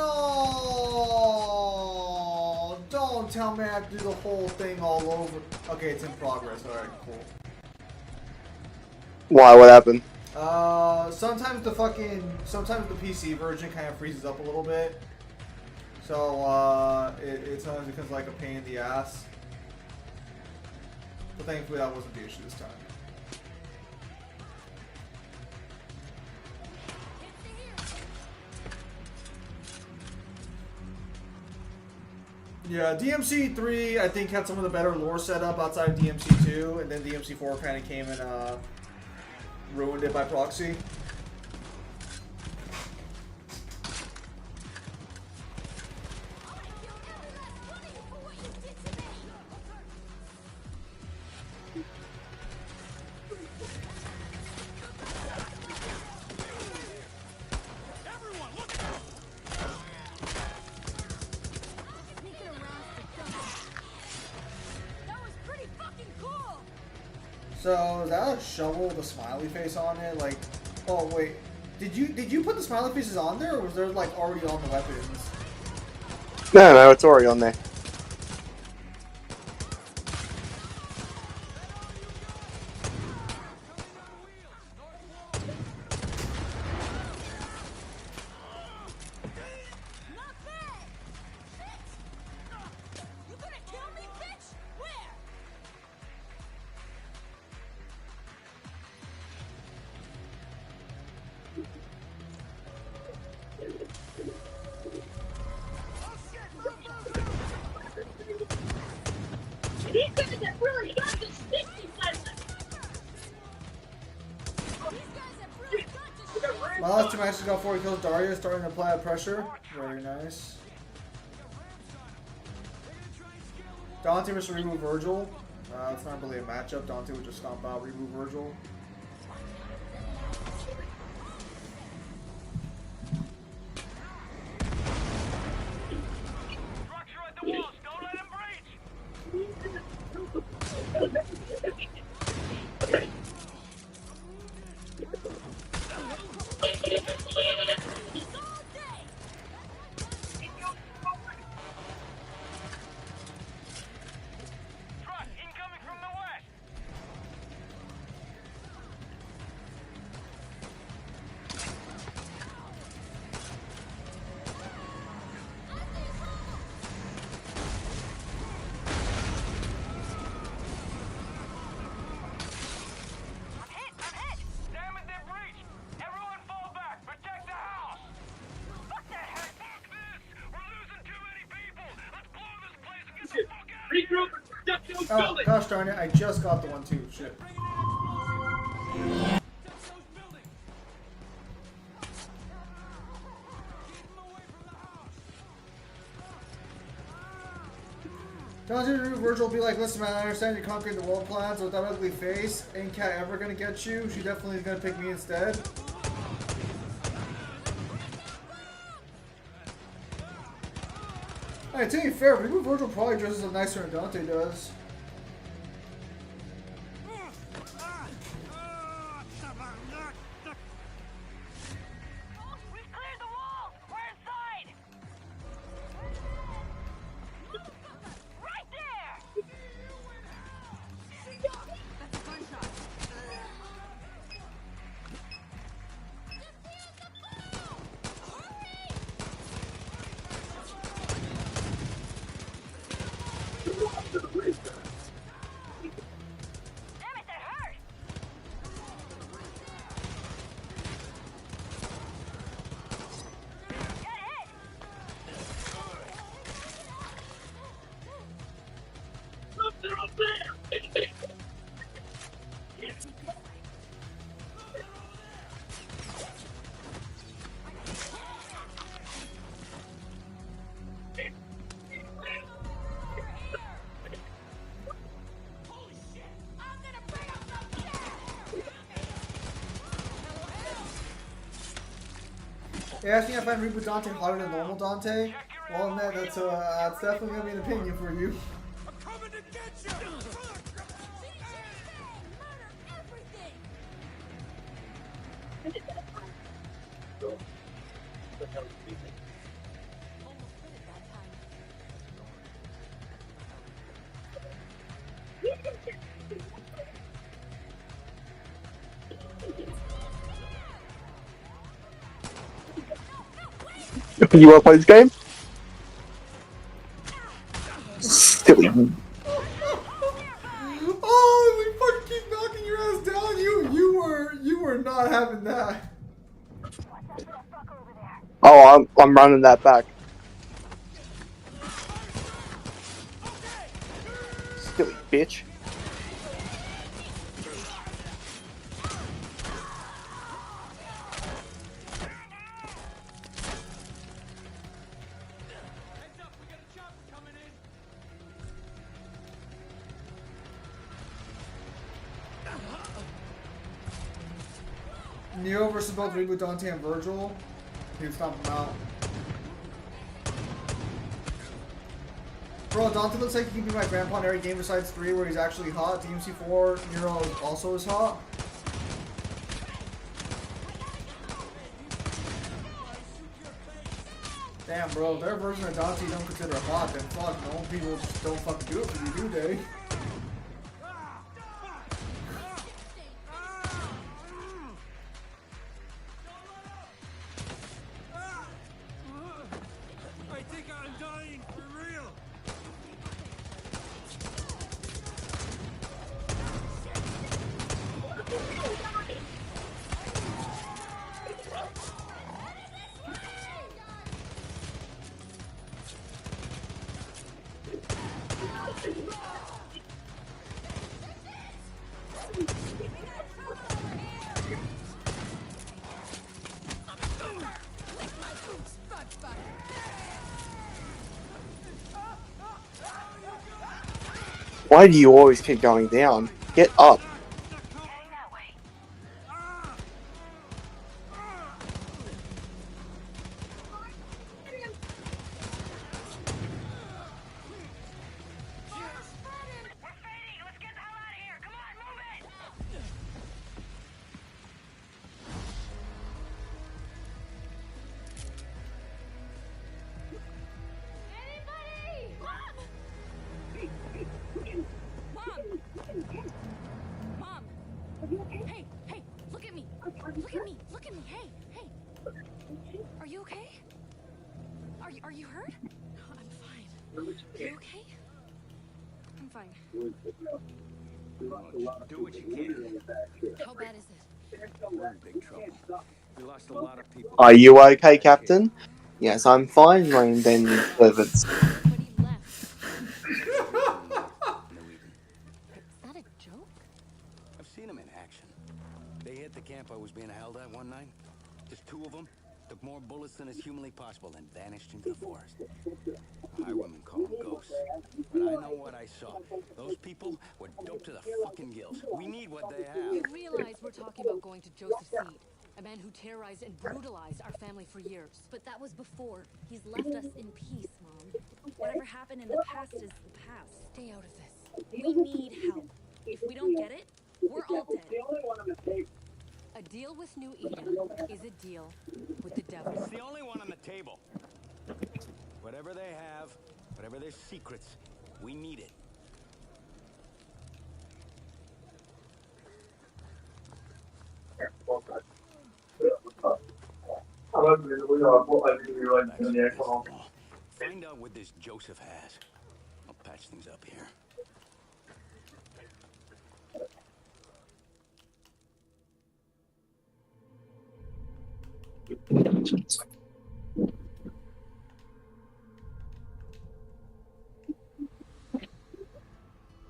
Don't tell me I have to do the whole thing all over. Okay, it's in progress. Alright, cool. Why? What happened? Sometimes the PC version kind of freezes up a little bit. So, it sometimes becomes like a pain in the ass. But thankfully that wasn't the issue this time. Yeah, DMC 3 I think had some of the better lore setup outside of DMC 2, and then DMC 4 kind of came and ruined it by proxy. So is that a shovel with a smiley face on it? Like, oh wait, did you put the smiley faces on there, or was there like already on the weapons? No, it's already on there. My last two matches got 40 kills. Daria starting to apply pressure. Very nice. Dante versus remove Virgil. It's not really a matchup. Dante would just stomp out, remove Virgil. Structure at the walls. Don't let him breach. Truck incoming from Oh, gosh darn it, I just got the one too. Shit. Virgil will be like, listen man, I understand you're conquering the world plans with that ugly face. Ain't Cat ever gonna get you? She definitely is gonna pick me instead. Hey, to be fair, Reboot Virgil probably dresses up nicer than Dante does. We've cleared the walls! We're inside! Right there! That's a gunshot. Damn it, that hurt! Get hit! They asked me if I find Reboot Dante hotter than normal Dante. Well, Ned, that's definitely gonna be an opinion for you. I'm coming to get you! You want to play this game? Silly. Oh, we fucking keep knocking your ass down. You were not having that. Oh, I'm running that back. Silly bitch. Neo versus both Reboot Dante and Virgil. You can stomp him out. Bro, Dante looks like he can be my grandpa in every game besides 3 where he's actually hot. DMC4, Nero also is hot. Damn, bro, their version of Dante you don't consider hot, then fuck, no people just don't fucking do it for you, do they? I think I'm dying for real. Why do you always keep going down? Get up. Mom! Hey, hey, look at me! Look at me! Look at me! Hey, hey! Are you okay? Are you hurt? I'm fine. You okay? I'm fine. Do what you can. How bad is it? We're in big trouble. We lost a lot of people. Are you okay, Captain? Yes, I'm fine, Rain. Then servants. Everybody left. camp I was being held at one night? Just two of them took more bullets than is humanly possible and vanished into the forest. The highwaymen call them ghosts. But I know what I saw. Those people were doped to the fucking gills. We need what they have. You realize we're talking about going to Joseph Seed, a man who terrorized and brutalized our family for years. But that was before. He's left us in peace, Mom. Whatever happened in the past is the past. Stay out of this. We need help. If we don't get it, we're all dead. A deal with New Eden is a deal with the devil. It's the only one on the table. Whatever they have, whatever their secrets, we need it. Find out what this Joseph has. I'll patch things up here.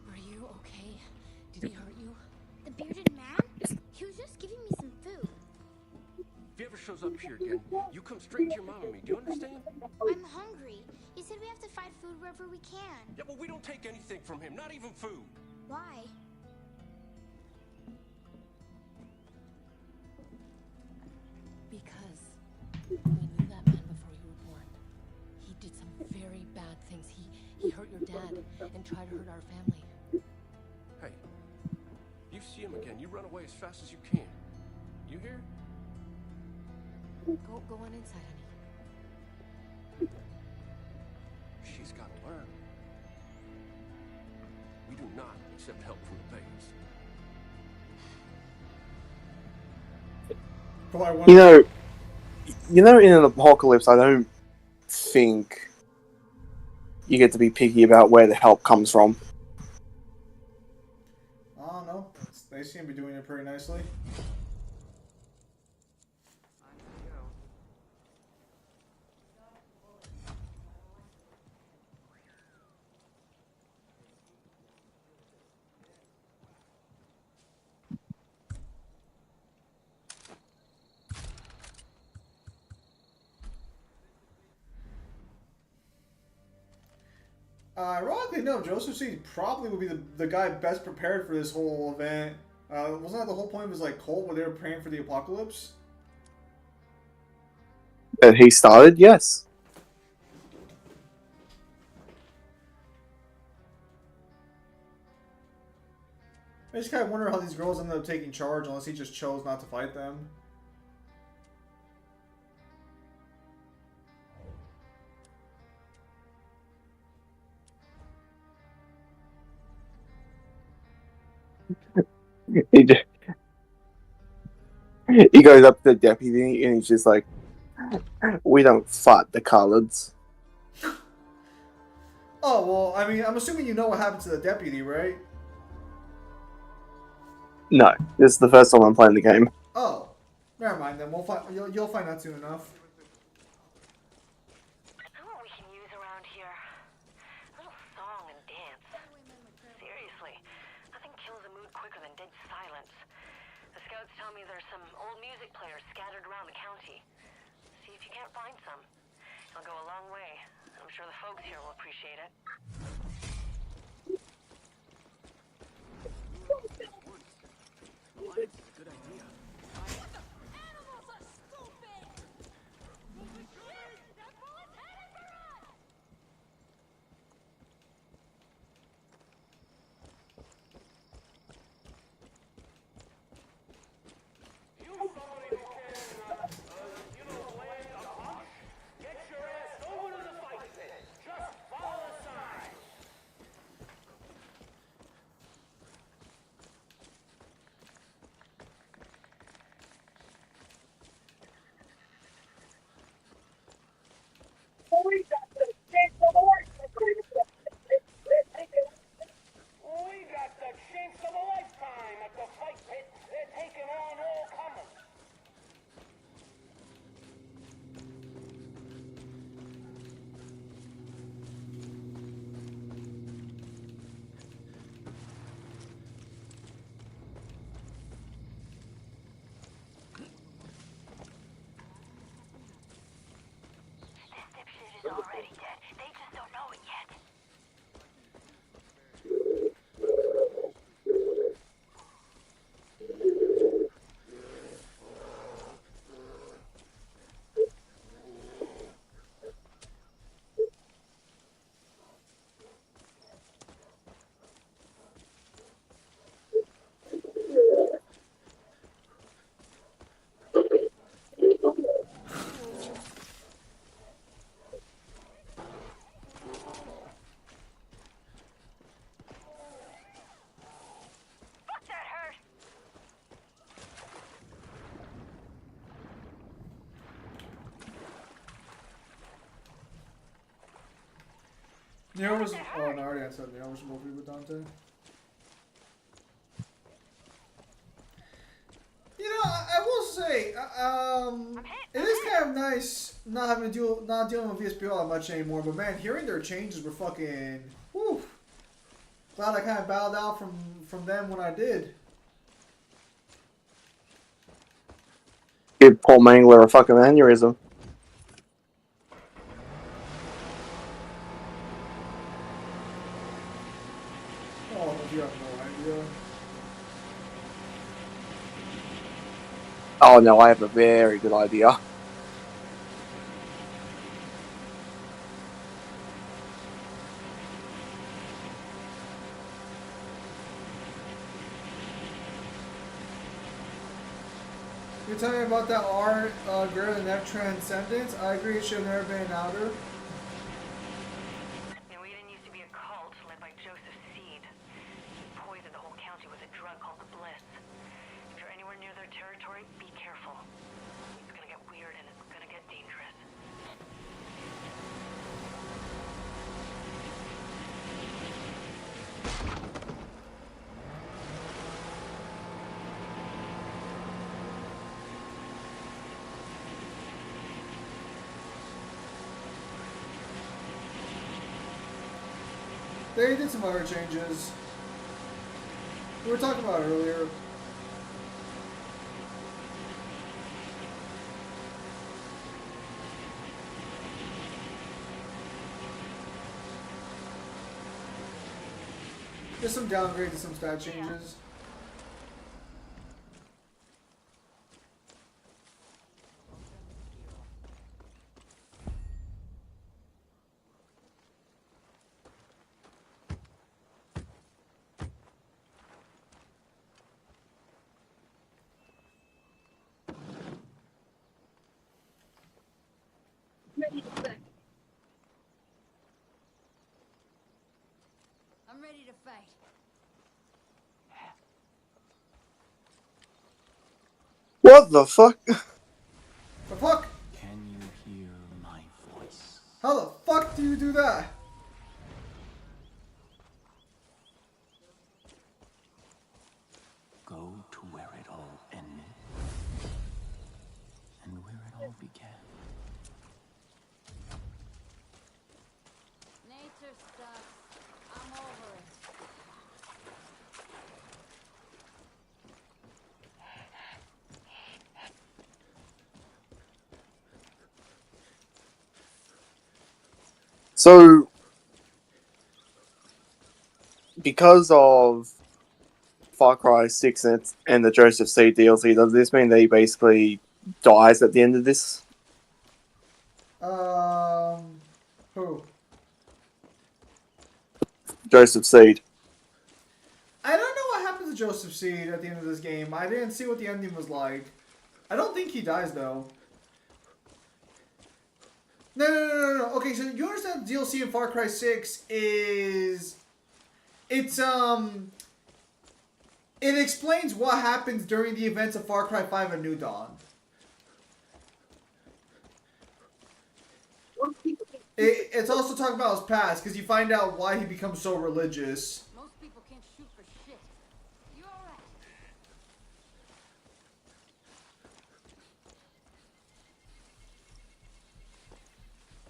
Are you okay? Did he hurt you? The bearded man? He was just giving me some food. If he ever shows up here again, you come straight to your mom and me. Do you understand? I'm hungry. He said we have to find food wherever we can. Yeah, but we don't take anything from him, not even food. Why? Because we knew that man before you were born. He did some very bad things. He hurt your dad and tried to hurt our family. Hey, you see him again, you run away as fast as you can. You hear? Go on inside, honey. She's got to learn. We do not accept help from the Vegas. In an apocalypse, I don't think you get to be picky about where the help comes from. I don't know. They seem to be doing it pretty nicely. Ironically enough, Joseph Seed probably would be the guy best prepared for this whole event. Wasn't that the whole point of his cult where they were praying for the apocalypse? That he started, yes. I just kind of wonder how these girls ended up taking charge unless he just chose not to fight them. He goes up to the deputy and he's just like, "We don't fight the coloureds." Oh, well, I mean, I'm assuming you know what happened to the deputy, right? No, this is the first time I'm playing the game. Oh, never mind then. We'll find. You'll find out soon enough. Know what we can use around here? A little song and dance. Seriously, nothing kills a mood quicker than dead silence. The scouts tell me there's some old music players scattered around the county. See if you can't find some. It'll go a long way. I'm sure the folks here will appreciate it. Good idea. Animals are stupid! That bullet's headed for us! You somebody who can, land a punch? Get your ass over to the fight pit. Just follow the sign. Nero was. Oh, no, I already said Nero was supposed to be with Dante. You know, I will say, it is kind of nice not having to not dealing with VSPO that much anymore. But man, hearing their changes were fucking. Whew. Glad I kind of bowed out from them when I did. Give Paul Mangler a fucking aneurysm. Oh, you have no idea. Oh no, I have a very good idea. You're telling me about that R greater than F transcendence? I agree it should have never been an outer. New Eden used to be a cult led by Joseph Seed. He poisoned the whole county with a drug called the Bliss. If you're anywhere near their territory, be careful. It's gonna get weird and it's gonna get dangerous. They did some other changes. We were talking about it earlier. There's some downgrades and some stat changes. I'm ready to fight. What the fuck? The fuck? Can you hear my voice? How the fuck do you do that? Go to where it all ended and where it all began. Nature sucks. I'm over it. So, because of Far Cry 6 and the Joseph Seed DLC, does this mean that he basically dies at the end of this? Who? Joseph Seed. I don't know what happens to Joseph Seed at the end of this game. I didn't see what the ending was like. I don't think he dies though. No. Okay, so you understand the DLC in Far Cry 6 is... It explains what happens during the events of Far Cry 5 and New Dawn. It's also talking about his past, because you find out why he becomes so religious. Most people can't shoot for shit. You alright?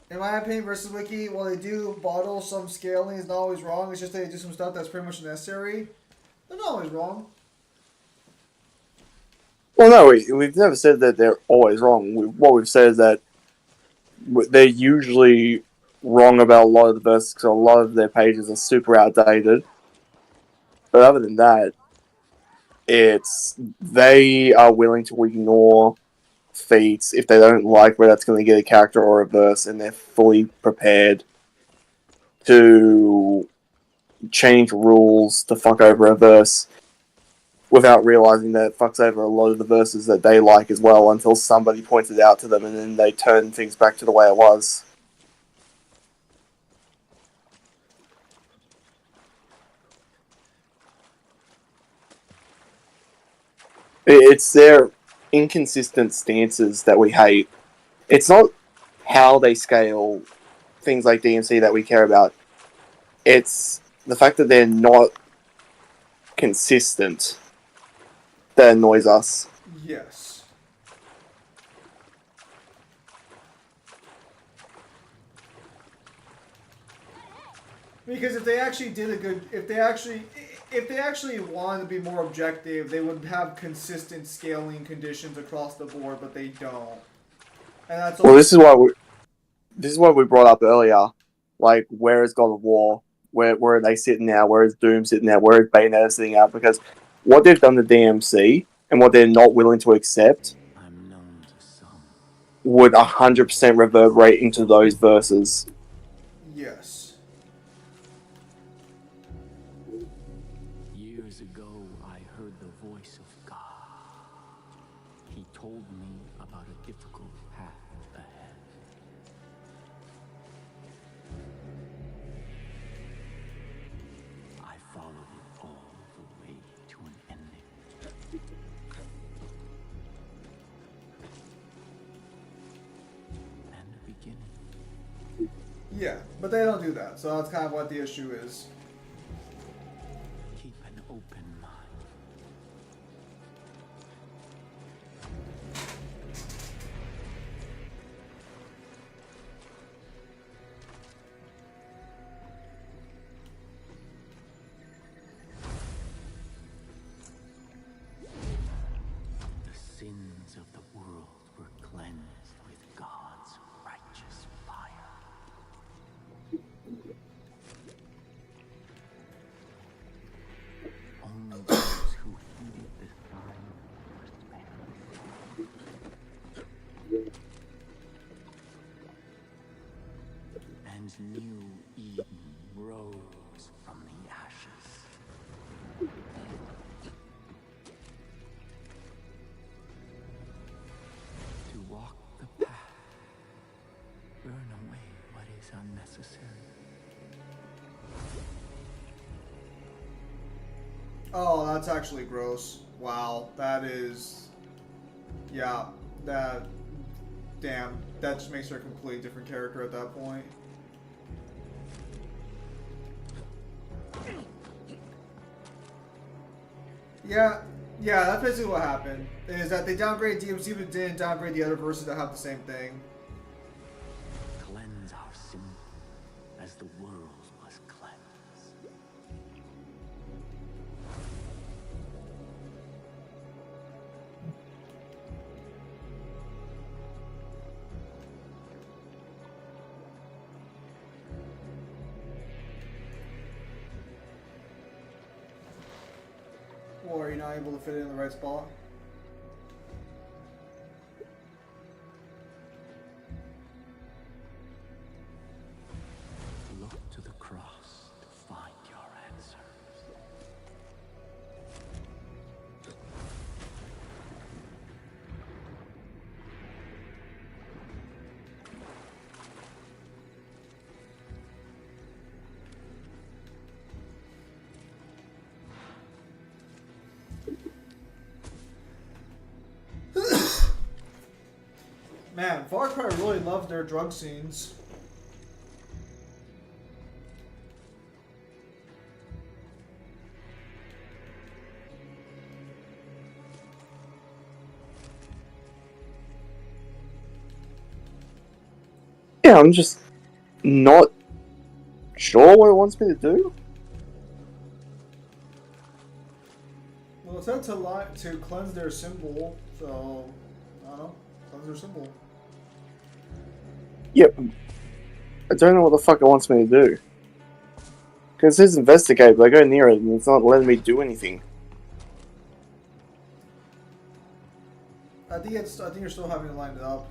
In my opinion, versus Wiki, while they do bottle some scaling, is not always wrong. It's just they do some stuff that's pretty much necessary. They're not always wrong. Well, no, we've never said that they're always wrong. What we've said is that they're usually wrong about a lot of the verses because a lot of their pages are super outdated. But other than that, they are willing to ignore feats if they don't like where that's going to get a character or a verse, and they're fully prepared to change rules to fuck over a verse without realizing that it fucks over a lot of the verses that they like as well until somebody points it out to them and then they turn things back to the way it was. It's their inconsistent stances that we hate. It's not how they scale things like DMC that we care about. it's the fact that they're not consistent that annoys us. Yes. Because if they actually did a good, if they actually wanted to be more objective, they would have consistent scaling conditions across the board, but they don't. And that's Well, this is what we brought up earlier. Like, where is God of War? Where are they sitting now? Where is Doom sitting now? Where is Bayonetta sitting out? Because what they've done to DMC and what they're not willing to accept would 100% reverberate into those verses. Yes. Years ago, I heard the voice of God. He told me about a difficult path ahead. I followed it all the way to an ending. And a beginning. Yeah, but they don't do that, so that's kind of what the issue is. Keep an open mind. The sins of the world were cleansed with God's righteous fire. Only those who heeded the sign were spared. And new Eden rose from the ashes. To walk the path, burn away what is unnecessary. Oh, that's actually gross. Wow, that is... Yeah, that... Damn, that just makes her a completely different character at that point. Yeah, that's basically what happened. Is that they downgraded DMC but didn't downgrade the other verses that have the same thing. Cleanse our sin as the world was cleansed. Or are you not able to fit it in the right spot? Look to the cross to find your answers. Man, Far Cry really loves their drug scenes. Yeah, I'm just not sure what it wants me to do. Well, it said to cleanse their symbol, so I don't know, cleanse their symbol. Yep. I don't know what the fuck it wants me to do. Because it says investigate, but I go near it and it's not letting me do anything. I think you're still having to line it up.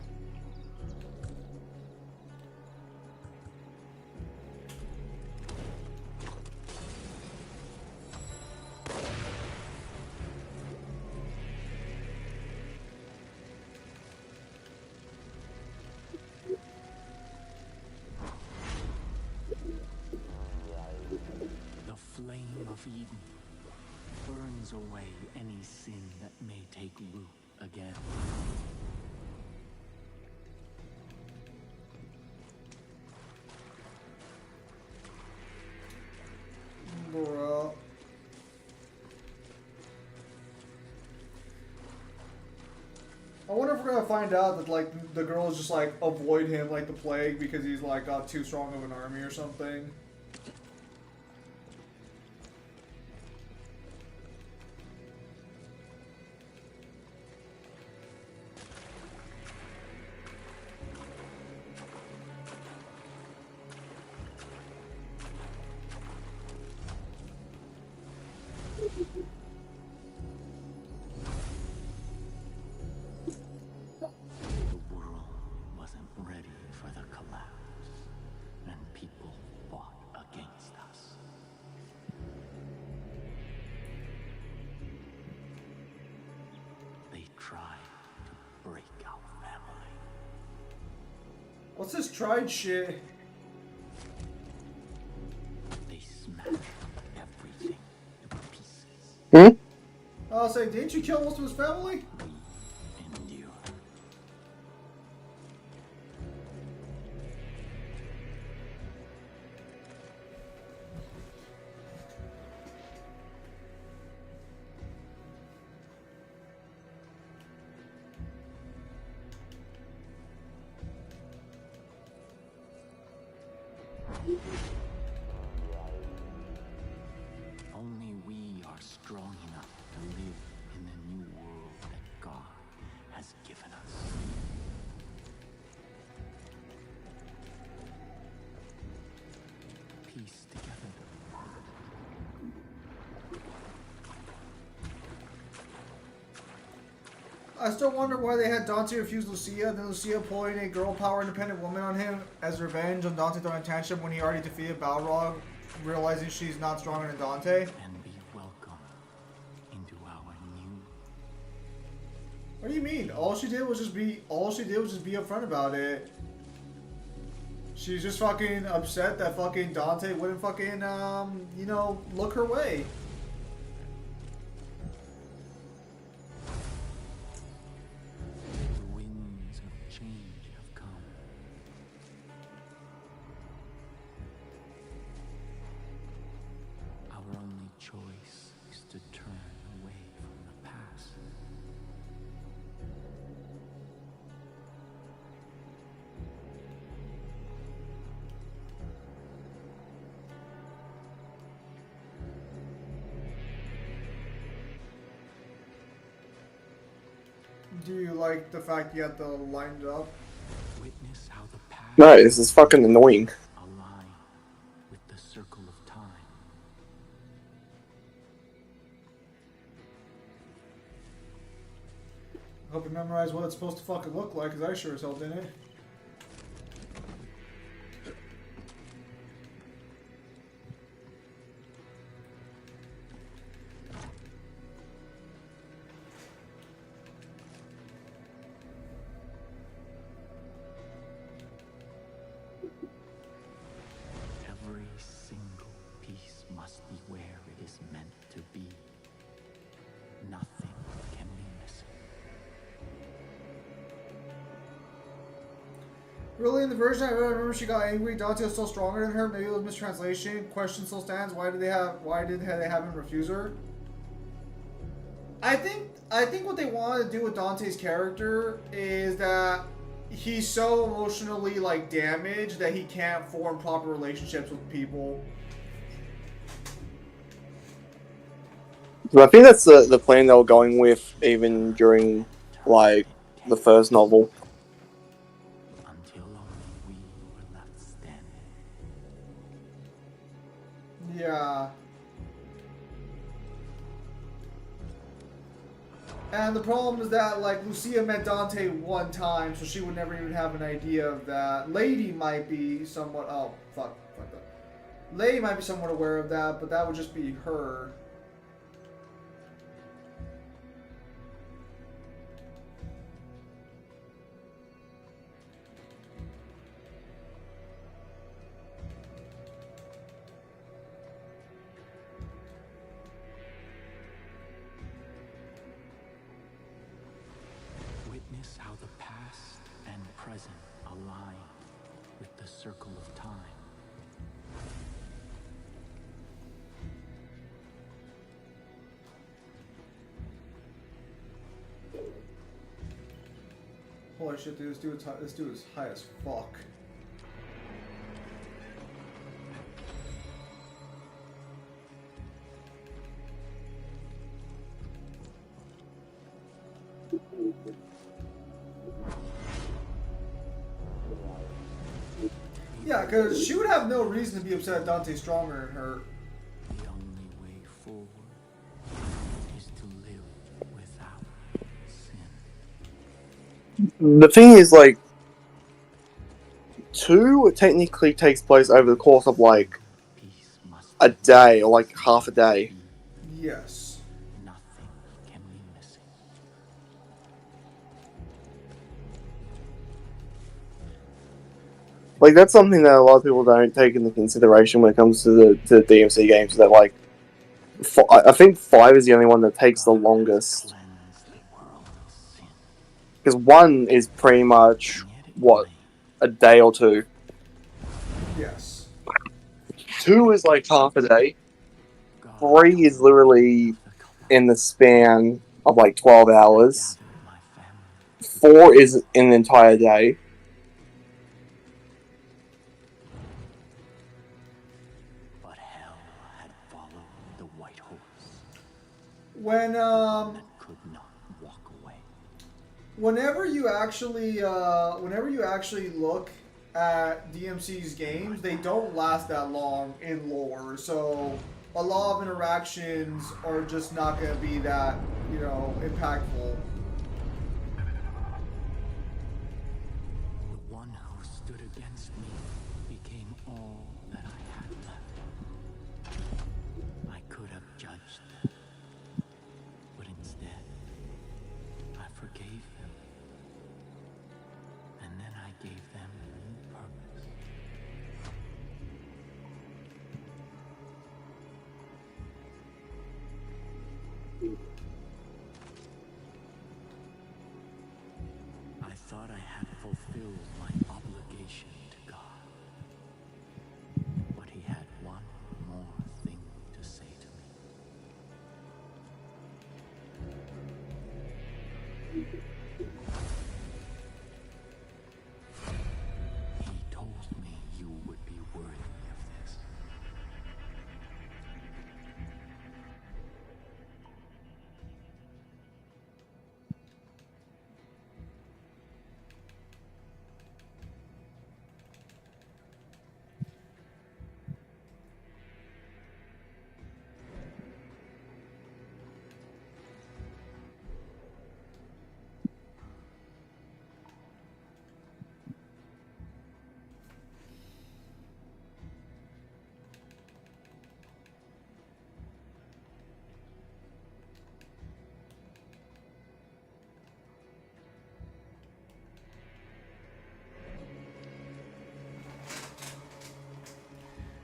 The flame of Eden burns away any sin that may take root again. if we're gonna find out that like the girls just like avoid him like the plague because he's like got too strong of an army or something. The world wasn't ready for the collapse, and people fought against us. They tried to break our family. What's this tried shit? They smashed everything to pieces. Hmm? I'll say, didn't you kill most of his family? Endure. Only we are strong enough to live in the new world that God has given us. Piece together. I still wonder why they had Dante refuse Lucia, then Lucia pulling a girl power independent woman on him as revenge on Dante throwing a tantrum when he already defeated Balrog, realizing she's not stronger than Dante. And be welcome into our new. What do you mean? All she did was just be upfront about it. She's just fucking upset that fucking Dante wouldn't fucking you know, look her way. The winds of change have come. Our only choice is to turn away from the past. Do you like the fact you have to line it up? Witness how the past No, this is fucking annoying. align with the circle of time. I hope you memorize what it's supposed to fucking look like, because I sure as hell didn't. Every single piece must be where it is meant to be. Nothing can be missing. Really, in the version I read, I remember she got angry. Dante was still stronger than her. Maybe it was mistranslation. Question still stands. Why did they have him refuse her? I think what they wanted to do with Dante's character is that he's so emotionally like damaged that he can't form proper relationships with people. So I think that's the plan they were going with even during like the first novel. Until only we were left standing. Yeah. And the problem is that, like, Lucia met Dante one time, so she would never even have an idea of that. Lady might be somewhat... Oh, fuck that. Lady might be somewhat aware of that, but that would just be her. Witness how the past and present align with the circle of time. Holy shit, dude, this dude is high as fuck. Yeah, because she would have no reason to be upset Dante's stronger than her. The only way forward is to live without sin. The thing is, like, 2 technically takes place over the course of like a day or like half a day. Yes. Nothing can be missing. Like, that's something that a lot of people don't take into consideration when it comes to the DMC games. That like, I think 5 is the only one that takes the longest. Because 1 is pretty much what, a day or 2. Yes. 2 is like half a day. 3 is literally in the span of like 12 hours. 4 is an entire day. But hell had followed the white horse. When Could not walk away. whenever you actually look at DMC's games, they don't last that long in lore. So a lot of interactions are just not going to be that, you know, impactful. The one who stood against me became all that I had left. I could have judged them, but instead, I forgave them. And then I gave them new purpose. I thought I had fulfilled my obligation to God. But he had one more thing to say to me. He told me you would be worthy of this.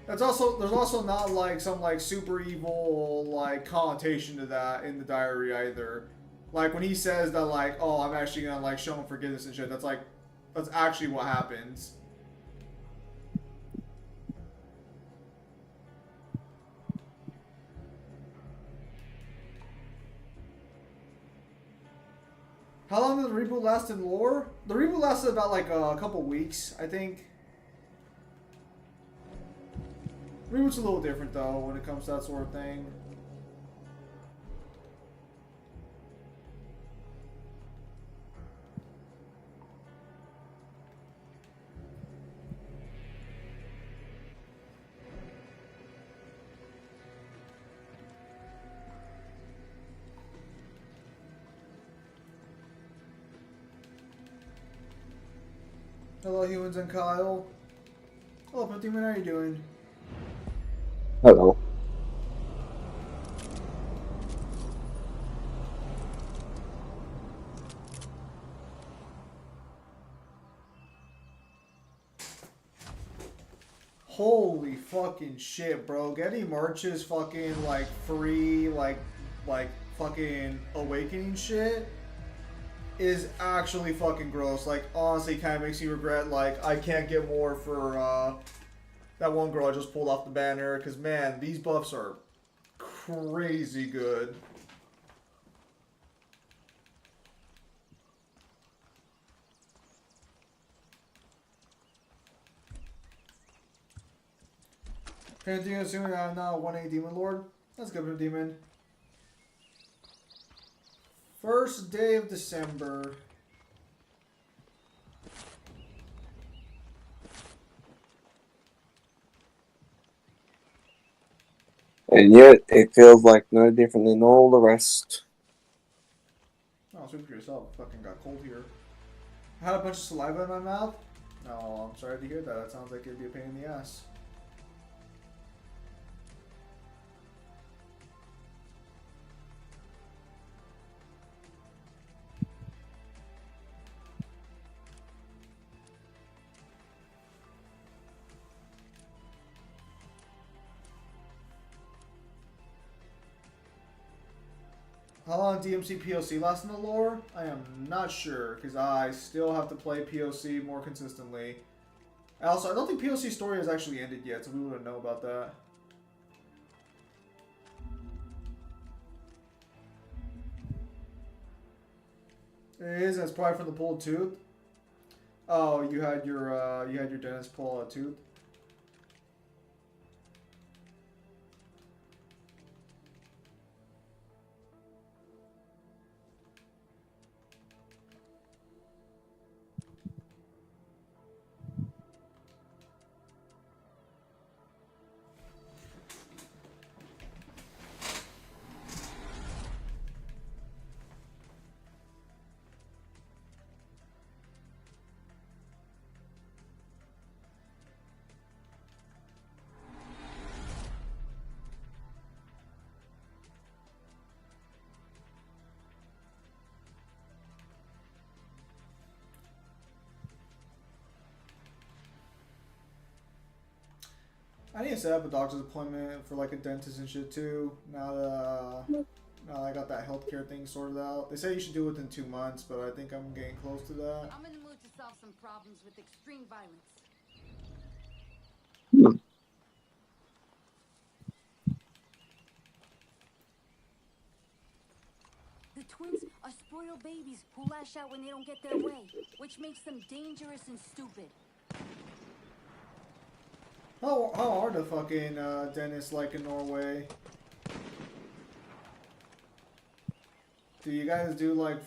There's also not like some like super evil like connotation to that in the diary either. Like when he says that like, oh, I'm actually gonna like show him forgiveness and shit. That's actually what happens. How long did the reboot last in lore? The reboot lasted about like a couple weeks, I think. Reboot's a little different though when it comes to that sort of thing. Hello, humans and Kyle. Hello, Pentiman, how are you doing? Hello. Holy fucking shit, bro. Getting March's fucking, like, free, like fucking awakening shit is actually fucking gross. Like, honestly, kind of makes me regret, like, I can't get more for, that one girl I just pulled off the banner. Because, man, these buffs are crazy good. Anything assuming I'm not 1A Demon Lord? That's good for Demon. First day of December. And yet, it feels like no different than all the rest. Oh, speak for yourself. Fucking got cold here. I had a bunch of saliva in my mouth. No, I'm sorry to hear that. That sounds like it'd be a pain in the ass. How long DMC POC lasts in the lore? I am not sure, because I still have to play POC more consistently. Also, I don't think POC story has actually ended yet, so we wouldn't know about that. It is, and it's probably from the pulled tooth. Oh, you had your dentist pull a tooth? I need to set up a doctor's appointment for like a dentist and shit too. Now that I got that healthcare thing sorted out. They say you should do it within 2 months, but I think I'm getting close to that. I'm in the mood to solve some problems with extreme violence. The twins are spoiled babies who lash out when they don't get their way, which makes them dangerous and stupid. How are the fucking dentists like in Norway? Do you guys do like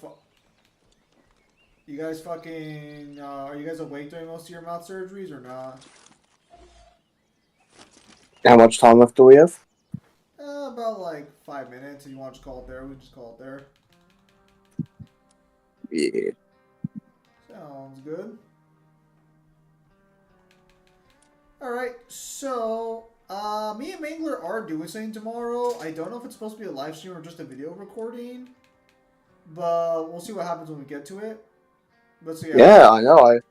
you guys fucking are you guys awake during most of your mouth surgeries or not? How much time left do we have? About like 5 minutes. If you want to just call it there, we just call it there. Yeah. Sounds good. Alright, so me and Mangler are doing something tomorrow. I don't know if it's supposed to be a live stream or just a video recording. But we'll see what happens when we get to it. But so Yeah, I know.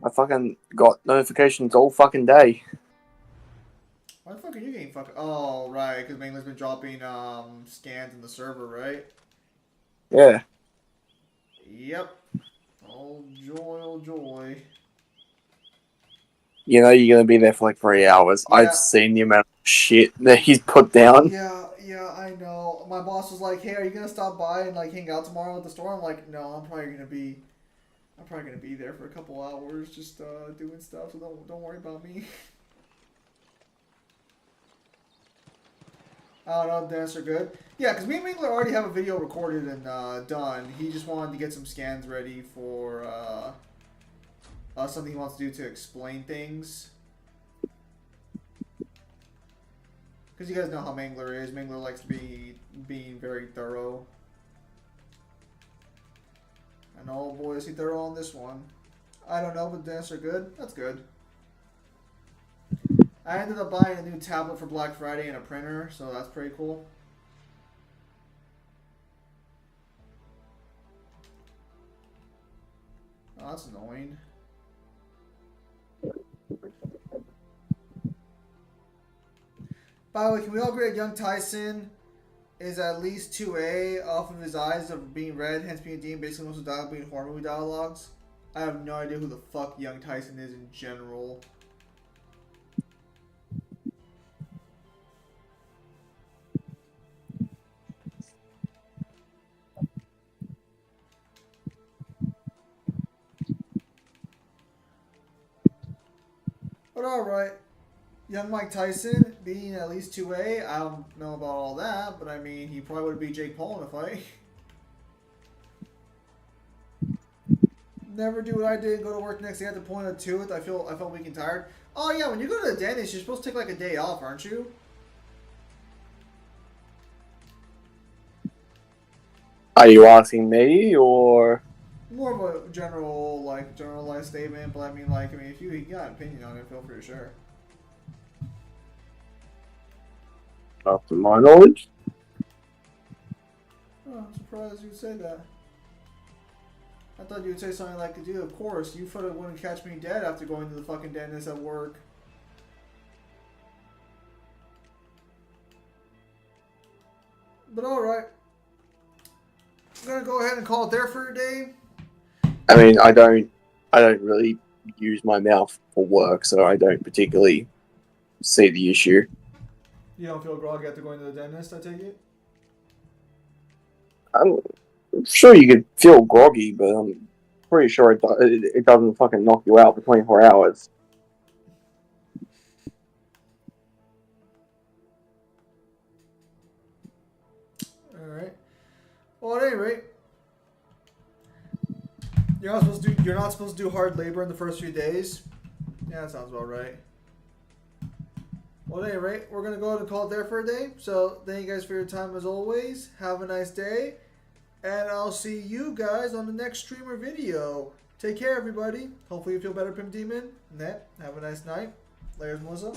I fucking got notifications all fucking day. Why the fuck are you getting fucking... Oh, right, because Mangler's been dropping scans in the server, right? Yeah. Yep. Oh joy, oh joy. You know you're gonna be there for like 3 hours. Yeah. I've seen the amount of shit that he's put down. Yeah, I know. My boss was like, "Hey, are you gonna stop by and like hang out tomorrow at the store?" I'm like, "No, I'm probably gonna be there for a couple hours, just doing stuff. So don't worry about me." I don't know, Dennis are good. Yeah, because me and Mingler already have a video recorded and done. He just wanted to get some scans ready for something he wants to do to explain things. Because you guys know how Mangler is. Mangler likes to be being very thorough. And oh boy, is he thorough on this one. I don't know, but Dennis are good. That's good. I ended up buying a new tablet for Black Friday and a printer, so that's pretty cool. Oh, that's annoying. By the way, can we all agree that young Tyson is at least 2A off of his eyes of being red, hence being a demon, basically most of the dialogue being horror movie dialogues? I have no idea who the fuck young Tyson is in general. But alright. Young Mike Tyson being at least 2A. I don't know about all that, but I mean, he probably would beat Jake Paul in a fight. Never do what I did. Go to work the next day at the point of tooth. I felt weak and tired. Oh yeah, when you go to the dentist, you're supposed to take like a day off, aren't you? Are you asking me or? More of a generalized statement, but I mean, if you got an opinion on it, feel free to share. Not to my knowledge. Oh, I'm surprised you'd say that. I thought you would say something like, dude, of course, you wouldn't catch me dead after going to the fucking dentist at work. But alright. I'm gonna go ahead and call it there for today. I mean, I don't really use my mouth for work, so I don't particularly see the issue. You don't feel groggy after going to the dentist, I take it? I'm sure you could feel groggy, but I'm pretty sure it doesn't fucking knock you out for 24 hours. Alright. Well, at any rate, you're not supposed to do hard labor in the first few days. Yeah, that sounds about right. Well, at any rate, we're going to go ahead and call it there for a day. So, thank you guys for your time as always. Have a nice day. And I'll see you guys on the next streamer video. Take care, everybody. Hopefully you feel better, Pimp Demon. Net, have a nice night. Layers, Melissa.